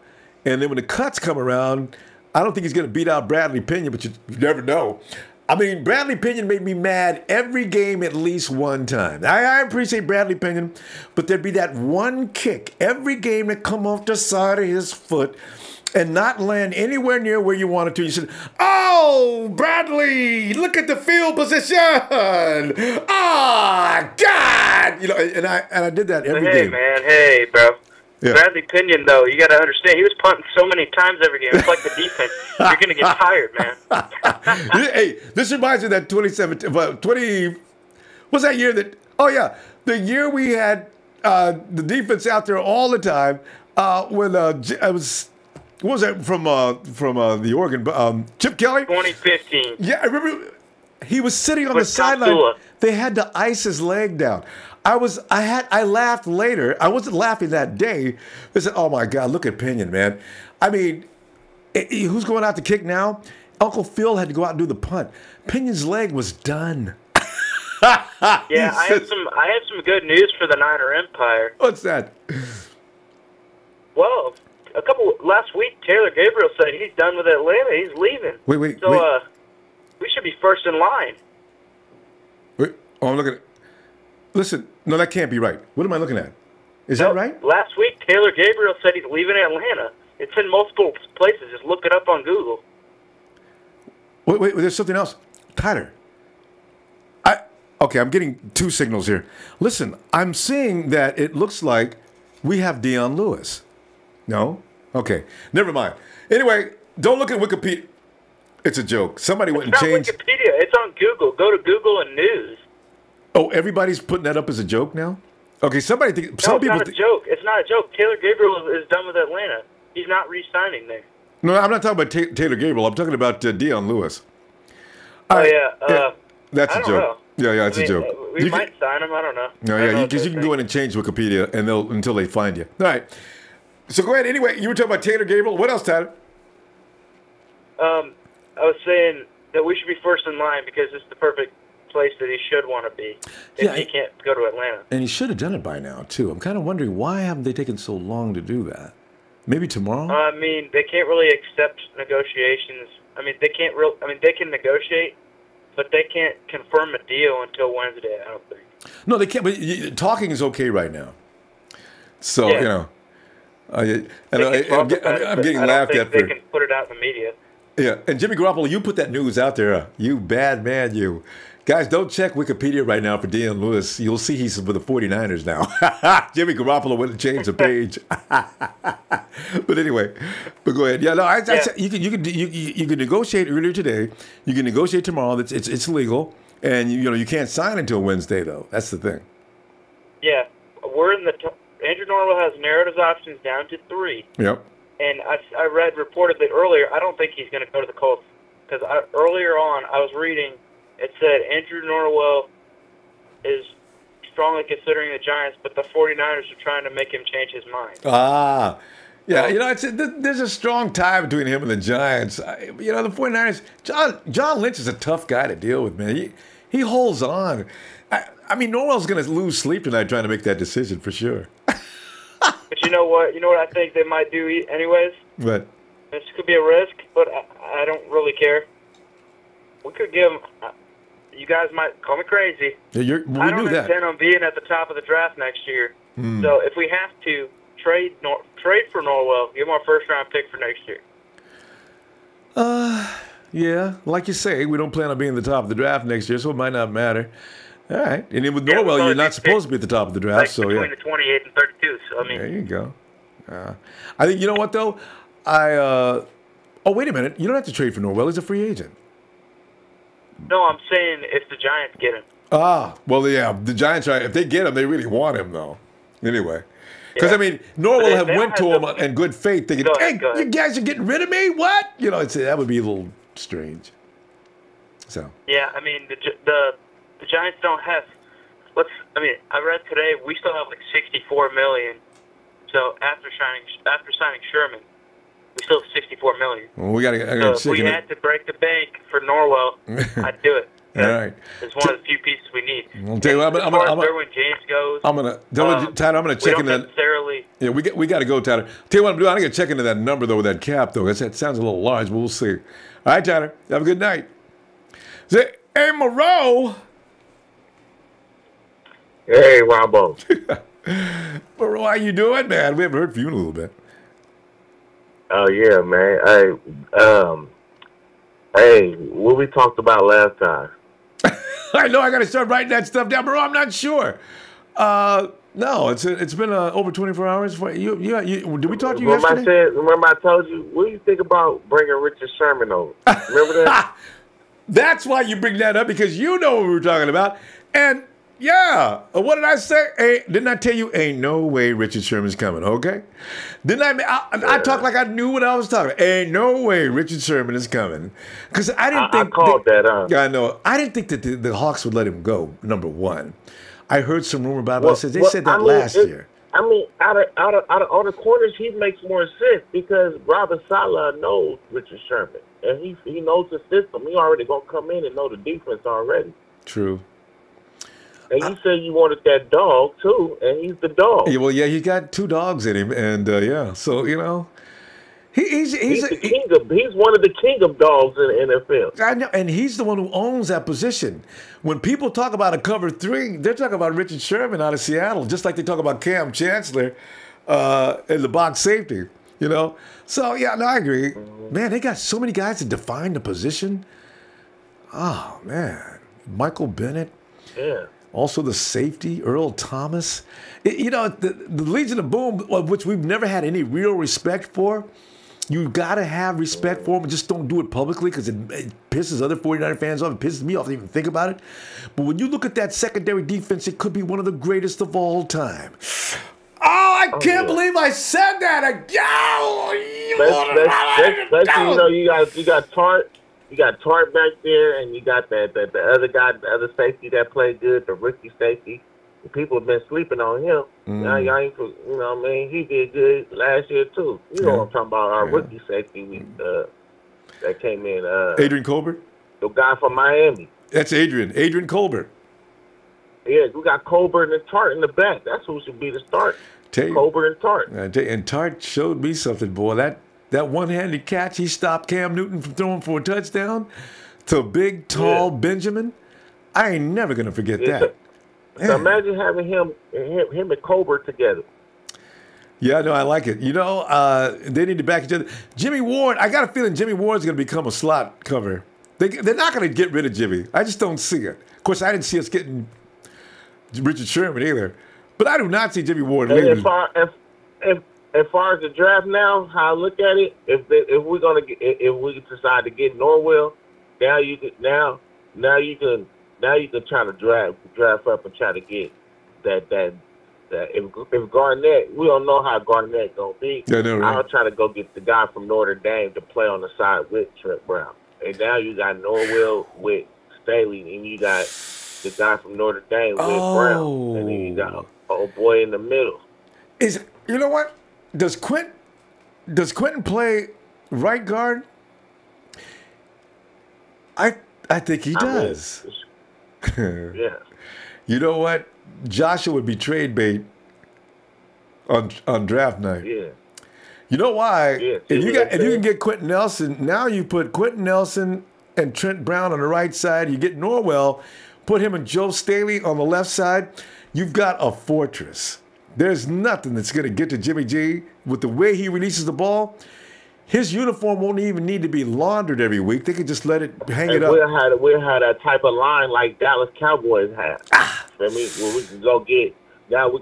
And then when the cuts come around, I don't think he's going to beat out Bradley Pinion, but you never know. I mean, Bradley Pinion made me mad every game at least one time. I appreciate Bradley Pinion, but there'd be that one kick every game that come off the side of his foot and not land anywhere near where you wanted to. You said, "Oh, Bradley, look at the field position! Ah, God!" You know, and I did that every game. Hey, bro. Yeah. Bradley Pinion, though, you got to understand, he was punting so many times every game. It's like the defense. You're going to get tired, man. Hey, this reminds me of that 2017, what's that year that, oh yeah, the year we had the defense out there all the time when I was, what was that from the Oregon, Chip Kelly? 2015. Yeah, I remember he was sitting on the sideline. They had to ice his leg down. I laughed later. I wasn't laughing that day. I said, "Oh my God, look at Pinion, man." I mean, who's going out to kick now? Uncle Phil had to go out and do the punt. Pinion's leg was done. Yeah, I had some good news for the Niner Empire. What's that? Well, last week, Taylor Gabriel said he's done with Atlanta. He's leaving. Wait. So, we should be first in line. Wait. Oh, I'm looking at. Listen, no, that can't be right. What am I looking at? Is that right? Last week, Taylor Gabriel said he's leaving Atlanta. It's in multiple places. Just look it up on Google. Wait, there's something else. Tyler. Okay, I'm getting two signals here. Listen, I'm seeing that it looks like we have Dion Lewis. No? Okay, never mind. Anyway, don't look at Wikipedia. It's a joke. Somebody went and changed. It's not Wikipedia. It's on Google. Go to Google and News. Oh, everybody's putting that up as a joke now? Okay, some people it's not a joke. It's not a joke. Taylor Gabriel is done with Atlanta. He's not re-signing there. No, I'm not talking about Taylor Gabriel. I'm talking about Dion Lewis. Yeah, that's a joke. Know. Yeah, it's a joke. We might sign him. I don't know. No, because you can go in and change Wikipedia until they find you. All right. So go ahead. Anyway, you were talking about Taylor Gabriel. What else, Tyler? I was saying that we should be first in line because it's the perfect place that he should want to be if he can't go to Atlanta. And he should have done it by now, too. I'm kind of wondering, why haven't they taken so long to do that? Maybe tomorrow? I mean, they can't really accept negotiations. I mean, they can negotiate, but they can't confirm a deal until Wednesday, I don't think. No, they can't. But talking is okay right now. So, you know. I'm getting laughed at for... They can put it out in the media. Yeah, and Jimmy Garoppolo, you put that news out there. You bad man, you. Guys, don't check Wikipedia right now for Dion Lewis. You'll see he's with the 49ers now. Jimmy Garoppolo went and changed the page. But anyway, go ahead. Yeah, no, I said you can negotiate earlier today. You can negotiate tomorrow. It's legal, and you can't sign until Wednesday though. That's the thing. Yeah, we're in the. Andrew Norwell has narrowed his options down to 3. Yep. And I read reportedly earlier. I don't think he's going to go to the Colts because earlier on I was reading. It said Andrew Norwell is strongly considering the Giants, but the 49ers are trying to make him change his mind. Yeah, there's a strong tie between him and the Giants. The 49ers, John Lynch is a tough guy to deal with, man. He holds on. I mean, Norwell's going to lose sleep tonight trying to make that decision for sure. But you know what? You know what I think they might do anyways? What? This could be a risk, but I don't really care. We could give him... You guys might call me crazy. Yeah, I don't intend on being at the top of the draft next year. So if we have to trade for Norwell, give him our first-round pick for next year. Yeah, like you say, we don't plan on being at the top of the draft next year, so it might not matter. All right, and then with Norwell, you're not supposed to be at the top of the draft, so between the 28 and 32. So I mean, there you go. I think you know what though. Oh wait a minute, you don't have to trade for Norwell. He's a free agent. No, I'm saying if the Giants get him. Well, yeah, the Giants are. If they get him, they really want him, though. Anyway, because I mean, Norwell have went to him in good faith, thinking, "Hey, you guys are getting rid of me? What?" That would be a little strange. So. Yeah, I mean, the Giants don't have. I read today we still have like $64 million. So after signing Sherman, we still have $64 million. Well, we got to. So if we had to break the bank for Norwell, I'd do it. All right. It's one of the few pieces we need. I'll tell you what, as far as Derwin James goes, Tyler, I'm gonna check into that. Necessarily. Yeah, we got to go, Tyler. Tell you what I'm doing. I'm gonna check into that number though with that cap though. That sounds a little large, but we'll see. All right, Tyler. Have a good night. Say, hey, Moreau. Hey, Ronbo. Moreau, how you doing, man? We haven't heard from you in a little bit. Oh yeah, man. Hey, what we talked about last time? I know I got to start writing that stuff down, bro. I'm not sure. No, it's been over 24 hours. Did we talk to you yesterday? Remember I told you, what do you think about bringing Richard Sherman over? Remember that? That's why you bring that up, because you know what we were talking about. And yeah, what did I say? Didn't I tell you, ain't no way Richard Sherman's coming, okay? Didn't I talk like I knew what I was talking about. Ain't no way Richard Sherman is coming. Because I didn't think... I called that. Yeah, I know. I didn't think that the Hawks would let him go, number one. I heard some rumor about it. They said that last year. I mean, out of all the corners, he makes more sense because Robert Saleh knows Richard Sherman. And he knows the system. He already going to come in and know the defense already. True. And you said you wanted that dog, too, and he's the dog. Yeah, well, yeah, he got 2 dogs in him, and, yeah, so, you know. He's one of the king of dogs in the NFL. I know, and he's the one who owns that position. When people talk about a cover 3, they're talking about Richard Sherman out of Seattle, just like they talk about Cam Chancellor in the box safety, you know. So, yeah, no, I agree. Man, they got so many guys to define the position. Oh, man. Michael Bennett. Yeah. Also the safety, Earl Thomas. You know, the Legion of Boom, which we've never had any real respect for, you got to have respect for them, but just don't do it publicly because it pisses other 49er fans off. It pisses me off to even think about it. But when you look at that secondary defense, it could be one of the greatest of all time. Oh, I can't believe I said that again. Especially, you know, you got Tart. You got Tart back there, and you got the other guy, the other safety that played good, the rookie safety. People have been sleeping on him. Now, you know what I mean? He did good last year, too. You know what I'm talking about, our rookie safety that came in. Adrian Colbert? The guy from Miami. That's Adrian Colbert. Yeah, we got Colbert and Tart in the back. That's who should be the start. Colbert and Tart. And Tart showed me something, boy. That one-handed catch, he stopped Cam Newton from throwing for a touchdown to big, tall Benjamin. I ain't never going to forget that. So imagine having him and Colbert together. Yeah, no, I like it. You know, they need to back each other. Jimmy Ward, I got a feeling Jimmy Ward's going to become a slot cover. They're not going to get rid of Jimmy. I just don't see it. Of course, I didn't see us getting Richard Sherman either. But I do not see Jimmy Ward leaving. As far as the draft now, how I look at it, if we decide to get Norwell, now you can try to draft up and try to get that if Garnett, we don't know how Garnett gonna be. Yeah, no, right. I'll try to go get the guy from Notre Dame to play on the side with Trent Brown. And now you got Norwell with Staley, and you got the guy from Notre Dame with Brown, and then you got old boy in the middle. You know what? Does Quentin play right guard? I think he does. Yeah. You know what? Joshua would be trade bait on draft night. Yeah. You know why? Yeah, if you can get Quentin Nelson, now you put Quentin Nelson and Trent Brown on the right side. You get Norwell, put him and Joe Staley on the left side. You've got a fortress. There's nothing that's going to get to Jimmy G with the way he releases the ball. His uniform won't even need to be laundered every week. They can just let it hang it up. We'll have that type of line like Dallas Cowboys have. I mean, where we can go get now. We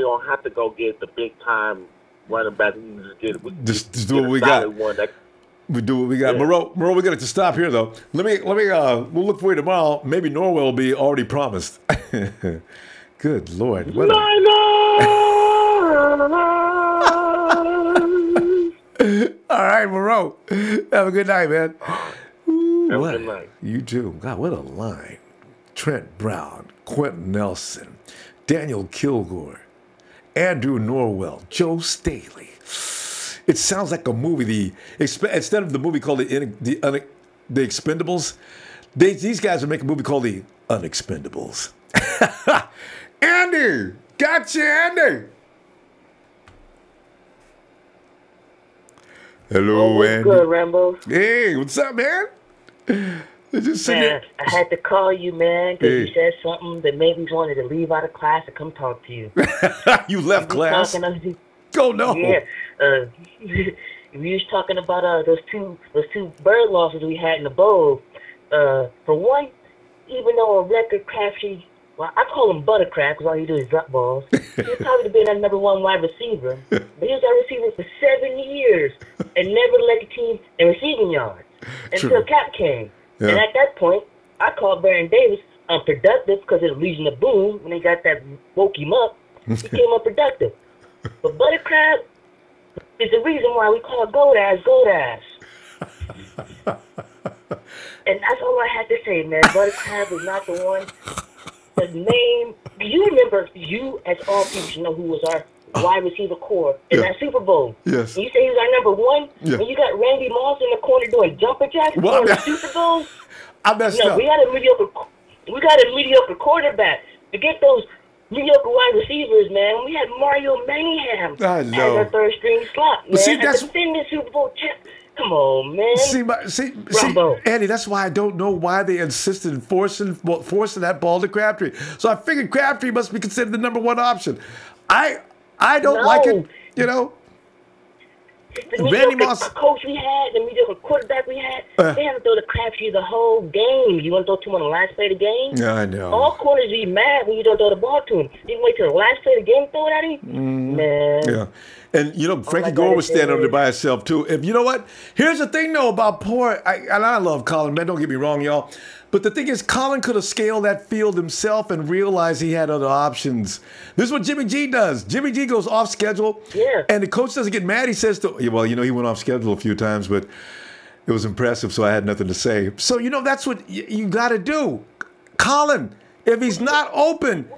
don't have to go get the big time running back. We can just do what we got. We do what we got. Yeah. Moreau, we got to stop here though. Let me. We'll look for you tomorrow. Maybe Norwell will be already promised. Good Lord. All right, Moreau. Have a good night, man. Have a good night. You too. God, what a line. Trent Brown, Quentin Nelson, Daniel Kilgore, Andrew Norwell, Joe Staley. It sounds like a movie. Instead of the movie called The Expendables, These guys are making a movie called The Unexpendables. Andy, gotcha, Andy. Hello, Andy. Good, Rambo. Hey, what's up, man? Just man, I had to call you, man, because you said something that made me wanted to leave out of class and come talk to you. You left class? Oh, no. Yeah. We was talking about those two bird losses we had in the bowl. For one, even though a record Crabtree, well, I call him Buttercraft because all he do is drop balls. He's probably been our #1 wide receiver, but he was our receiver for 7 years and never led the team in receiving yards until Cap came. Yeah. And at that point, I called Baron Davis unproductive because of the Legion of Boom. When they got that woke him up, he became unproductive. But Buttercraft is the reason why we call Godass Godass. And that's all I had to say, man. Buttercraft is not the one. The name, you remember, you as all people should know who was our wide receiver core in that Super Bowl. Yes. And you say he was our #1? Yeah. And you got Randy Moss in the corner doing jumper jacks in the Super Bowl? I messed up. We got a mediocre quarterback. To get those mediocre wide receivers, man. We had Mario Manningham as our third string slot, man. See, that's defending Super Bowl champ. Come on, man. See, Andy, that's why I don't know why they insisted in forcing that ball to Crabtree. So I figured Crabtree must be considered the #1 option. I don't like it, you know. The mediocre coach we had, the mediocre quarterback we had, they had to throw the Crabtree the whole game. You want to throw to him on the last play of the game? Yeah, I know. All corners be mad when you don't throw the ball to him. You can wait till the last play of the game to throw it at him? Man. Yeah. And, you know, Frankie Gore was standing over there by himself, too. If you know what? Here's the thing, though, about poor. And I love Colin, man. Don't get me wrong, y'all. But the thing is, Colin could have scaled that field himself and realized he had other options. This is what Jimmy G does. Jimmy G goes off schedule. Yeah. And the coach doesn't get mad. He says, well, you know, he went off schedule a few times, but it was impressive, so I had nothing to say. So, you know, that's what you got to do. Colin, if he's not open,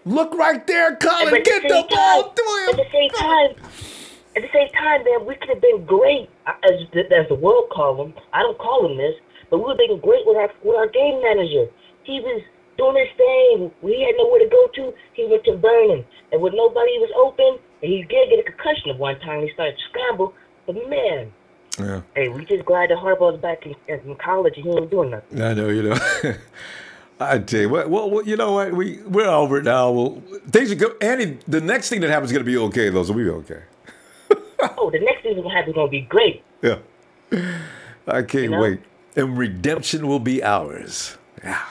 look right there, Colin. Get the ball to him. At the same time, man, we could have been great, as the world call him. I don't call him this, but we would have been great with our game manager. He was doing his thing. We had nowhere to go to. He went to Vernon. And when nobody was open, and he did get a concussion at one time, he started to scramble. But, man, hey, we just glad that Harbaugh's back in college and he ain't doing nothing. I know, you know. I tell you what. Well, you know what? We're over it now. Well, things are good. Andy, the next thing that happens is going to be okay, though, so we'll be okay. Oh, the next thing that's going to happen is going to be great. Yeah. I can't wait. And redemption will be ours. Yeah.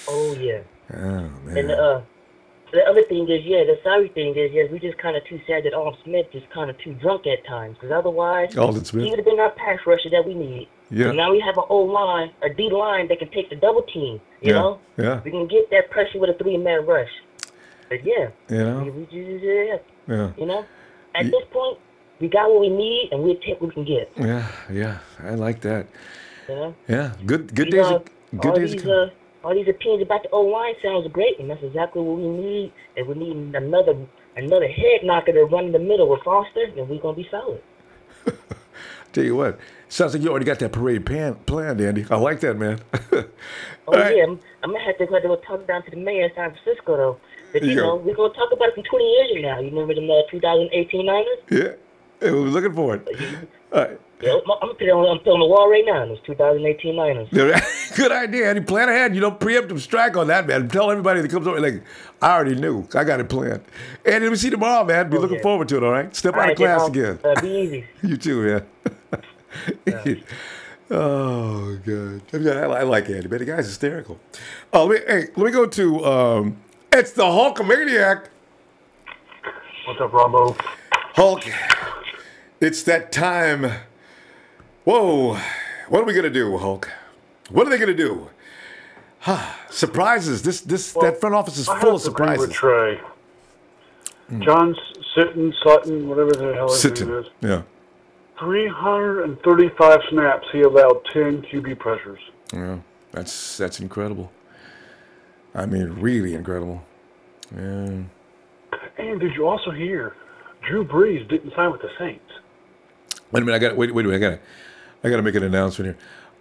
Oh, yeah. Oh, man. And the other thing is, the sorry thing is, we just kind of too sad that Alden Smith is kind of too drunk at times. Because otherwise, he would have been our pass rusher that we need. Yeah. And now we have an O-line, a D-line that can take the double team, you know? Yeah. We can get that pressure with a 3-man rush. But, you know? We just, you know? At this point, we got what we need, and we'll take what we can get. Yeah. I like that. You know? Yeah. Good days. Good days. All these opinions about the O-line sounds great, and that's exactly what we need. And we need another head knocker to run in the middle with Foster, and we're going to be solid. Tell you what, sounds like you already got that parade planned, Andy. I like that, man. Yeah, I'm going to have to go talk down to the mayor in San Francisco, though. But, you know, we're going to talk about it from 20 years from now. You remember the 2018 Niners? Yeah, we're looking for it. All right. Yeah, I'm putting on the wall right now. Those 2018 Niners. Good idea, Andy. Plan ahead. You don't preemptive strike on that, man. Tell everybody that comes over, like, I already knew. I got it planned. Andy, let me see you tomorrow, man. Be looking forward to it, all right? Step out of class again. Be easy. You too, man. Oh, God. I like Andy, man. The guy's hysterical. Oh, let me go to, it's the Hulkamaniac. What's up, Ronbo? Hulk, it's that time. Whoa, what are we going to do, Hulk? What are they going to do? Surprises. That front office is full of surprises. With Trey. John Sutton, whatever the hell his name is. Yeah. 335 snaps. He allowed 10 QB pressures. Yeah, that's incredible. I mean, really incredible. Yeah. And did you also hear Drew Brees didn't sign with the Saints? Wait a minute. Wait a minute. I got to make an announcement here.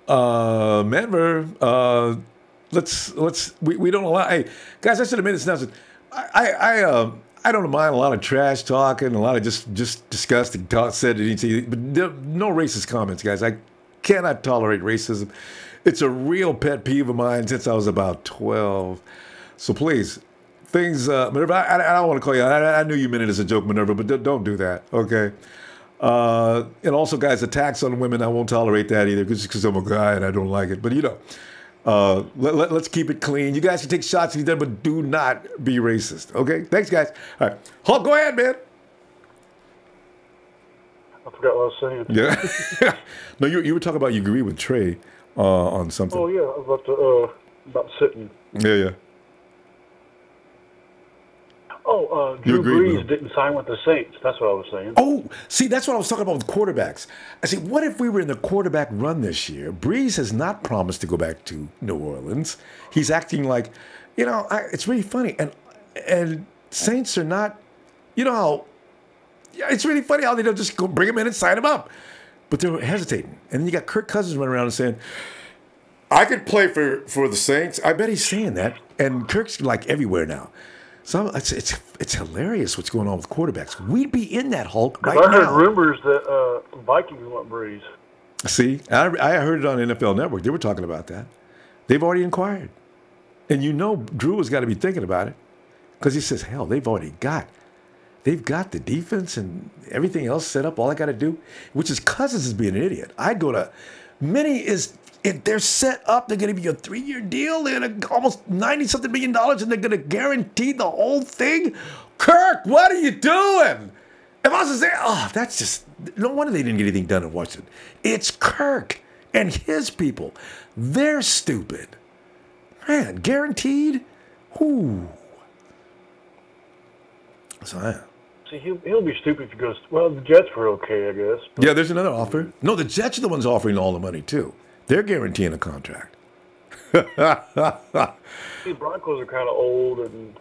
Manver, we don't allow. Hey, guys, I should have made this announcement. I don't mind a lot of trash talking, a lot of just disgusting talk said at each, but no racist comments, guys. I cannot tolerate racism. It's a real pet peeve of mine since I was about 12. So please, Minerva, I don't want to call you. I knew you meant it as a joke, Minerva, but don't do that, okay? And also, guys, attacks on women, I won't tolerate that either, because I'm a guy and I don't like it. But let's keep it clean. You guys can take shots at each other, but do not be racist, okay? Thanks, guys. All right, Hulk, go ahead, man. I forgot what I was saying. Yeah. No, you were talking about you agree with Trey on something. Oh yeah, I was about sitting. Yeah. Drew Brees didn't sign with the Saints. That's what I was saying. Oh, see, that's what I was talking about with quarterbacks. I say, what if we were in the quarterback run this year? Brees has not promised to go back to New Orleans. He's acting like, it's really funny. And Saints are not, how, it's really funny how they don't just go bring him in and sign him up. But they're hesitating. And then you got Kirk Cousins running around and saying, I could play for the Saints. I bet he's saying that. And Kirk's like everywhere now. So it's hilarious what's going on with quarterbacks. We'd be in that, Hulk, right now. I heard rumors that Vikings want Brees. See, I heard it on NFL Network. They were talking about that. They've already inquired. And Drew has got to be thinking about it. Because he says, hell, they've got the defense and everything else set up. All I got to do, which is Cousins is being an idiot. I'd go to, if they're set up, they're going to be a 3-year deal. They're going to almost $90-something million, and they're going to guarantee the whole thing. Kirk, what are you doing? If I was to say, that's just, no wonder they didn't get anything done in Washington. It's Kirk and his people. They're stupid. Man, guaranteed? Whoo. So, yeah. See, he'll be stupid if he goes, well, the Jets were okay, I guess. But. Yeah, there's another offer. No, the Jets are the ones offering all the money, too. They're guaranteeing a contract. See, Broncos are kind of old and,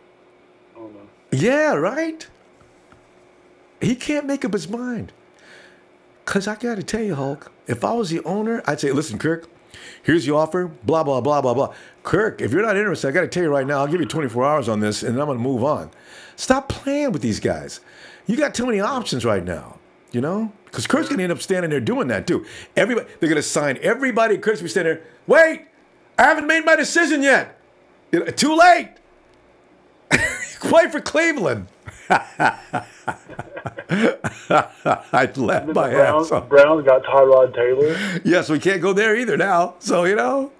I don't know. Yeah, right? He can't make up his mind. Because I got to tell you, Hulk, if I was the owner, I'd say, listen, Kirk, here's your offer, blah, blah, blah, blah, blah. Kirk, if you're not interested, I got to tell you right now, I'll give you 24 hours on this, and I'm going to move on. Stop playing with these guys. You got too many options right now, Because Kirk's going to end up standing there doing that, too. They're going to sign everybody. Kirk's going to be standing there, wait, I haven't made my decision yet. Too late. Play for Cleveland. I'd laugh my ass off. Browns got Tyrod Taylor. Yes, we can't go there either now. So,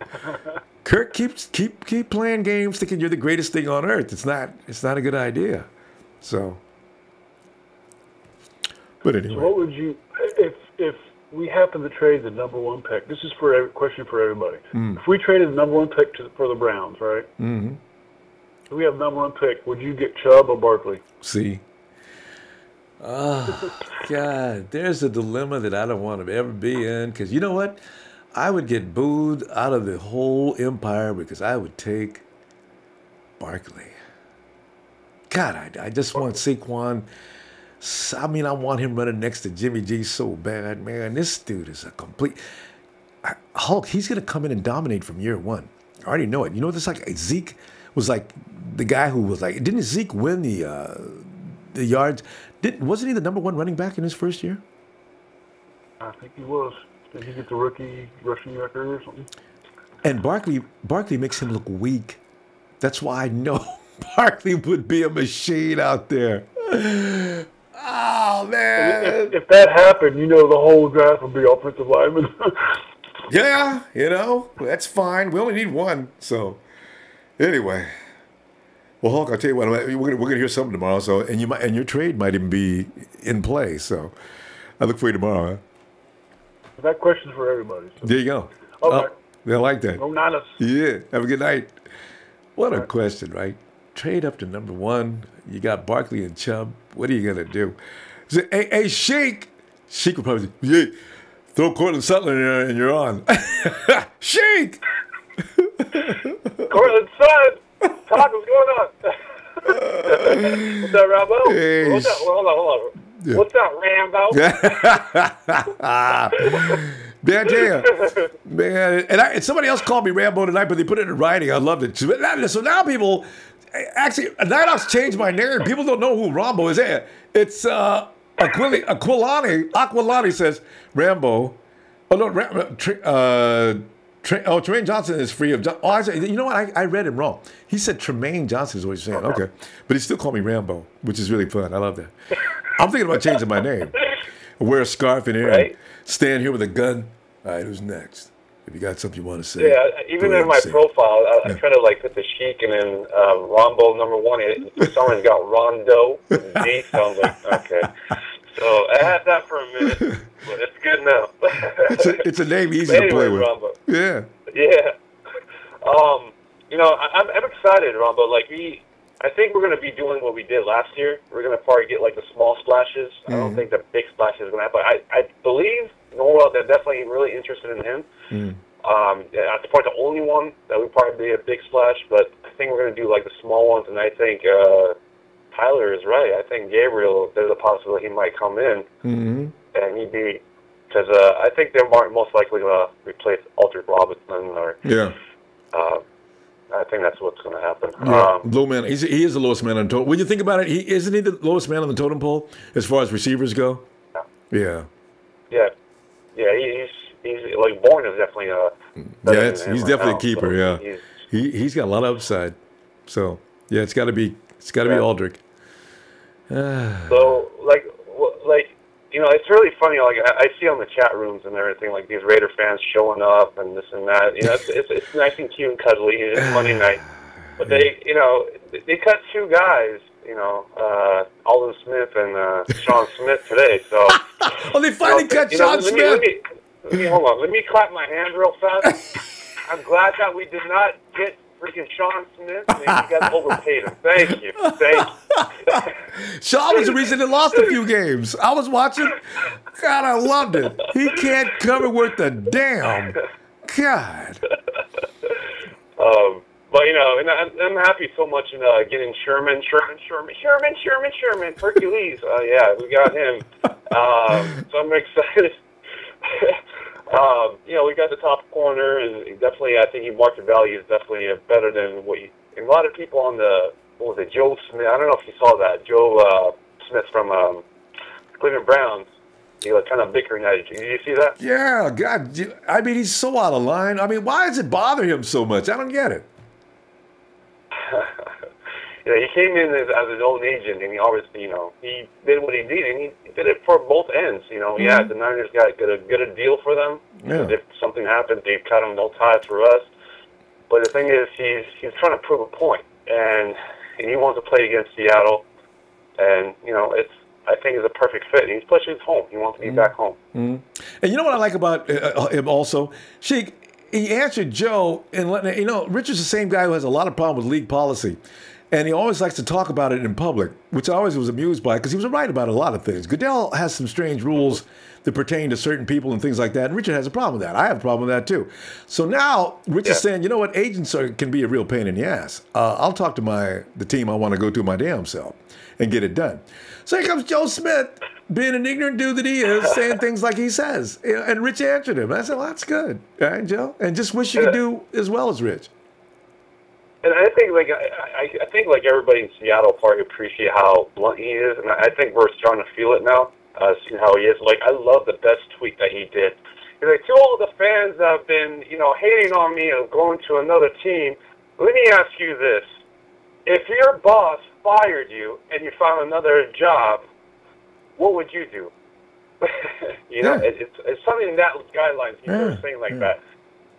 Kirk keep playing games thinking you're the greatest thing on earth. It's not a good idea. So, but anyway. So what would you, if we happen to trade the number 1 pick? This is a question for everybody. If we traded the number 1 pick for the Browns, right? Mm-hmm. If we have number 1 pick, would you get Chubb or Barkley? See. Oh, God, there's a dilemma that I don't want to ever be in. Because you know what? I would get booed out of the whole empire because I would take Barkley. God, I just want Saquon. I want him running next to Jimmy G so bad, man. This dude is a complete... Hulk, he's going to come in and dominate from year 1. I already know it. You know what it's like? Zeke was like the guy who was like... Didn't Zeke win the yards? Wasn't he the number 1 running back in his first year? I think he was. Did he get the rookie rushing record or something? And Barkley makes him look weak. That's why I know Barkley would be a machine out there. Oh, man. If that happened, the whole draft would be offensive linemen. Yeah, that's fine. We only need 1. So, anyway. Well, Hulk, I'll tell you what, we're gonna hear something tomorrow. So, and your trade might even be in play. So, I look for you tomorrow. Huh? That question's for everybody. So. There you go. Okay. I like that. Go Niners. Yeah. Have a good night. What a question, right? Trade up to number 1. You got Barkley and Chubb. What are you gonna do? Say, hey, Sheik. Sheik would probably say, yeah, throw Cortland Sutton in there and you're on. Sheik. Cortland Sutton. Talk, what's going on? What's up, Rambo? Hey. What's up? Hold on. Yeah. What's up, Rambo? Man, I tell you, man, and somebody else called me Rambo tonight, but they put it in writing. I loved it. So now people, actually, Nighthawks changed my name. People don't know who Rambo is. It's Aquilani says Rambo. Oh no, Tremaine Johnson is free of. I said, you know what? I read him wrong. He said Tremaine Johnson is what he's saying. Okay, but he still called me Rambo, which is really fun. I love that. I'm thinking about changing my name. Wear a scarf in here and stand here with a gun. All right, who's next? If you got something you want to say. Yeah, even in my profile, I try to like put the chic and then Rombo #1. Someone's got Rondo D, so I'm like, okay. So I had that for a minute, but it's good now. it's a name easy to play with. Rombo. Yeah. Yeah. You know, I'm excited, Rombo. Like I think we're going to be doing what we did last year. We're going to probably get like the small splashes. I don't think the big splashes are going to happen. I believe Norwell, they're definitely really interested in him. That's probably the only one that would probably be a big splash, but I think we're going to do like the small ones, and I think Tyler is right. I think Gabriel, there's a possibility he might come in, and he'd be, because I think they're most likely going to replace Aldridge Robinson or I think that's what's going to happen. Yeah. Low man. He is the lowest man on the totem. When you think about it, isn't he the lowest man on the totem pole as far as receivers go? Yeah. Yeah. He's like Bourne is definitely he's definitely a keeper. So he's got a lot of upside. So yeah, it's got to be Aldrich. So like you know, it's really funny. Like I see on the chat rooms and everything, like these Raider fans showing up and this and that. You know, it's nice and cute and cuddly. It's Monday night, but they cut two guys. You know, Alden Smith and Sean Smith today. So they finally cut Sean Smith. Let me hold on. Let me clap my hands real fast. I'm glad that we did not get freaking Sean Smith. And you guys overpaid him. Thank you. Sean was the reason they lost a few games. I was watching. God, I loved it. He can't cover worth a damn. God. But you know, and I'm happy so much in getting Sherman, Hercules. Yeah, we got him. So I'm excited. You know, we got the top corner, and definitely, I think market value is definitely better than what a lot of people on what was it, Joe Smith? I don't know if you saw that. Joe Smith from Cleveland Browns. He was kind of bickering at it. Did you see that? Yeah, God. I mean, he's so out of line. I mean, why does it bother him so much? I don't get it. You know, he came in as his own agent, and he obviously, you know, he did what he did, and he did it for both ends. You know, yeah, the Niners got a deal for them. Yeah. If something happened, they cut him, no ties for us. But the thing is, he's trying to prove a point, and he wants to play against Seattle, and you know, I think it's a perfect fit. He's pushing his home. He wants to be back home. And you know what I like about him also, Sheik. He answered Joe, and you know, Richard's the same guy who has a lot of problem with league policy. And he always likes to talk about it in public, which I always was amused by because he was right about a lot of things. Goodell has some strange rules that pertain to certain people and things like that. And Richard has a problem with that. I have a problem with that too. So now Richard's saying, you know what, agents can be a real pain in the ass. I'll talk to the team I want to go to my damn self and get it done. So here comes Joe Smith, being an ignorant dude that he is, saying things like he says. And Rich answered him. I said, well, that's good. All right, Joe? And just wish you could do as well as Rich. And I think, like, I think, like, everybody in Seattle probably appreciate how blunt he is, and I think we're starting to feel it now, seeing how he is. Like, I love the best tweet that he did. He's like, to all the fans that have been, you know, hating on me and going to another team, let me ask you this. If your boss fired you and you found another job, what would you do? You know, it's something in that guidelines. He's never saying like that.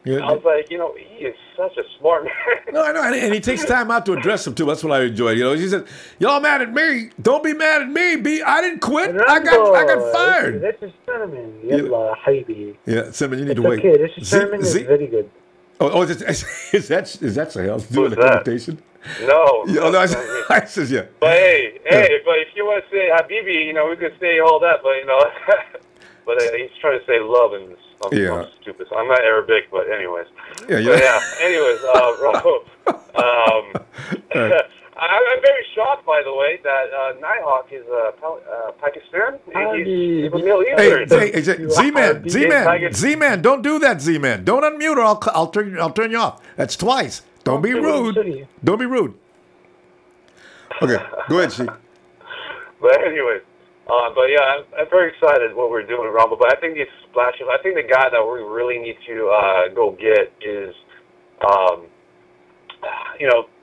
Yeah. I was like, you know, he is such a smart man. No, I know, and he takes time out to address them too. That's what I enjoy. You know, he said, "Y'all mad at me? Don't be mad at me. I didn't quit. I got fired." This is Sherman. Yalla, habibi. Yeah, Sherman, you need to wait. Okay, this is Sherman is very good. Oh, is that Sahel doing the invitation? No. Yeah, no, I said, yeah. But hey, but if you want to say Habibi, you know, we could say all that, but you know, but he's trying to say love and something stupid. So I'm not Arabic, but anyways. Yeah. Anyways, I'm I'm very shocked, by the way, that Nighthawk is Pakistan. He's a Middle Eastern. Z-Man, don't do that, Z-Man. Don't unmute or I'll turn you off. That's twice. Don't be rude. Don't be rude. Okay, go ahead, Sheik. But anyways, but yeah, I'm very excited what we're doing at Ronbo. But I think these splashes, I think the guy that we really need to go get is,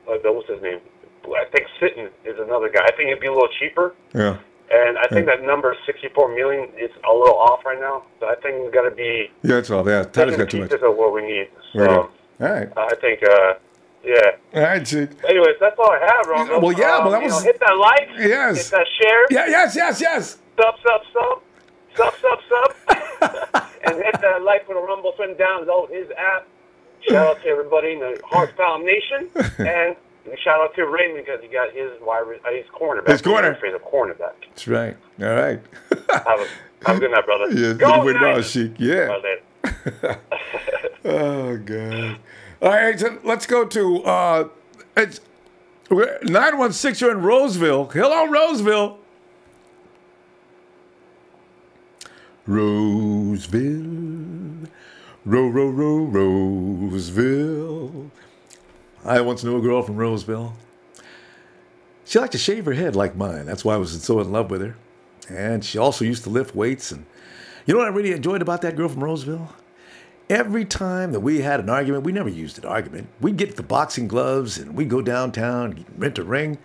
what's his name? I think Sitton is another guy. I think it'd be a little cheaper. Yeah. And I think that number 64 million is a little off right now. So I think we've got to be. Yeah, it's off. Yeah, Tyler's got too much. Pieces of what we need. So Right. All right. I think, yeah. All right, Sheik. Anyways, that's all I have, Ronbo. Well, yeah, but that was. Hit that like. Yes. Hit that share. Yeah. Yes. Sub. And hit that like for the Rumble friend. Download his app. Shout out to everybody in the Hardstyle Nation. And shout out to Raymond because he got his cornerback. His corner. He's afraid of cornerback. That's right. All right. Have a good night, brother. Yeah, Go good night. night, Sheik. Yeah. Oh, God. All right, so let's go to it's 916. You're in Roseville. Hello, Roseville. Roseville. Roseville. I once knew a girl from Roseville. She liked to shave her head like mine. That's why I was so in love with her. And she also used to lift weights. And you know what I really enjoyed about that girl from Roseville? Every time that we had an argument, we never used an argument. We'd get the boxing gloves and we'd go downtown, rent a ring.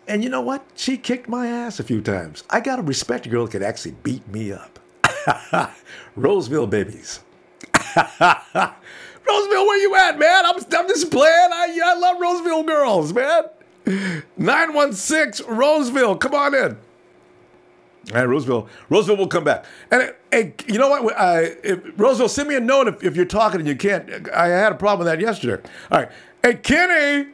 And you know what? She kicked my ass a few times. I got to respect a girl that could actually beat me up. Roseville babies. Roseville, where you at, man? I'm just playing. I love Roseville girls, man. 916 Roseville, come on in. All right, Roseville will come back. And hey, you know what? Roseville, send me a note if you're talking and you can't. I had a problem with that yesterday. All right. Hey, Kenny.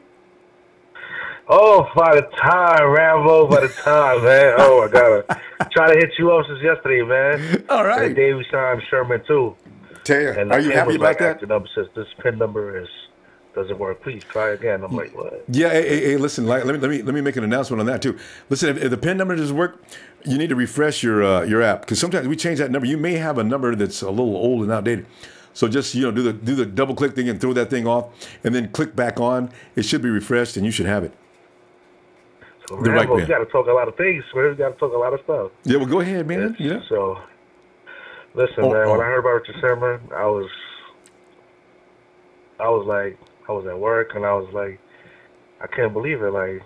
Oh, by the time, Rambo, by the time, man. Oh, I gotta try to hit you up since yesterday, man. All right. And Davey signed Sherman too. Tell you, and are you happy about that? Up says this pin number doesn't work. Please try again. I'm like, what? Yeah. Hey, listen. Let me make an announcement on that too. Listen, if the pin number doesn't work, you need to refresh your app because sometimes we change that number. You may have a number that's a little old and outdated. So just do the double click thing and throw that thing off, and then click back on. It should be refreshed, and you should have it. So Rambo, we got to talk a lot of things. We got to talk a lot of stuff. Yeah, well, go ahead, man. Yeah. So, listen, man. When I heard about Richard Sherman, I was at work, and I was like, I couldn't believe it. Like,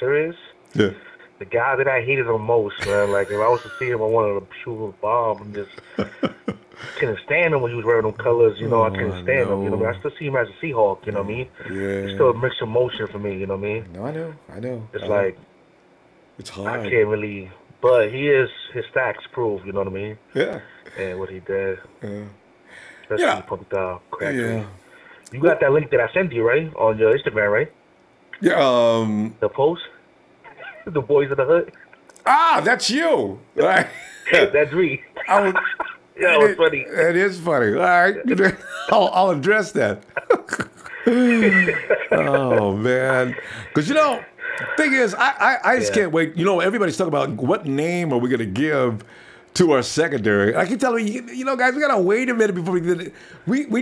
serious? Yeah. The guy that I hated the most, man. Like, if I was to see him, I wanted to shoot a bomb and just couldn't stand him when he was wearing them colors. I couldn't stand him. I still see him as a Seahawk. You know what I mean? Yeah. It's still a mixed emotion for me. You know what I mean? No, I know. It's like it's hard. I can't really, but his stats prove. You know what I mean? Yeah. And what he did. Yeah. Especially pumped out. Yeah. You got that link that I sent you, right, on your Instagram, right? Yeah. The post. The boys of the hood. Ah, that's you. Right. That's me. Yeah, it was funny. It is funny. All right. I'll address that. Oh, man. Because, thing is, I just can't wait. Everybody's talking about what name are we going to give to our secondary. I keep telling you, guys, we got to wait a minute before we need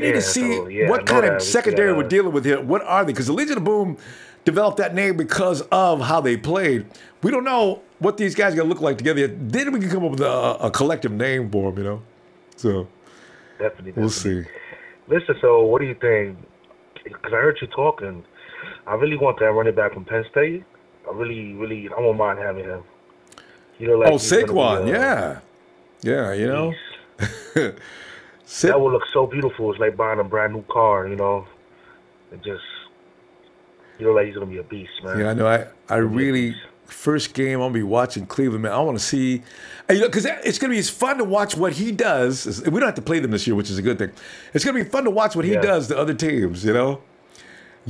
to see what kind of secondary we're dealing with here. What are they? Because the Legion of Boom developed that name because of how they played. We don't know what these guys are going to look like together. Then we can come up with a collective name for them, So, definitely. We'll see. Listen, so what do you think? Because I heard you talking. I really want that running back from Penn State. I won't mind having him. Saquon, yeah. Yeah, that would look so beautiful. It's like buying a brand new car, It just, like he's going to be a beast, man. Yeah, I know. I really, first game I'll be watching Cleveland, man. I want to see, because it's going to be fun to watch what he does. We don't have to play them this year, which is a good thing. It's going to be fun to watch what he does to other teams, You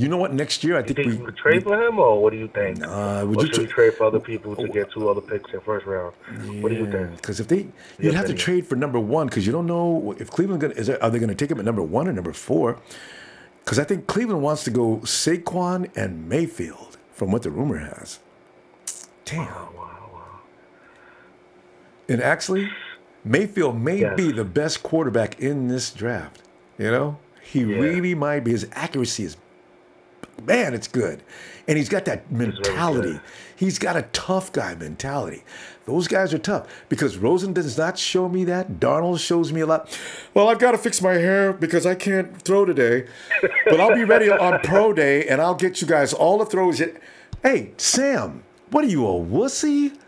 know what? Next year, I think we could trade for him, or what do you think? Would you trade for other people to get 2 other picks in first round? What do you think? Because if you'd have to trade for number 1, because you don't know if Cleveland are they going to take him at number 1 or number 4? Because I think Cleveland wants to go Saquon and Mayfield from what the rumor has. Damn. Wow. And actually, Mayfield may be the best quarterback in this draft. You know? He really might be. His accuracy is, man, it's good. And he's got that mentality. He's got a tough guy mentality. Those guys are tough because Rosen does not show me that. Darnold shows me a lot. Well, I've got to fix my hair because I can't throw today. But I'll be ready on pro day, and I'll get you guys all the throws. Hey, Sam, what are you, a wussy?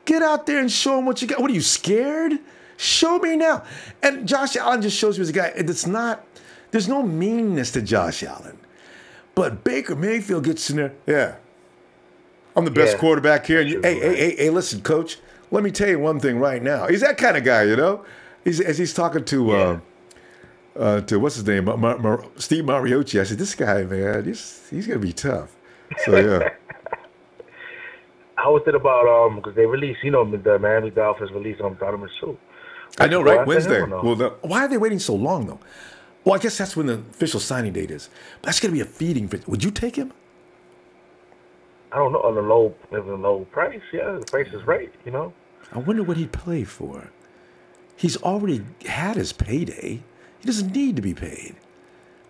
Get out there and show him what you got. What are you, scared? Show me now. And Josh Allen just shows me as a guy. It's not, there's no meanness to Josh Allen. But Baker Mayfield gets in there. Yeah. I'm the best quarterback here. And hey, listen, coach, let me tell you one thing right now. He's that kind of guy, you know? As he's talking to what's his name? Steve Mariucci. I said, this guy, man, he's going to be tough. So, yeah. I was thinking about, because they released, the Miami Dolphins released Donovan Sue. I know, right? Wednesday. Well, why are they waiting so long, though? Well, I guess that's when the official signing date is. But that's going to be a feeding. Would you take him? I don't know. On the low price, the price is right, I wonder what he'd play for. He's already had his payday. He doesn't need to be paid.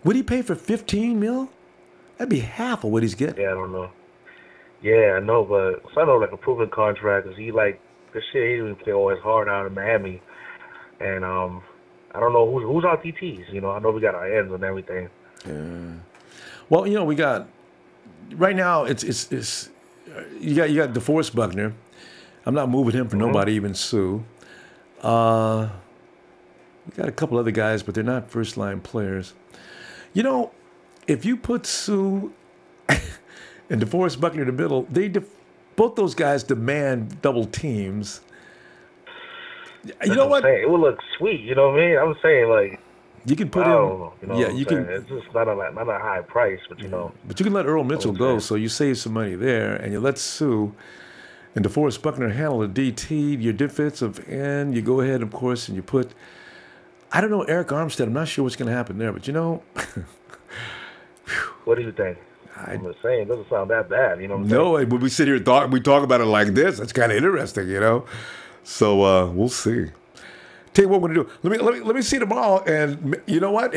Would he pay for $15 million? That'd be half of what he's getting. Yeah, I don't know. Yeah, I know, but I know like a proven contract because he the shit he didn't play all his heart out in Miami, and I don't know who's our DTs. I know we got our ends and everything. Yeah. Well, we got right now. It's you got DeForest Buckner. I'm not moving him for nobody, even Sue. We got a couple other guys, but they're not first line players. If you put Sue and DeForest Buckner in the middle, both those guys demand double teams. You know what? It would look sweet. You know what I mean? I'm saying you can put him. You can. It's just not a high price, but But you can let Earl Mitchell go, so you save some money there, and you let Sue and DeForest Buckner handle the DT, your defensive end. You go ahead, of course, and you put. I don't know, Eric Armstead. I'm not sure what's going to happen there, but What do you think? I'm just saying, it doesn't sound that bad. You know what I'm saying? No, saying? when we sit here and we talk about it like this, it's kind of interesting, So we'll see. Tell you what we're gonna do. Let me see tomorrow, and you know what?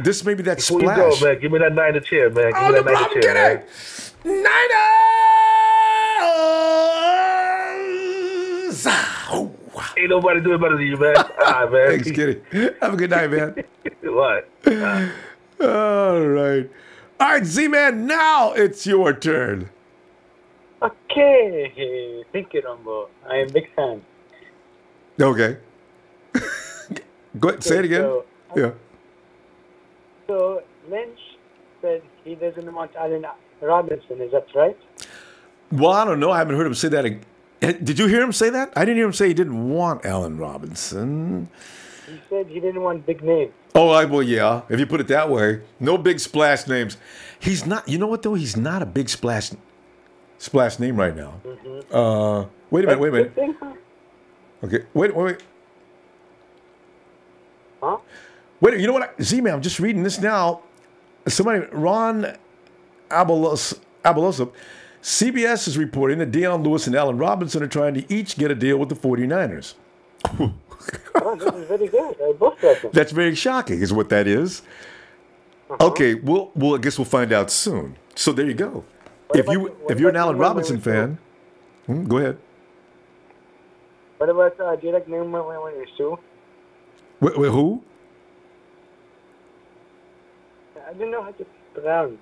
This may be that before splash. You go, man. Give me that Niner chair, man. Give me that Niner chair, man. Niners! Ain't nobody doing better than you, man. All right, man. Thanks, Kitty. Have a good night, man. What? All right. All right, Z-Man, now it's your turn. Okay. Thank you, Ronbo. I am a big fan. Okay. Go ahead, say it again. So Lynch said he doesn't want Allen Robinson. Is that right? Well, I don't know. I haven't heard him say that. Did you hear him say that? I didn't hear him say he didn't want Allen Robinson. He said he didn't want big names. Oh, well, yeah. If you put it that way, no big splash names. He's not. You know what though? He's not a big splash name right now. Mm-hmm. Wait a minute. Okay. Wait. Huh? Wait. You know what? Z-Man, I'm just reading this now. Somebody, Ron Abelosov, CBS is reporting that Deion Lewis and Allen Robinson are trying to each get a deal with the 49ers. Oh, this is very good. Both of them. That's very shocking, is what that is. Okay, well, I guess we'll find out soon. So there you go. If you're an Allen Robinson fan, go ahead. What about do you like name Sue? Wait, who? I don't know how to pronounce.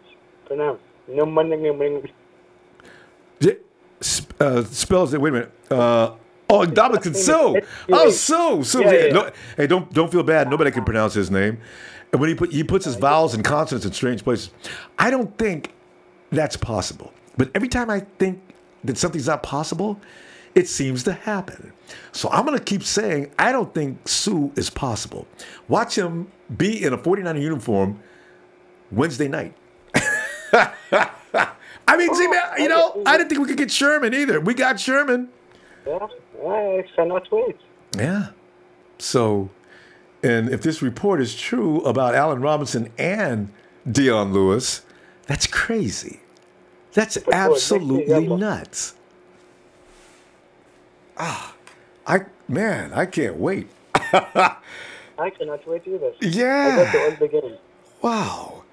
No money. Spells it. Wait a minute. Dominican Sue. Oh, Sue. Yeah. No, hey, don't feel bad. Nobody can pronounce his name. And when he puts his vowels and consonants in strange places, I don't think that's possible. But every time I think that something's not possible, it seems to happen. So I'm going to keep saying I don't think Sue is possible. Watch him be in a 49er uniform Wednesday night. I mean, I didn't think we could get Sherman either. We got Sherman. Yeah, I cannot wait. Yeah. So, and if this report is true about Allen Robinson and Deion Lewis, that's crazy. That's absolutely nuts. I can't wait. I cannot wait either. Yeah. I got to all the games. Wow.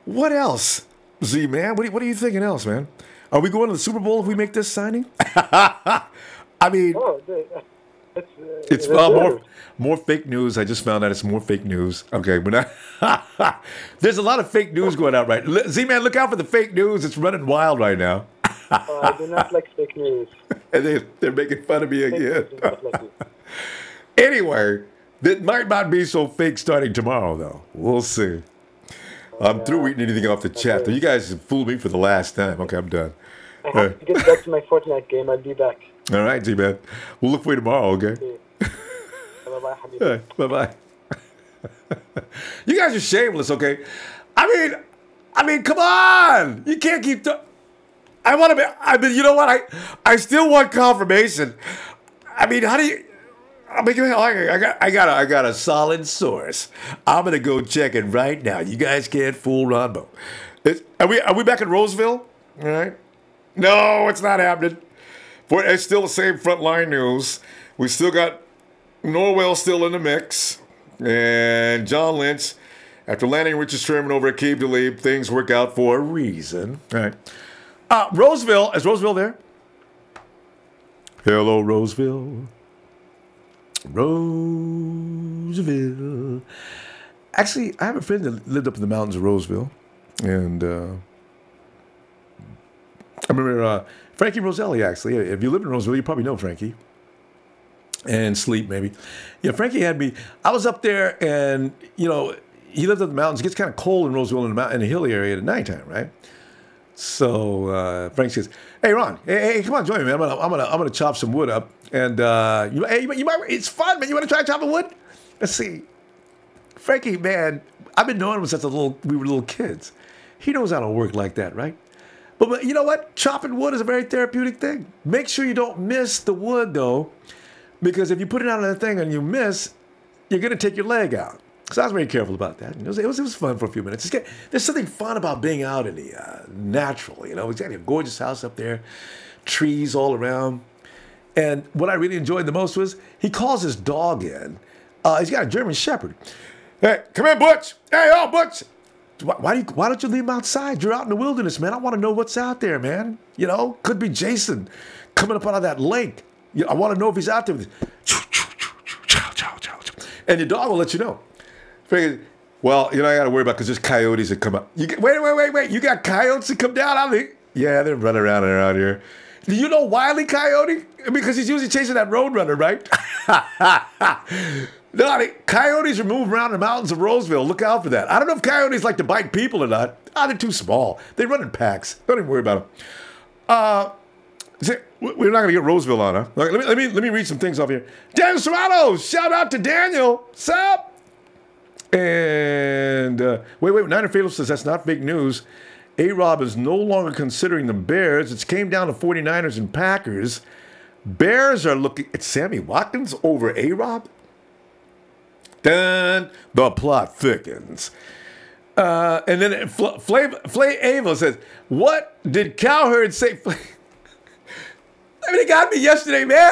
What else, Z man? What are you thinking else, man? Are we going to the Super Bowl if we make this signing? I mean, it's more fake news. I just found out it's more fake news. Okay, we're not. There's a lot of fake news going out, right? Z man, look out for the fake news. It's running wild right now. I do not like fake news. And they're making fun of me again. Anyway, that might not be so fake starting tomorrow, though. We'll see. I'm through reading anything off the chat. You guys have fooled me for the last time. Okay, I'm done. I have to get back to my Fortnite game. I'll be back. All right, Z-Man. We'll look for you tomorrow, okay? Bye-bye. Bye-bye. You guys are shameless, okay? I mean, come on! You can't keep... you know what? I still want confirmation. I mean, how do you... I got a solid source. I'm gonna go check it right now. You guys can't fool Ronbo. Are we back in Roseville? All right. No, it's not happening. It's still the same frontline news. We still got Norwell still in the mix, and John Lynch. After landing Richard Sherman over at Cape DeLeap, things work out for a reason. All right. Roseville, is Roseville there? Hello, Roseville. Roseville. Actually, I have a friend that lived up in the mountains of Roseville, and I remember Frankie Roselli. Actually, if you live in Roseville, you probably know Frankie. And Sleep, maybe. Yeah, Frankie had me. I was up there, and he lived up in the mountains. It gets kind of cold in Roseville in the hilly area at nighttime, right? So Frank says, "Hey Ron, hey, come on, join me, man. I'm gonna chop some wood up, and you might. It's fun, man. You want to try chopping wood? Let's see, Frankie, man. I've been knowing him since we were little kids. He knows how to work like that, right? But you know what? Chopping wood is a very therapeutic thing. Make sure you don't miss the wood though, because if you put it out on the thing and you miss, you're gonna take your leg out. So I was very careful about that. It was fun for a few minutes. There's something fun about being out in the natural. He's got a gorgeous house up there, trees all around. And what I really enjoyed the most was he calls his dog in. He's got a German Shepherd. Hey, come in, Butch. Hey, Butch. Why don't you leave him outside? You're out in the wilderness, man. I want to know what's out there, man. Could be Jason coming up out of that lake. I want to know if he's out there. And your dog will let you know. Well, I got to worry about because there's coyotes that come up. Wait. You got coyotes that come down? Yeah, they're running around here. Do you know Wile E. Coyote? Because he's usually chasing that roadrunner, right? No, coyotes are moving around the mountains of Roseville. Look out for that. I don't know if coyotes like to bite people or not. They're too small. They run in packs. Don't even worry about them. We're not going to get Roseville on, huh? Let me read some things off here. Daniel Serrano, shout out to Daniel. Sup? And wait. Niner Fatal says that's not fake news. A-Rob is no longer considering the Bears. It's came down to 49ers and Packers. Bears are looking at Sammy Watkins over A-Rob. Then the plot thickens. And then Flay Ava says, "What did Cowherd say?" They got me yesterday, man.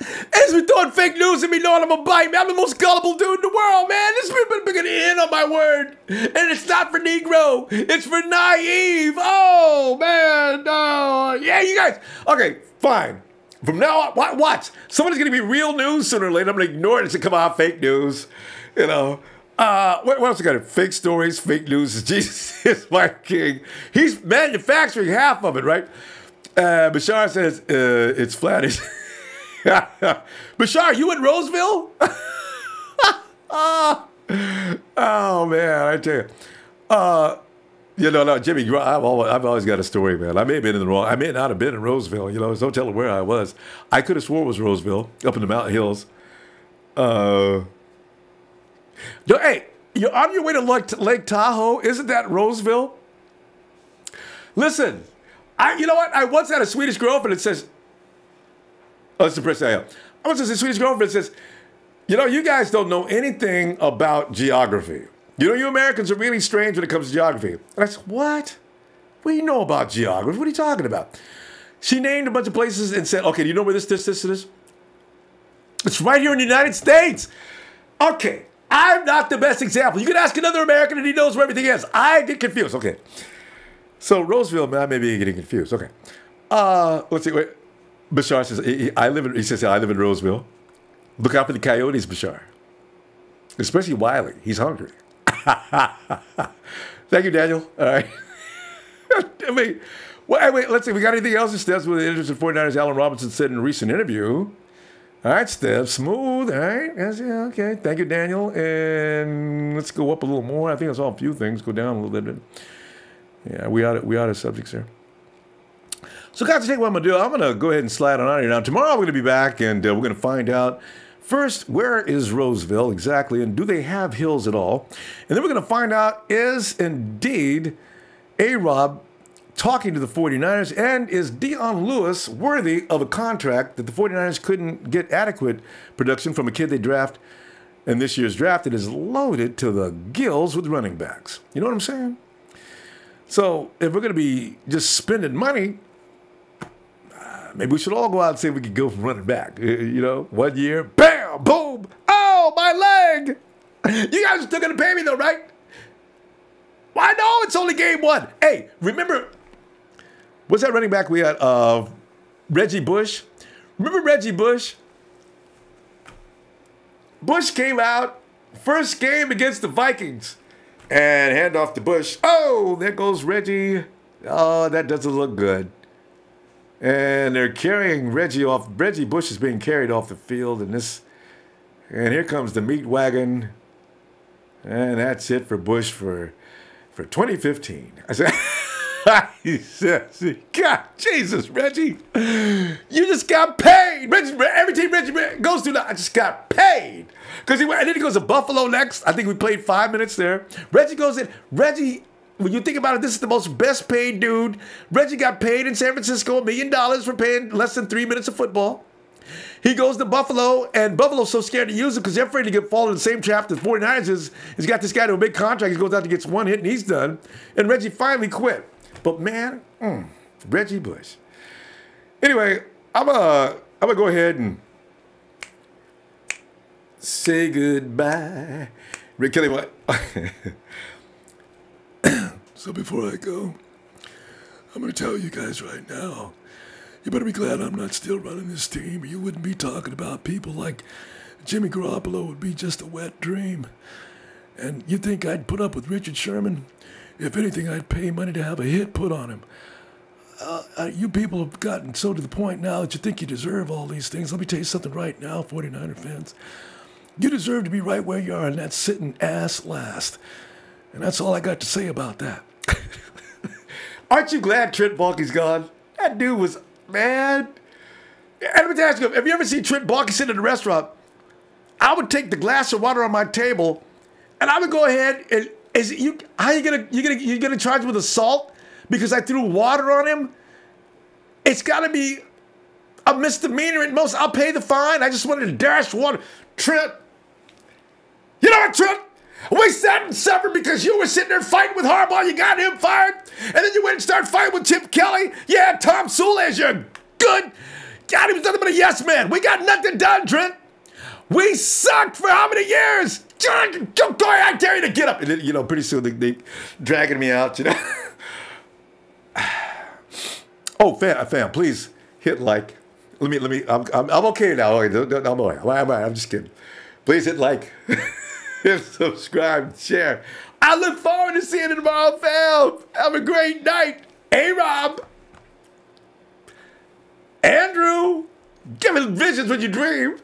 As we throwing fake news at me knowing I'm a bite, man. I'm the most gullible dude in the world, man. This has been bigger in on my word. And it's not for Negro. It's for naive. Oh, man. Oh, yeah, you guys. Okay, fine. From now on, watch. Someone's going to be real news sooner or later. I'm going to ignore it. It's going to come out fake news. What else we got? Fake stories, fake news. Jesus is my king. He's manufacturing half of it, right? Bashar says it's flattish. Bashar, you in Roseville? Oh man, I tell you. No, Jimmy, I've always got a story, man. I may have been in the wrong. I may not have been in Roseville. So don't tell them where I was. I could have swore it was Roseville, up in the mountain hills. Hey, you're on your way to Lake Tahoe. Isn't that Roseville? Listen, you know what? I once had a Swedish girlfriend that says, "Oh, it's the person I am." I once had a Swedish girlfriend that says, "You guys don't know anything about geography. You Americans are really strange when it comes to geography." And I said, "What? What do you know about geography? What are you talking about? She named a bunch of places and said, okay, do you know where this is? It's right here in the United States. Okay, I'm not the best example. You can ask another American and he knows where everything is. I get confused. Okay. So Roseville, man, maybe getting confused. Okay. Let's see. Wait. Bashar says, he says, I live in Roseville. Look out for the coyotes, Bashar. Especially Wiley. He's hungry. Thank you, Daniel. All right. Wait, let's see. We got anything else? Steps with the interested 49ers. Allen Robinson said in a recent interview. All right, Steph, smooth. All right, okay. Thank you, Daniel. And let's go up a little more. I think I saw a few things go down a little bit. Yeah, we out of subjects here. So, guys, I think what I'm going to do, I'm going to go ahead and slide on out of here. Now, tomorrow we're going to be back, and we're going to find out, first, where is Roseville exactly, and do they have hills at all? And then we're going to find out, is indeed A-Rob talking to the 49ers, and is Dion Lewis worthy of a contract that the 49ers couldn't get adequate production from a kid they draft in this year's draft that is loaded to the gills with running backs? You know what I'm saying? So if we're going to be just spending money, maybe we should all go out and see if we could go from running back. You know, 1 year, bam, boom, oh, my leg. You guys are still going to pay me though, right? Well, I know it's only game one. Hey, remember, what's that running back we had? Reggie Bush. Remember Reggie Bush? Bush came out, first game against the Vikings, and hand off to Bush. Oh, there goes Reggie. Oh, that doesn't look good. And they're carrying Reggie off. Reggie Bush is being carried off the field, and here comes the meat wagon. And that's it for Bush for 2015. I said, he says, God, Jesus, Reggie, you just got paid. Reggie, every team Reggie goes to, I just got paid. And then he goes to Buffalo next. I think we played 5 minutes there. Reggie goes in. Reggie, when you think about it, this is the most best paid dude. Reggie got paid in San Francisco $1 million for paying less than 3 minutes of football. He goes to Buffalo, and Buffalo's so scared to use him because they're afraid to get fall in the same trap the 49ers is. He's got this guy to a big contract. He goes out to get one hit, and he's done. And Reggie finally quit. But, man, Reggie Bush. Anyway, I'm gonna go ahead and say goodbye. Rick Kelly, what? So before I go, I'm going to tell you guys right now, you better be glad I'm not still running this team, or you wouldn't be talking about people like Jimmy Garoppolo would be just a wet dream. And you think I'd put up with Richard Sherman? If anything, I'd pay money to have a hit put on him. You people have gotten so to the point now that you think you deserve all these things. Let me tell you something right now, 49er fans. You deserve to be right where you are, and that's sitting ass last. And that's all I got to say about that. Aren't you glad Trent Baalke's gone? That dude was, man. And let me ask you, have you ever seen Trent Baalke sit in a restaurant? I would take the glass of water on my table, and I would go ahead and, how you gonna charge me with assault because I threw water on him? It's gotta be a misdemeanor at most. I'll pay the fine. I just wanted to dash water. Trent, you know what, Trent? We sat and suffered because you were sitting there fighting with Harbaugh. You got him fired. And then you went and started fighting with Chip Kelly. Yeah, Tom Sewell as your good. God, he was nothing but a yes man. We got nothing done, Trent. We sucked for how many years? Go ahead, I dare you to get up. And then, you know, pretty soon they dragging me out, you know. Oh, fam, please hit like. Let me. I'm okay now. I'm all right. I'm just kidding. Please hit like. Hit subscribe, share. I look forward to seeing you tomorrow, fam. Have a great night. A-Rob. Andrew. Give us visions when you dream.